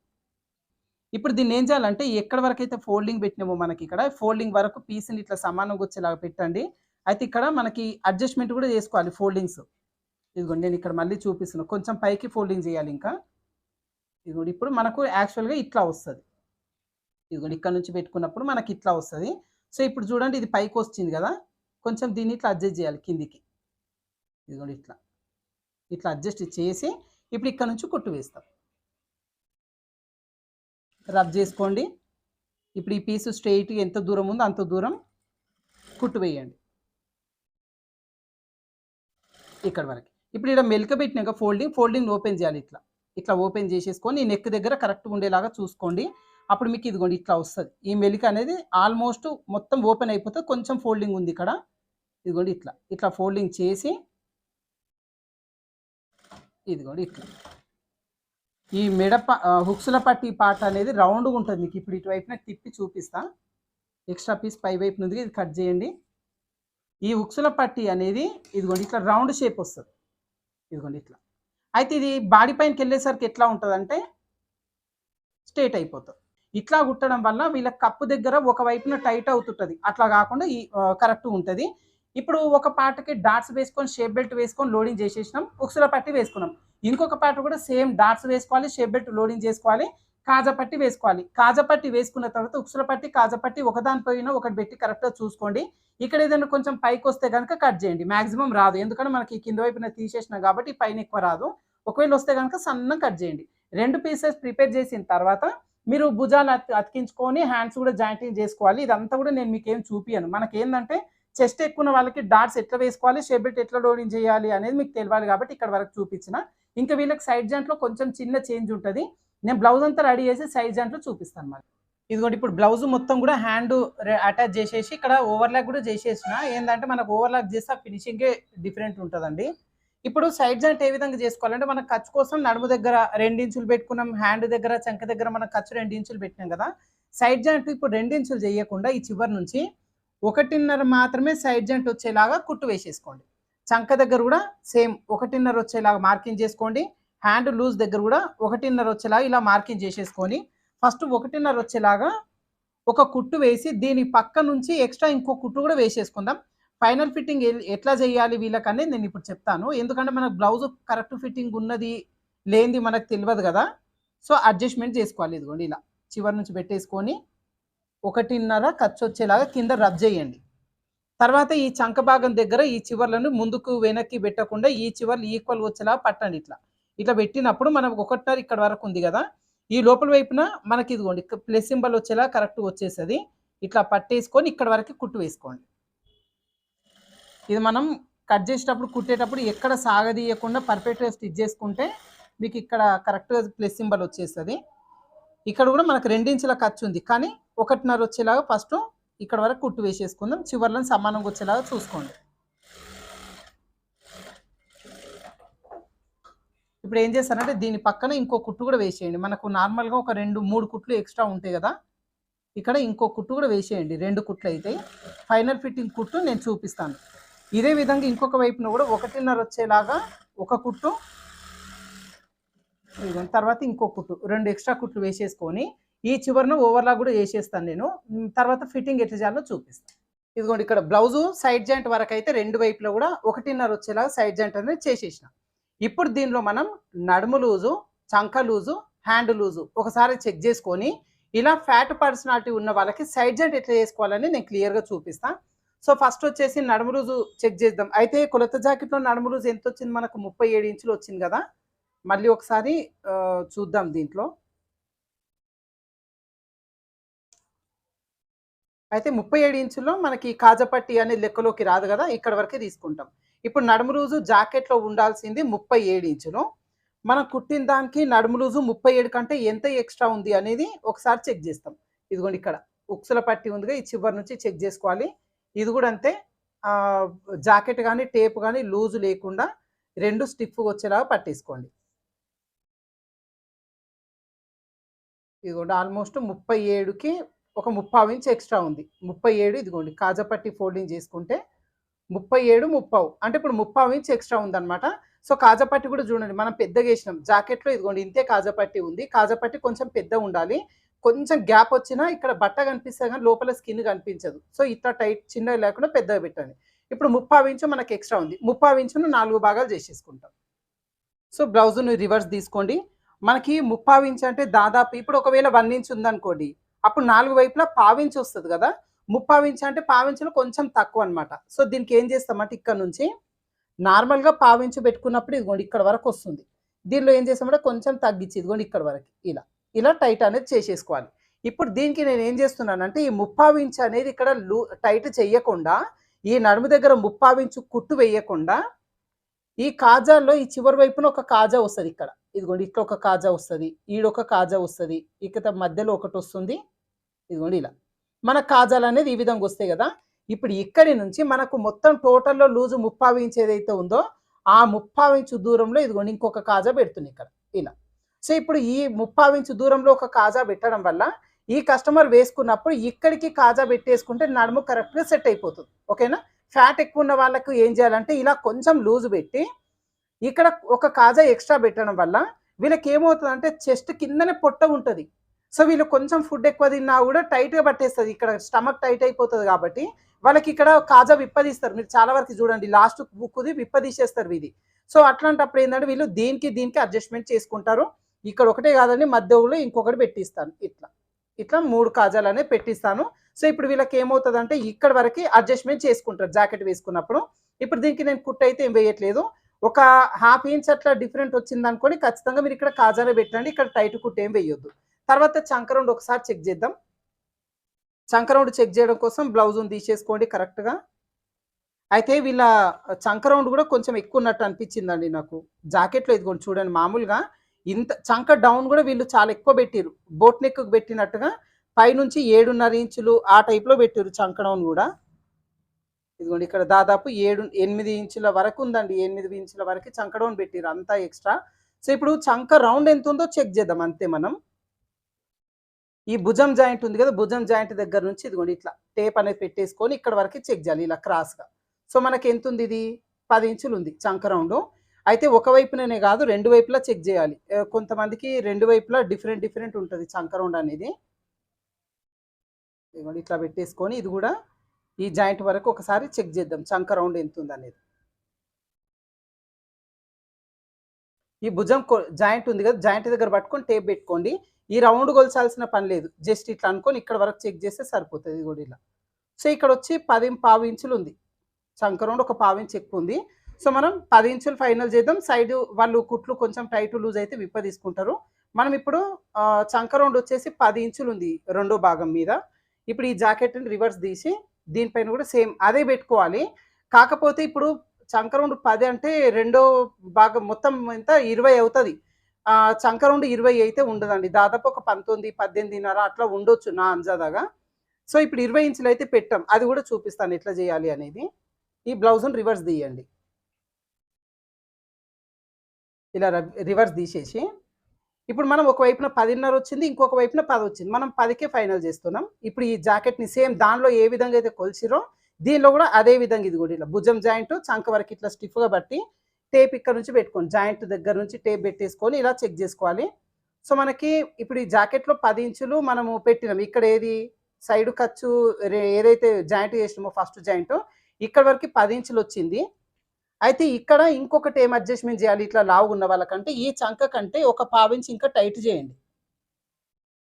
ఇప్పుడు దీన్ని ఏం చేయాలంటే ఎక్కడి వరకు అయితే ఫోల్డింగ్ పెట్టినామో మనకి ఇక్కడ ఫోల్డింగ్ వరకు పీస్ని ఇట్లా సమానంగా వచ్చేలాగా పెట్టండి. అయితే ఇక్కడ మనకి అడ్జస్ట్మెంట్ కూడా చేసుకోవాలి ఫోల్డింగ్స్. ఇదిగోండి నేను ఇక్కడ మళ్ళీ చూపిస్తున్నాను, కొంచెం పైకి ఫోల్డింగ్ చేయాలి ఇంకా. ఇదిగోండి ఇప్పుడు మనకు యాక్చువల్గా ఇట్లా వస్తుంది. ఇదిగోండి ఇక్కడ నుంచి పెట్టుకున్నప్పుడు మనకి ఇట్లా వస్తుంది. సో ఇప్పుడు చూడండి ఇది పైకి వచ్చింది కదా, కొంచెం దీన్ని ఇట్లా అడ్జస్ట్ చేయాలి కిందికి. ఇదిగోండి ఇట్లా అడ్జస్ట్ చేసి ఇప్పుడు ఇక్కడ నుంచి కుట్టు వేస్తాం. రబ్ చేసుకోండి. ఇప్పుడు ఈ పీసు స్ట్రెయిట్గా ఎంత దూరం ఉందో అంత దూరం కుట్టు వేయండి ఇక్కడ వరకు. ఇప్పుడు ఇక్కడ మెలిక పెట్టినాక ఫోల్డింగ్ ఓపెన్ చేయాలి. ఇట్లా ఓపెన్ చేసేసుకొని నెక్ దగ్గర కరెక్ట్గా ఉండేలాగా చూసుకోండి. అప్పుడు మీకు ఇదిగోండి ఇట్లా వస్తుంది. ఈ మెలిక అనేది ఆల్మోస్ట్ మొత్తం ఓపెన్ అయిపోతుంది, కొంచెం ఫోల్డింగ్ ఉంది ఇక్కడ. ఇదిగోండి ఇట్లా ఫోల్డింగ్ చేసి ఇదిగోండి ఈ హుక్స్ల పట్టి పార్ట్ అనేది రౌండ్గా ఉంటుంది మీకు. ఇప్పుడు ఇటువైపున తిప్పి చూపిస్తా. ఎక్స్ట్రా పీస్ పై వైపు నుండి ఇది కట్ చేయండి. ఈ హుక్స్ల పట్టి అనేది ఇదిగోండి ఇట్లా రౌండ్ షేప్ వస్తుంది. ఇదిగోండి ఇట్లా. అయితే ఇది బాడీ పైనకి వెళ్ళేసరికి ఎట్లా ఉంటుందంటే స్ట్రేట్ అయిపోతుంది. ఇట్లా కుట్టడం వల్ల వీళ్ళ కప్పు దగ్గర ఒక వైపున టైట్ అవుతుంటుంది, అట్లా కాకుండా ఈ కరెక్ట్గా ఉంటుంది. ఇప్పుడు ఒక పార్ట్కి డాట్స్ వేసుకొని షేప్ బెల్ట్ వేసుకొని లోడింగ్ చేసేసినాం, హుక్స్ల పట్టి వేసుకున్నాం. ఇంకొక పార్ట్ కూడా సేమ్ డాట్స్ వేసుకోవాలి, షేప్ బెల్ట్ లోడింగ్ చేసుకోవాలి, కాజా పట్టి వేసుకోవాలి. కాజా పట్టి వేసుకున్న తర్వాత హుక్స్ల పట్టి కాజా పట్టి ఒకదానిపైన ఒకటి పెట్టి కరెక్ట్గా చూసుకోండి. ఇక్కడ ఏదైనా కొంచెం పైకి వస్తే కనుక కట్ చేయండి. మ్యాక్సిమం రాదు, ఎందుకంటే మనకి కింద వైపున తీసేసినాం కాబట్టి పైన ఎక్కువ రాదు. ఒకవేళ వస్తే కనుక సన్నం కట్ చేయండి. 2 పీసెస్ ప్రిపేర్ చేసిన తర్వాత మీరు భుజాలు అతికించుకొని హ్యాండ్స్ కూడా జాయింటింగ్ చేసుకోవాలి. ఇదంతా కూడా నేను మీకు ఏం చూపియను. మనకేంటంటే చెస్ట్ ఎక్కువ ఉన్న వాళ్ళకి డాట్స్ ఎట్లా వేసుకోవాలి, షేప్ బెల్ట్ ఎట్లా లోడింగ్ చేయాలి అనేది మీకు తెలియాలి కాబట్టి ఇక్కడ వరకు చూపించిన. ఇంకా వీళ్ళకి సైడ్ జాయింట్లో కొంచెం చిన్న చేంజ్ ఉంటుంది. నేను బ్లౌజ్ అంతా రెడీ చేసి సైడ్ జాయింట్లో చూపిస్తాను మళ్ళీ. ఇదిగోండి ఇప్పుడు బ్లౌజ్ మొత్తం కూడా హ్యాండ్ అటాచ్ చేసేసి ఇక్కడ ఓవర్లాక్ కూడా చేసేసిన. ఏంటంటే మనకు ఓవర్లాక్ చేస్తే ఫినిషింగే డిఫరెంట్ ఉంటుందండి. ఇప్పుడు సైడ్ జాయింట్ ఏ విధంగా చేసుకోవాలంటే మనం ఖర్చు కోసం నడుము దగ్గర 2 ఇంచులు పెట్టుకున్నాం, హ్యాండ్ దగ్గర చంక దగ్గర మనం ఖర్చు 2 ఇంచులు పెట్టినాం కదా. సైడ్ జాయింట్ ఇప్పుడు 2 ఇంచులు చేయకుండా ఈ చివరి నుంచి 1.5 మాత్రమే సైడ్ జాయింట్ వచ్చేలాగా కుట్టు వేసేసుకోండి. చంక దగ్గర కూడా సేమ్ 1.5 వచ్చేలాగా మార్కింగ్ చేసుకోండి. హ్యాండ్ లూజ్ దగ్గర కూడా 1.5 వచ్చేలాగా ఇలా మార్కింగ్ చేసేసుకొని ఫస్ట్ 1.5 వచ్చేలాగా ఒక కుట్టు వేసి దీని పక్క నుంచి ఎక్స్ట్రా ఇంకో కుట్టు కూడా వేసేసుకుందాం. ఫైనల్ ఫిట్టింగ్ ఎట్లా చేయాలి వీళ్ళకనే నేను ఇప్పుడు చెప్తాను. ఎందుకంటే మనకు బ్లౌజ్ కరెక్ట్ ఫిట్టింగ్ ఉన్నది లేనిది మనకు తెలియదు కదా. సో అడ్జస్ట్మెంట్ చేసుకోవాలి. ఇదిగోండి ఇలా చివరి నుంచి పెట్టేసుకొని 1.5 ఖర్చు వచ్చేలాగా కింద రబ్ చేయండి. తర్వాత ఈ చంక భాగం దగ్గర ఈ చివర్లను ముందుకు వెనక్కి పెట్టకుండా ఈ చివర్లు ఈక్వల్ వచ్చేలాగా పట్టండి. ఇట్లా ఇట్లా పెట్టినప్పుడు మనకు 1.5 ఇక్కడ వరకు ఉంది కదా, ఈ లోపల వైపున మనకి ఇదిగోండి ప్లస్ సింబల్ వచ్చేలా కరెక్ట్ వచ్చేస్తుంది. ఇట్లా పట్టేసుకొని ఇక్కడ వరకు కుట్టు వేసుకోండి. ఇది మనం కట్ చేసేటప్పుడు కుట్టేటప్పుడు ఎక్కడ సాగదీయకుండా పర్ఫెక్ట్గా స్టిచ్ చేసుకుంటే మీకు ఇక్కడ కరెక్ట్గా ప్లస్ సింబల్ వచ్చేస్తుంది. ఇక్కడ కూడా మనకు 2 ఇంచుల ఖర్చు ఉంది కానీ 1.5 వచ్చేలాగా ఫస్ట్ ఇక్కడ వరకు కుట్టు వేసేసుకుందాం. చివర్లను సమానంగా వచ్చేలాగా చూసుకోండి. ఇప్పుడు ఏం చేస్తారంటే దీని పక్కన ఇంకో కుట్టు కూడా వేసేయండి. మనకు నార్మల్గా ఒక 2-3 కుట్లు ఎక్స్ట్రా ఉంటాయి కదా, ఇక్కడ ఇంకో కుట్టు కూడా వేసేయండి. 2 కుట్లు అయితే ఫైనల్ ఫిట్టింగ్ కుట్టు నేను చూపిస్తాను. ఇదే విధంగా ఇంకొక వైపున కూడా 1.5 వచ్చేలాగా ఒక కుట్టు, తర్వాత ఇంకో కుట్టు, 2 ఎక్స్ట్రా కుట్లు వేసేసుకొని ఈ చివరిన ఓవర్లాక్ కూడా వేసేస్తాను నేను. తర్వాత ఫిట్టింగ్ ఎట్లా చేయాలో చూపిస్తాను. ఇదిగోండి ఇక్కడ బ్లౌజు సైడ్ జాయింట్ వరకు అయితే 2 వైపులో కూడా 1.5 వచ్చేలాగా సైడ్ జాయింట్ అనేది చేసేసిన. ఇప్పుడు దీనిలో మనం నడుము లూజు, చంక లూజు, హ్యాండ్ లూజు ఒకసారి చెక్ చేసుకొని ఇలా ఫ్యాట్ పర్సనాలిటీ ఉన్న వాళ్ళకి సైడ్ జాయింట్ ఎట్లా చేసుకోవాలని నేను క్లియర్గా చూపిస్తాను. సో ఫస్ట్ వచ్చేసి నడుము లూజు చెక్ చేద్దాం. అయితే కొలత జాకెట్లో నడుము లూజు ఎంత వచ్చింది, మనకు 37 ఇంచులు వచ్చింది కదా. మళ్ళీ ఒకసారి చూద్దాం. దీంట్లో అయితే 37 ఇంచుల్లో మనకి కాజపట్టి అనేది లెక్కలోకి రాదు కదా, ఇక్కడ వరకే తీసుకుంటాం. ఇప్పుడు నడుము లూజు జాకెట్లో ఉండాల్సింది 37 ఇంచులు. మనం కుట్టిన దానికి నడుము లూజు 37 కంటే ఎంత ఎక్స్ట్రా ఉంది అనేది ఒకసారి చెక్ చేస్తాం. ఇదిగోండి ఇక్కడ ఉక్సుల పట్టి ఉందిగా, ఈ చివరి నుంచి చెక్ చేసుకోవాలి. ఇది కూడా అంతే, జాకెట్ కానీ టేప్ కానీ లూజు లేకుండా 2 స్టిఫ్గా వచ్చేలాగా పట్టేసుకోండి. ఇదిగోండి ఆల్మోస్ట్ 37కి ఒక 30 ఇంచ్ ఎక్స్ట్రా ఉంది. 37 ఇదిగోండి కాజపట్టి ఫోల్డింగ్ చేసుకుంటే 37 30 అంటే ఇప్పుడు 30 ఇంచ్ ఎక్స్ట్రా ఉందన్నమాట. సో కాజపట్టి కూడా చూడండి మనం పెద్దగా వేసినాం. జాకెట్లో ఇదిగోండి ఇంతే కాజపట్టి ఉంది. కాజపట్టి కొంచెం పెద్ద ఉండాలి. కొంచెం గ్యాప్ వచ్చినా ఇక్కడ బట్ట కనిపిస్తుంది కానీ లోపల స్కిన్ కనిపించదు. సో ఇట్లా టైట్ చిన్నగా లేకుండా పెద్దగా పెట్టండి. ఇప్పుడు 30 ఇంచు మనకి ఎక్స్ట్రా ఉంది. 30 ఇంచును 4 భాగాలు చేసేసుకుంటాం. సో బ్లౌజును రివర్స్ తీసుకోండి. మనకి 30 ఇంచ్ అంటే దాదాపు ఇప్పుడు ఒకవేళ 1 ఇంచ్ ఉందనుకోండి, అప్పుడు 4 వైపులా 1/2 ఇంచ్ వస్తుంది కదా. 30 ఇంచ్ అంటే 1/2 ఇంచులో కొంచెం తక్కువ అనమాట. సో దీనికి ఏం చేస్తామంటే ఇక్కడ నుంచి నార్మల్గా 1/2 ఇంచు పెట్టుకున్నప్పుడు ఇదిగోండి ఇక్కడ వరకు వస్తుంది. దీనిలో ఏం చేస్తామంటే కొంచెం తగ్గించి ఇదిగోండి ఇక్కడ వరకు ఇలా ఇలా టైట్ అనేది చేసేసుకోవాలి. ఇప్పుడు దీనికి నేను ఏం చేస్తున్నానంటే ఈ 30 ఇంచ్ అనేది ఇక్కడ టైట్ చేయకుండా ఈ నడుము దగ్గర 30 ఇంచు కుట్టు వేయకుండా ఈ కాజాల్లో ఈ చివరి వైపున ఒక కాజా వస్తుంది. ఇక్కడ ఇదిగోండి ఇట్లా ఒక కాజా వస్తుంది, ఈడొక కాజా వస్తుంది, ఇక మధ్యలో ఒకటి వస్తుంది. ఇదిగోండి ఇలా మన కాజాలు అనేది ఈ విధంగా వస్తాయి కదా. ఇప్పుడు ఇక్కడి నుంచి మనకు మొత్తం టోటల్లో లూజు 30 ఇంచ్ ఏదైతే ఉందో ఆ 30 ఇంచు దూరంలో ఇదిగోండి ఇంకొక కాజా పెడుతుంది ఇక్కడ ఇలా. సో ఇప్పుడు ఈ 30 ఇంచు దూరంలో ఒక కాజా పెట్టడం వల్ల ఈ కస్టమర్ వేసుకున్నప్పుడు ఇక్కడికి కాజా పెట్టేసుకుంటే నడుము కరెక్ట్గా సెట్ అయిపోతుంది. ఓకేనా. ఫ్యాట్ ఎక్కువ ఉన్న వాళ్ళకు ఏం చేయాలంటే ఇలా కొంచెం లూజు పెట్టి ఇక్కడ ఒక కాజా ఎక్స్ట్రా పెట్టడం వల్ల వీళ్ళకి ఏమవుతుందంటే చెస్ట్ కిందనే పొట్ట ఉంటుంది. సో వీళ్ళు కొంచెం ఫుడ్ ఎక్కువ తిన్నా కూడా టైట్గా పట్టేస్తుంది, ఇక్కడ స్టమక్ టైట్ అయిపోతుంది. కాబట్టి వాళ్ళకి ఇక్కడ కాజా విప్పదీస్తారు. మీరు చాలా వరకు చూడండి లాస్ట్ బుక్ది విప్పదీసేస్తారు ఇది. సో అట్లాంటప్పుడు ఏంటంటే వీళ్ళు దీనికి అడ్జస్ట్మెంట్ చేసుకుంటారు. ఇక్కడ ఒకటే కాదండి, మధ్యలో ఇంకొకటి పెట్టిస్తాను. ఇట్లా ఇట్లా 3 కాజాలు అనేది పెట్టిస్తాను. సో ఇప్పుడు వీళ్ళకి ఏమవుతుందంటే ఇక్కడ వరకు అడ్జస్ట్మెంట్ చేసుకుంటారు జాకెట్ వేసుకున్నప్పుడు. ఇప్పుడు దీనికి నేను కుట్టు అయితే ఏం వేయట్లేదు. ఒక 1/2 ఇంచ్ అట్లా డిఫరెంట్ వచ్చింది అనుకోని ఖచ్చితంగా మీరు ఇక్కడ కాజాలో పెట్టండి, ఇక్కడ టైట్ కుట్టు ఏం వేయొద్దు. తర్వాత చంక రౌండ్ ఒకసారి చెక్ చేద్దాం. చంక రౌండ్ చెక్ చేయడం కోసం బ్లౌజ్ని తీసేసుకోండి కరెక్ట్గా. అయితే వీళ్ళ చంక రౌండ్ గూడా కొంచెం ఎక్కువున్నట్టు అనిపిచ్చిందండి నాకు. జాకెట్‌లో ఇదిగోండి చూడండి మామూలుగా ఇంత చంక డౌన్ గూడా వీళ్ళు చాలా ఎక్కువ బెట్టిర్రు. బోట్ నెక్‌కి బెట్టినట్టుగా పైనుంచి 7.5 ఇంచులు ఆ టైప్‌లో బెట్టిర్రు చంక డౌన్ గూడా. ఇదిగోండి ఇక్కడ దాదాపు 8 ఇంచుల వరకు ఉందండి. 8 ఇంచుల వరకు చంక డౌన్ బెట్టిర్రు అంతా ఎక్స్‌ట్రా. సో, ఇప్పుడు చంక రౌండ్ ఎంతుందో చెక్ జేద్దాం అంతే మనం. ఈ భుజం జాయింట్ ఉంది గదా! భుజం జాయింట్ దగ్గర నుంచి ఇదిగోండి ఇట్లా టేప్ అనేది పెట్టేసుకొని ఇక్కడ వరకి చెక్ జేయాలి ఇలా క్రాస్‌గా. సో, మనకెంతుందిది 10 ఇంచులుంది చంక రౌండు. అయితే ఒక వైపుననే గాదు 2 వైపులా చెక్ జేయాలి. కొంతమందికి 2 వైపులా డిఫరెంట్ డిఫరెంట్ ఉంటది చంక రౌండ్ అనేది. ఇదిగోండి ఇట్లా పెట్టేసుకొని ఇది గూడా ఈ జాయింట్ వరకు ఒకసారి చెక్ జేద్దాం చంక రౌండ్ ఎంతుందనేది. ఈ భుజం జాయింట్ ఉంది గదా! జాయింట్ దగ్గర పట్టుకొని టేప్ బెట్టుకోండి. ఈ రౌండ్ కొలచాల్సిన పని లేదు. జస్ట్ ఇట్లా అనుకోని ఇక్కడ వరకు చెక్ జేస్తే సరిపోతది. ఇది గూడా ఇలా. సో, ఇక్కడొచ్చి 10 ఇంచులుంది. చంక రౌండ్ ఒక పావించి ఎక్కువుంది. సో, మనం 10 ఇంచులు ఫైనల్ చేద్దాం. సైడు వాళ్ళు కుట్లు కొంచెం టైట్ లూజ్ అయితే విప్పదీసుకుంటారు. మనం ఇప్పుడు చంక రౌండ్ వచ్చేసి 10 ఇంచులుంది రెండో భాగం మీద. ఇప్పుడు ఈ జాకెట్‌ని రివర్స్ తీసి దీనిపైన కూడా సేమ్ అదే పెట్టుకోవాలి. కాకపోతే ఇప్పుడు చంక రౌండ్ 10 అంటే రెండో భాగం మొత్తం ఎంత 20 అవుతది. చంక రౌండ్ 20 అయితే ఉండదండి. దాదాపు ఒక 19, 18.5 అట్లా ఉండొచ్చు నా అంజాదాగా. సో, ఇప్పుడు 20 ఇంచులయితే పెట్టాం. అది కూడా చూపిస్తాను ఎట్లా చేయాలి అనేది. ఈ బ్లౌజ్‌ని రివర్స్ తీయండి. ఇలా రివర్స్ తీసేసి, ఇప్పుడు మనం ఒక వైపున 10.5 వచ్చింది. ఇంకొక వైపున 10 వచ్చింది. మనం 10కే ఫైనల్ చేస్తున్నాం. ఇప్పుడు ఈ జాకెట్‌ని సేమ్ దానిలో ఏ విధంగా అయితే కొలిచిర్రో, దీనిలో కూడా అదే విధంగా ఇది కూడా ఇలా భుజం జాయింట్ చంక వరకు ఇట్లా స్టిఫ్‌గా బట్టి, టేప్ ఇక్కడ నుంచి పెట్టుకోండి. జాయింట్ దగ్గర నుంచి టేప్ పెట్టేసుకొని ఇలా చెక్ చేసుకోవాలి. సో, మనకి ఇప్పుడు ఈ జాకెట్‌లో 10 ఇంచులు మనము పెట్టినాం. ఇక్కడ ఏది సైడ్ ఖర్చు ఏదైతే జాయింట్ చేసినామో ఫస్ట్ జాయింట్ ఇక్కడ వరకి 10 ఇంచులొచ్చింది. అయితే ఇక్కడ ఇంకొకటి ఏం అడ్జస్ట్‌మెంట్ జేయాలి ఇట్లా లావుగున్న వాళ్ళకంటే, ఈ చంక కంటే ఒక పావించి ఇంకా టైట్ జేయండి.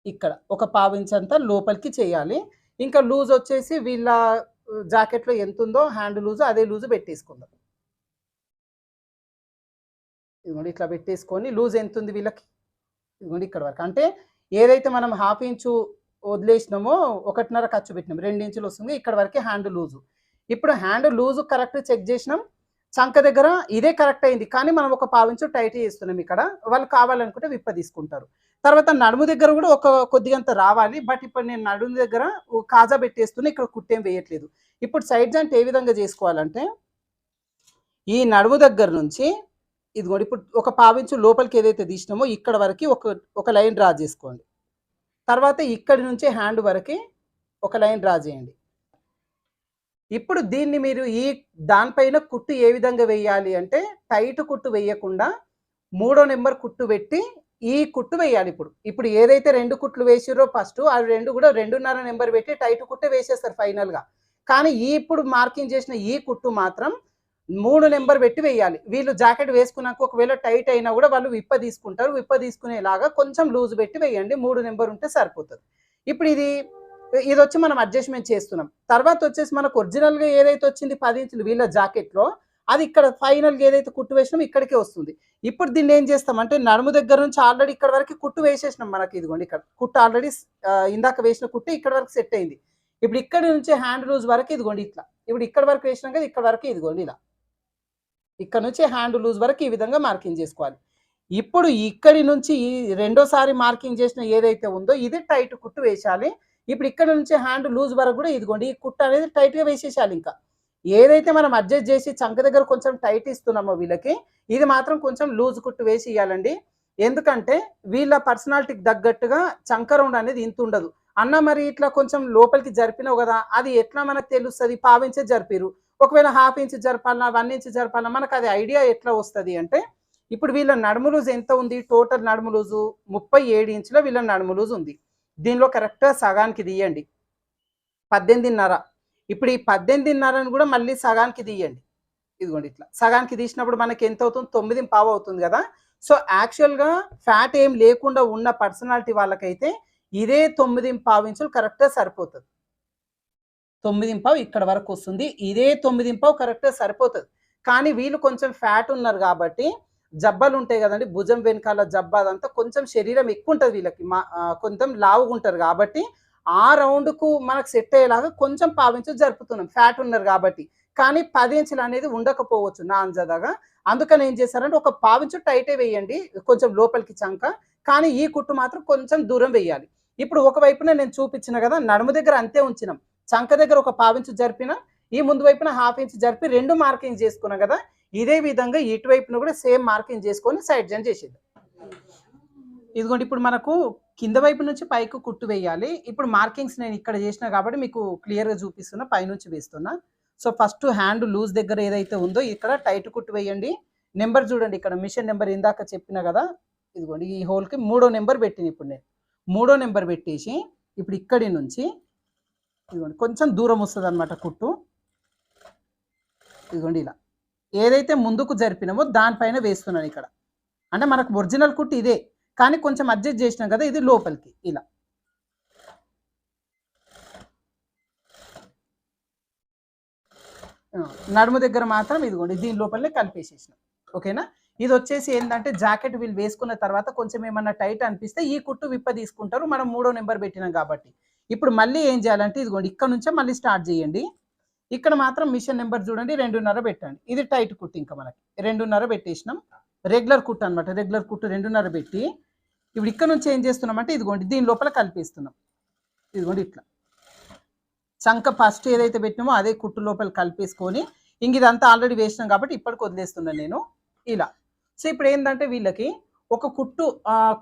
ఇక్కడ ఒక పావించంతా లోపలికి చేయాలి. ఇంకా లూజ్ వచ్చేసి వీళ్ళ జాకెట్‌లో ఎంతుందో హ్యాండ్ లూజ్ అదే లూజ్ పెట్టేసుకుందాం. ఇదిగోండి ఇట్లా పెట్టేసుకొని లూజ్ ఎంతుంది వీళ్ళకి? ఇదిగోండి ఇక్కడ వరకు. అంటే ఏదైతే మనం హాఫ్ ఇంచు వదిలేసినామో 1.5 ఖర్చు పెట్టినాం. 2 ఇంచులు వస్తుంది. ఇక్కడ వరకే హ్యాండ్ లూజు. ఇప్పుడు హ్యాండ్ లూజు కరెక్ట్ చెక్ జేసినాం. చంక దగ్గర ఇదే కరెక్ట్ అయింది. కానీ మనం ఒక పావించు టైట్ చేస్తున్నాం ఇక్కడ. వాళ్ళు కావాలనుకుంటే విప్పదీసుకుంటారు. తర్వాత నడుము దగ్గర గూడా కొద్దిగంత రావాలి. బట్ ఇప్పుడు నేను నడుము దగ్గర కాజా పెట్టేస్తున్నా. ఇక్కడ కుట్టేం వేయట్లేదు. ఇప్పుడు సైడ్ జాయింట్ ఏ విధంగా జేసుకోవాలంటే, ఈ నడుము దగ్గర నుంచి ఇదిగోండి ఇప్పుడు ఒక పావించు లోపలికి ఏదైతే తీసినామో ఇక్కడ వరకి ఒక లైన్ డ్రా జేసుకోండి. తర్వాత ఇక్కడి నుంచి హ్యాండ్ వరకి ఒక లైన్ డ్రా చేయండి. ఇప్పుడు దీన్ని మీరు దానిపైన కుట్టు ఏ విధంగా వేయాలి అంటే, టైట్ కుట్టు వేయకుండా మూడో నెంబర్ కుట్టు పెట్టి ఈ కుట్టు వేయాలి ఇప్పుడు. ఇప్పుడు ఏదైతే 2 కుట్లు వేసిర్రో ఫస్టు అవి 2 కూడా 2.5 నెంబర్ పెట్టి టైట్ కుట్టే వేసేస్తారు ఫైనల్‌గా. కానీ ఇప్పుడు మార్కింగ్ చేసిన ఈ కుట్టు మాత్రం 3 నెంబర్ పెట్టి వేయాలి. వీళ్ళు జాకెట్ వేసుకున్నాక ఒకవేళ టైట్ అయినా కూడా వాళ్ళు విప్పదీసుకుంటారు. విప్పదీసుకునేలాగా కొంచెం లూజ్ పెట్టి వేయండి. 3 నెంబర్ ఉంటే సరిపోతది. ఇప్పుడు ఇదొచ్చి మనం అడ్జస్ట్‌మెంట్ చేస్తున్నాం. తర్వాత వచ్చేసి మనకు ఒరిజినల్‌గా ఏదైతే వచ్చింది 10 ఇంచులు వీళ్ళ జాకెట్‌లో అది ఇక్కడ ఫైనల్‌గా ఏదైతే కుట్టు వేసినామో ఇక్కడికే వస్తుంది. ఇప్పుడు దీన్ని ఏం చేస్తామంటే నడుము దగ్గర నుంచి ఆల్రెడీ ఇక్కడ వరకు కుట్టు వేసేసినాం మనకి ఇదిగోండి ఇక్కడ. కుట్టు ఆల్రెడీ ఇందాక వేసిన కుట్టు ఇక్కడ వరకు సెట్ అయింది. ఇప్పుడు ఇక్కడి నుంచి హ్యాండ్ లూజ్ వరకు ఇదిగోండి ఇట్లా. ఇప్పుడు ఇక్కడ వరకు వేసినాం కదా! ఇక్కడ వరకు ఇదిగోండి ఇలా. ఇక్కడ నుంచి హ్యాండ్ లూజ్ వరకు ఈ విధంగా మార్కింగ్ చేసుకోవాలి. ఇప్పుడు ఇక్కడి నుంచి ఈ రెండోసారి మార్కింగ్ చేసిన ఏదైతే ఉందో ఇది టైట్ కుట్టు వేశాలి. ఇప్పుడు ఇక్కడ నుంచి హ్యాండ్ లూజ్ వరకు కూడా ఇదిగోండి ఈ కుట్టు అనేది టైట్‌గా వేసేసేయాలి ఇంకా. ఏదైతే మనం అడ్జస్ట్ చేసి చంక దగ్గర కొంచెం టైట్ ఇస్తున్నామో వీళ్ళకి, ఇది మాత్రం కొంచెం లూజ్ కుట్టు వేసి ఇయ్యాలండి. ఎందుకంటే వీళ్ళ పర్సనాలిటీకి తగ్గట్టుగా చంక రౌండ్ అనేది ఇంతుండదు. అన్న మరి ఇట్లా కొంచెం లోపలికి జరిపినావు గదా! అది ఎట్లా మనకు తెలుస్తది? పావించే జరిపిర్రు. ఒకవేళ హాఫ్ ఇంచ్ జరపాలన్నా, 1 ఇంచ్ జరపాలన్నా మనకు అది ఐడియా ఎట్లా వస్తది అంటే, ఇప్పుడు వీళ్ళ నడుము లూజ్ ఎంత ఉంది? టోటల్ నడుము లూజు 37 ఇంచుల వీళ్ళ నడుము లూజ్ ఉంది. దీనిలో కరెక్ట్‌గా సగానికి తీయండి. 18.5 ఇప్పుడు ఈ 18.5ని కూడా మళ్ళీ సగానికి తీయండి. ఇదిగోండి ఇట్లా. సగానికి తీసినప్పుడు మనకి ఎంత అవుతుంది? 9.5 అవుతుంది గదా! సో, యాక్చువల్‌గా ఫ్యాట్ ఏం లేకుండా ఉన్న పర్సనాలిటీ వాళ్ళకైతే ఇదే 9.5 ఇంచులు కరెక్ట్‌గా సరిపోతది. 9.5 ఇక్కడ వరకొస్తుంది. ఇదే 9.5 కరెక్ట్‌గా సరిపోతది. కానీ వీళ్ళు కొంచెం ఫ్యాట్ ఉన్నారు గాబట్టి, జబ్బలుంటాయి గదండీ! భుజం వెనకాల జబ్బ అదంతా కొంచెం శరీరం ఎక్కువుంటది వీళ్ళకి. కొంచెం లావుగుంటారు గాబట్టి, ఆ రౌండ్‌కు మనకు సెట్ అయ్యేలాగా కొంచెం పావించు జరుపుతున్నాం. ఫ్యాట్ ఉన్నారు గాబట్టి. కానీ 10 ఇంచులు అనేది ఉండకపోవచ్చు నా అంజదాగా. అందుకని ఏం చేశారంటే ఒక పావించు టైటే వేయండి కొంచెం లోపలికి చంక. కానీ ఈ కుట్టు మాత్రం కొంచెం దూరం వేయాలి. ఇప్పుడు ఒక వైపున నేను చూపించిన కదా నడుము దగ్గర అంతే ఉంచినాం. చంక దగ్గర ఒక పావించు జరిపిన, ఈ ముందు వైపున హాఫ్ ఇంచ్ జరిపి 2 మార్కింగ్ చేసుకున్నాం కదా. ఇదే విధంగా ఇటువైపున కూడా సేమ్ మార్కింగ్ చేసుకొని సైడ్ జాయిన్ చేసేద్దాం. ఇదిగోండి ఇప్పుడు మనకు కింద వైపు నుంచి పైకి కుట్టు వేయాలి. ఇప్పుడు మార్కింగ్స్ నేను ఇక్కడ చేసిన కాబట్టి మీకు క్లియర్‌గా చూపిస్తున్నా. పైనుంచి వేస్తున్నా. సో ఫస్ట్ హ్యాండ్ లూజ్ దగ్గర ఏదైతే ఉందో ఇక్కడ టైట్ కుట్టు వేయండి. నెంబర్ చూడండి ఇక్కడ మిషన్ నెంబర్ ఇందాక చెప్పిన కదా. ఇదిగోండి ఈ హోల్‌కి మూడో నెంబర్ పెట్టిన ఇప్పుడు నేను. మూడో నెంబర్ పెట్టేసి ఇప్పుడు ఇక్కడి నుంచి ఇదిగోండి కొంచెం దూరం వస్తదన్నమాట కుట్టు. ఇదిగోండి ఇలా. ఏదైతే ముందుకు జరిపినామో దానిపైన వేస్తున్నాను ఇక్కడ. అంటే మనకు ఒరిజినల్ కుట్టు ఇదే. కానీ కొంచెం అడ్జస్ట్ చేసినాం కదా ఇది లోపలికి ఇలా. నడుము దగ్గర మాత్రం ఇదిగోండి దీని లోపలనే కలిపేసేసినాం. ఓకేనా. ఇది వచ్చేసి ఏంటంటే జాకెట్ వీళ్ళు వేసుకున్న తర్వాత కొంచెం ఏమన్నా టైట్ అనిపిస్తే ఈ కుట్టు విప్ప తీసుకుంటారు. మనం మూడో నెంబర్ పెట్టినాం కాబట్టి. ఇప్పుడు మళ్ళీ ఏం చేయాలంటే ఇదిగోండి ఇక్కడ నుంచే మళ్ళీ స్టార్ట్ చేయండి. ఇక్కడ మాత్రం మిషన్ నెంబర్ చూడండి 2.5 పెట్టండి. ఇది టైట్ కుట్టు ఇంకా మనకి 2.5 పెట్టేసినాం. రెగ్యులర్ కుట్టు అనమాట. రెగ్యులర్ కుట్టు 2.5 పెట్టి ఇప్పుడు ఇక్కడ నుంచి ఏం చేస్తున్నామంటే ఇదిగోండి దీని లోపల కలిపేస్తున్నాం. ఇదిగోండి ఇట్లా చంక ఫస్ట్ ఏదైతే పెట్టినామో అదే కుట్టు లోపల కలిపేసుకొని ఇంక ఇదంతా ఆల్రెడీ వేసినాం కాబట్టి ఇప్పటికి వదిలేస్తున్నాను నేను ఇలా. సో ఇప్పుడు ఏంటంటే వీళ్ళకి ఒక కుట్టు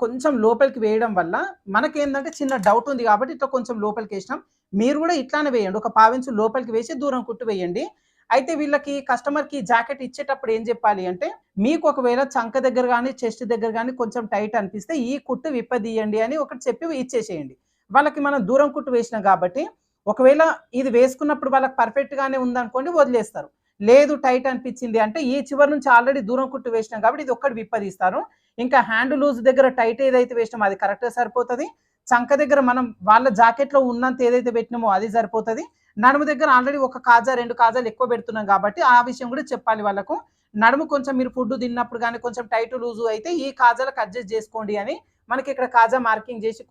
కొంచెం లోపలికి వేయడం వల్ల మనకేంటంటే చిన్న డౌట్ ఉంది కాబట్టి ఇట్లా కొంచెం లోపలికి వేసినాం. మీరు కూడా ఇట్లానే వేయండి. ఒక పావించు లోపలికి వేసి దూరం కుట్టు వేయండి. అయితే వీళ్ళకి కస్టమర్‌కి జాకెట్ ఇచ్చేటప్పుడు ఏం చెప్పాలి అంటే మీకు ఒకవేళ చంక దగ్గర గానీ, చెస్ట్ దగ్గర గానీ కొంచెం టైట్ అనిపిస్తే ఈ కుట్టు విప్పదీయండి అని ఒకటి చెప్పి ఇచ్చేసేయండి. వాళ్ళకి మనం దూరం కుట్టు వేసినాం కాబట్టి ఒకవేళ ఇది వేసుకున్నప్పుడు వాళ్ళకి పర్ఫెక్ట్ గానే ఉందనుకోండి వదిలేస్తారు. లేదు టైట్ అనిపించింది అంటే ఈ చివరి నుంచి ఆల్రెడీ దూరం కుట్టు వేసినాం కాబట్టి ఇది ఒక్కటి విప్పదీస్తారు. ఇంకా హ్యాండ్ లూజ్ దగ్గర టైట్ ఏదైతే వేసినామో అది కరెక్ట్‌గా సరిపోతది. చంక దగ్గర మనం వాళ్ళ జాకెట్‌లో ఉన్నంత ఏదైతే పెట్టినామో అది సరిపోతది. నడుము దగ్గర ఆల్రెడీ ఒక కాజా 2 కాజాలు ఎక్కువ పెడుతున్నాం కాబట్టి ఆ విషయం కూడా చెప్పాలి వాళ్ళకు. నడుము కొంచెం మీరు ఫుడ్ తిన్నప్పుడు గానీ కొంచెం టైట్ లూజు అయితే ఈ కాజాలకు అడ్జస్ట్ చేసుకోండి అని మనకి ఇక్కడ కాజా మార్కింగ్ చేసి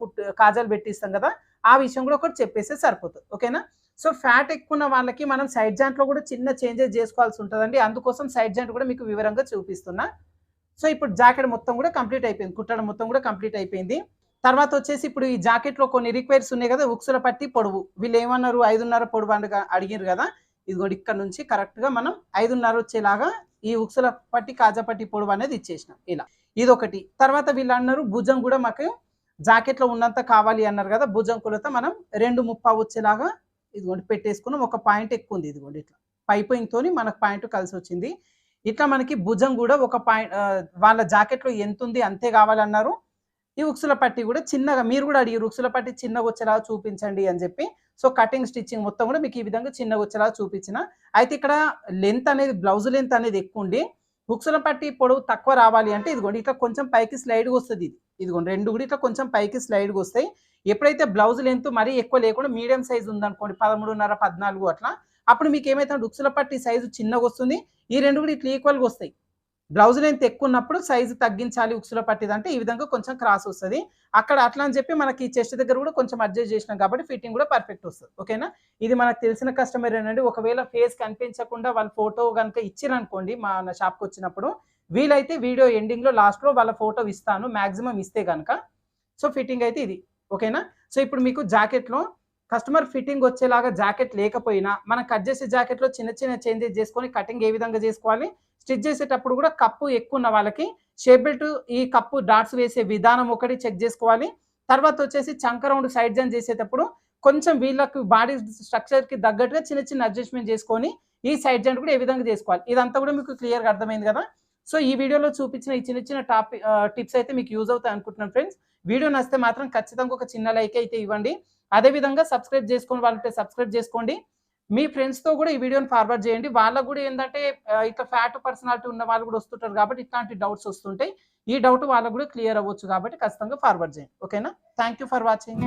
కాజాలు పెట్టిస్తాం కదా. ఆ విషయం కూడా ఒకటి చెప్పేస్తే సరిపోతుంది. ఓకేనా. సో ఫ్యాట్ ఎక్కువ ఉన్న వాళ్ళకి మనం సైడ్ జాయింట్‌లో కూడా చిన్న చేంజెస్ చేసుకోవాల్సి ఉంటదండి. అందుకోసం సైడ్ జాయింట్ కూడా మీకు వివరంగా చూపిస్తున్నా. సో ఇప్పుడు జాకెట్ మొత్తం కూడా కంప్లీట్ అయిపోయింది. కుట్టడం మొత్తం కూడా కంప్లీట్ అయిపోయింది. తర్వాత వచ్చేసి ఇప్పుడు ఈ జాకెట్‌లో కొన్ని రిక్వైర్స్ ఉన్నాయి కదా. ఉక్సుల పట్టి పొడవు. వీళ్ళు ఏమన్నారు 5.5 పొడవు అడిగిర్రు కదా. ఇదిగోండి ఇక్కడ నుంచి కరెక్ట్‌గా మనం 5.5 వచ్చేలాగా ఈ ఉక్సుల పట్టి కాజా పట్టి పొడవు అనేది ఇచ్చేసినాం ఇలా. ఇదొకటి. తర్వాత వీళ్ళు అన్నారు భుజం కూడా మాకు జాకెట్‌లో ఉన్నంత కావాలి అన్నారు కదా. భుజం కొలత మనం 2.30 వచ్చేలాగా ఇదిగోండి పెట్టేసుకున్నాం. ఒక పాయింట్ ఎక్కువ ఉంది ఇదిగోండి ఇట్లా. పైపింగ్‌తోని మనకు పాయింట్ కలిసి వచ్చింది. ఇట్లా మనకి భుజం కూడా ఒక వాళ్ళ జాకెట్‌లో ఎంతుంది అంతే కావాలన్నారు. ఈ ఉక్సుల పట్టి కూడా చిన్నగా మీరు కూడా అడిగారు ఉక్సుల పట్టి చిన్నగా వచ్చేలాగా చూపించండి అని చెప్పి. సో కటింగ్ స్టిచ్చింగ్ మొత్తం కూడా మీకు ఈ విధంగా చిన్నగా వచ్చేలాగా చూపించిన. అయితే ఇక్కడ లెంత్ అనేది బ్లౌజ్ లెంత్ అనేది ఎక్కువ ఉండి ఉక్సుల పట్టి పొడవు తక్కువ రావాలి అంటే ఇదిగోండి ఇట్లా కొంచెం పైకి స్లైడ్‌గా వస్తది ఇది. ఇదిగోండి 2 కూడా ఇట్లా కొంచెం పైకి స్లైడ్‌గా వస్తాయి. ఎప్పుడైతే బ్లౌజ్ లెంత్ మరీ ఎక్కువ లేకుండా మీడియం సైజ్ ఉందనుకోండి 13.5, 14 అట్లా అప్పుడు మీకు ఏమైతే ఉక్సుల పట్టి సైజు చిన్నగా వస్తుంది. ఈ 2 కూడా ఇట్లా ఈక్వల్‌గా వస్తాయి. బ్లౌజ్ లెంత్ ఎక్కువ ఉన్నప్పుడు సైజు తగ్గించాలి ఉక్సుల పట్టిదంటే ఈ విధంగా కొంచెం క్రాస్ వస్తది. అక్కడ అట్లా అని చెప్పి మనకి చెస్ట్ దగ్గర కూడా కొంచెం అడ్జస్ట్ చేసినాం కాబట్టి ఫిట్టింగ్ కూడా పర్ఫెక్ట్ వస్తది. ఓకేనా. ఇది మనకు తెలిసిన కస్టమర్ ఏనండి. ఒకవేళ ఫేస్ కనిపించకుండా వాళ్ళ ఫోటో గనుక ఇచ్చిరనుకోండి మన షాప్‌కి వచ్చినప్పుడు వీలైతే వీడియో ఎండింగ్‌లో లాస్ట్‌లో వాళ్ళ ఫోటో ఇస్తాను మాక్సిమం ఇస్తే గనుక. సో ఫిట్టింగ్ అయితే ఇది. ఓకేనా. సో ఇప్పుడు మీకు జాకెట్‌లో కస్టమర్ ఫిట్టింగ్ వచ్చేలాగా జాకెట్ లేకపోయినా మనం కట్ చేసే జాకెట్‌లో చిన్న చిన్న చేంజెస్ చేసుకొని కటింగ్ ఏ విధంగా చేసుకోవాలి, స్టిచ్ చేసేటప్పుడు కూడా కప్పు ఎక్కువ ఉన్న వాళ్ళకి షేప్ బెల్ట్ ఈ కప్పు డాట్స్ వేసే విధానం ఒకటి చెక్ చేసుకోవాలి. తర్వాత వచ్చేసి చంక రౌండ్ సైడ్ జాయిన్ చేసేటప్పుడు కొంచెం వీళ్ళకి బాడీ స్ట్రక్చర్‌కి తగ్గట్టుగా చిన్న చిన్న అడ్జస్ట్‌మెంట్ చేసుకొని ఈ సైడ్ జాయింట్ కూడా ఏ విధంగా చేసుకోవాలి. ఇదంతా కూడా మీకు క్లియర్‌గా అర్థమైంది కదా. సో ఈ వీడియోలో చూపించిన ఈ చిన్న చిన్న టిప్స్ అయితే మీకు యూజ్ అవుతాయి అనుకుంటున్నాను ఫ్రెండ్స్. వీడియో నచ్చితే మాత్రం ఖచ్చితంగా ఒక చిన్న లైక్ అయితే ఇవ్వండి. అదే విధంగా సబ్స్క్రైబ్ చేసుకొని వాళ్ళంటే సబ్స్క్రైబ్ చేసుకోండి. మీ ఫ్రెండ్స్‌తో కూడా ఈ వీడియోని ఫార్వర్డ్ చేయండి. వాళ్ళకి కూడా ఏందంటే ఇట్లా ఫ్యాట్ పర్సనాలిటీ ఉన్న వాళ్ళు కూడా వస్తుంటారు కాబట్టి ఇట్లాంటి డౌట్స్ వస్తుంటాయి. ఈ డౌట్ వాళ్ళకి కూడా క్లియర్ అవ్వచ్చు కాబట్టి ఖచ్చితంగా ఫార్వర్డ్ చేయండి. ఓకేనా. Thank you for watching.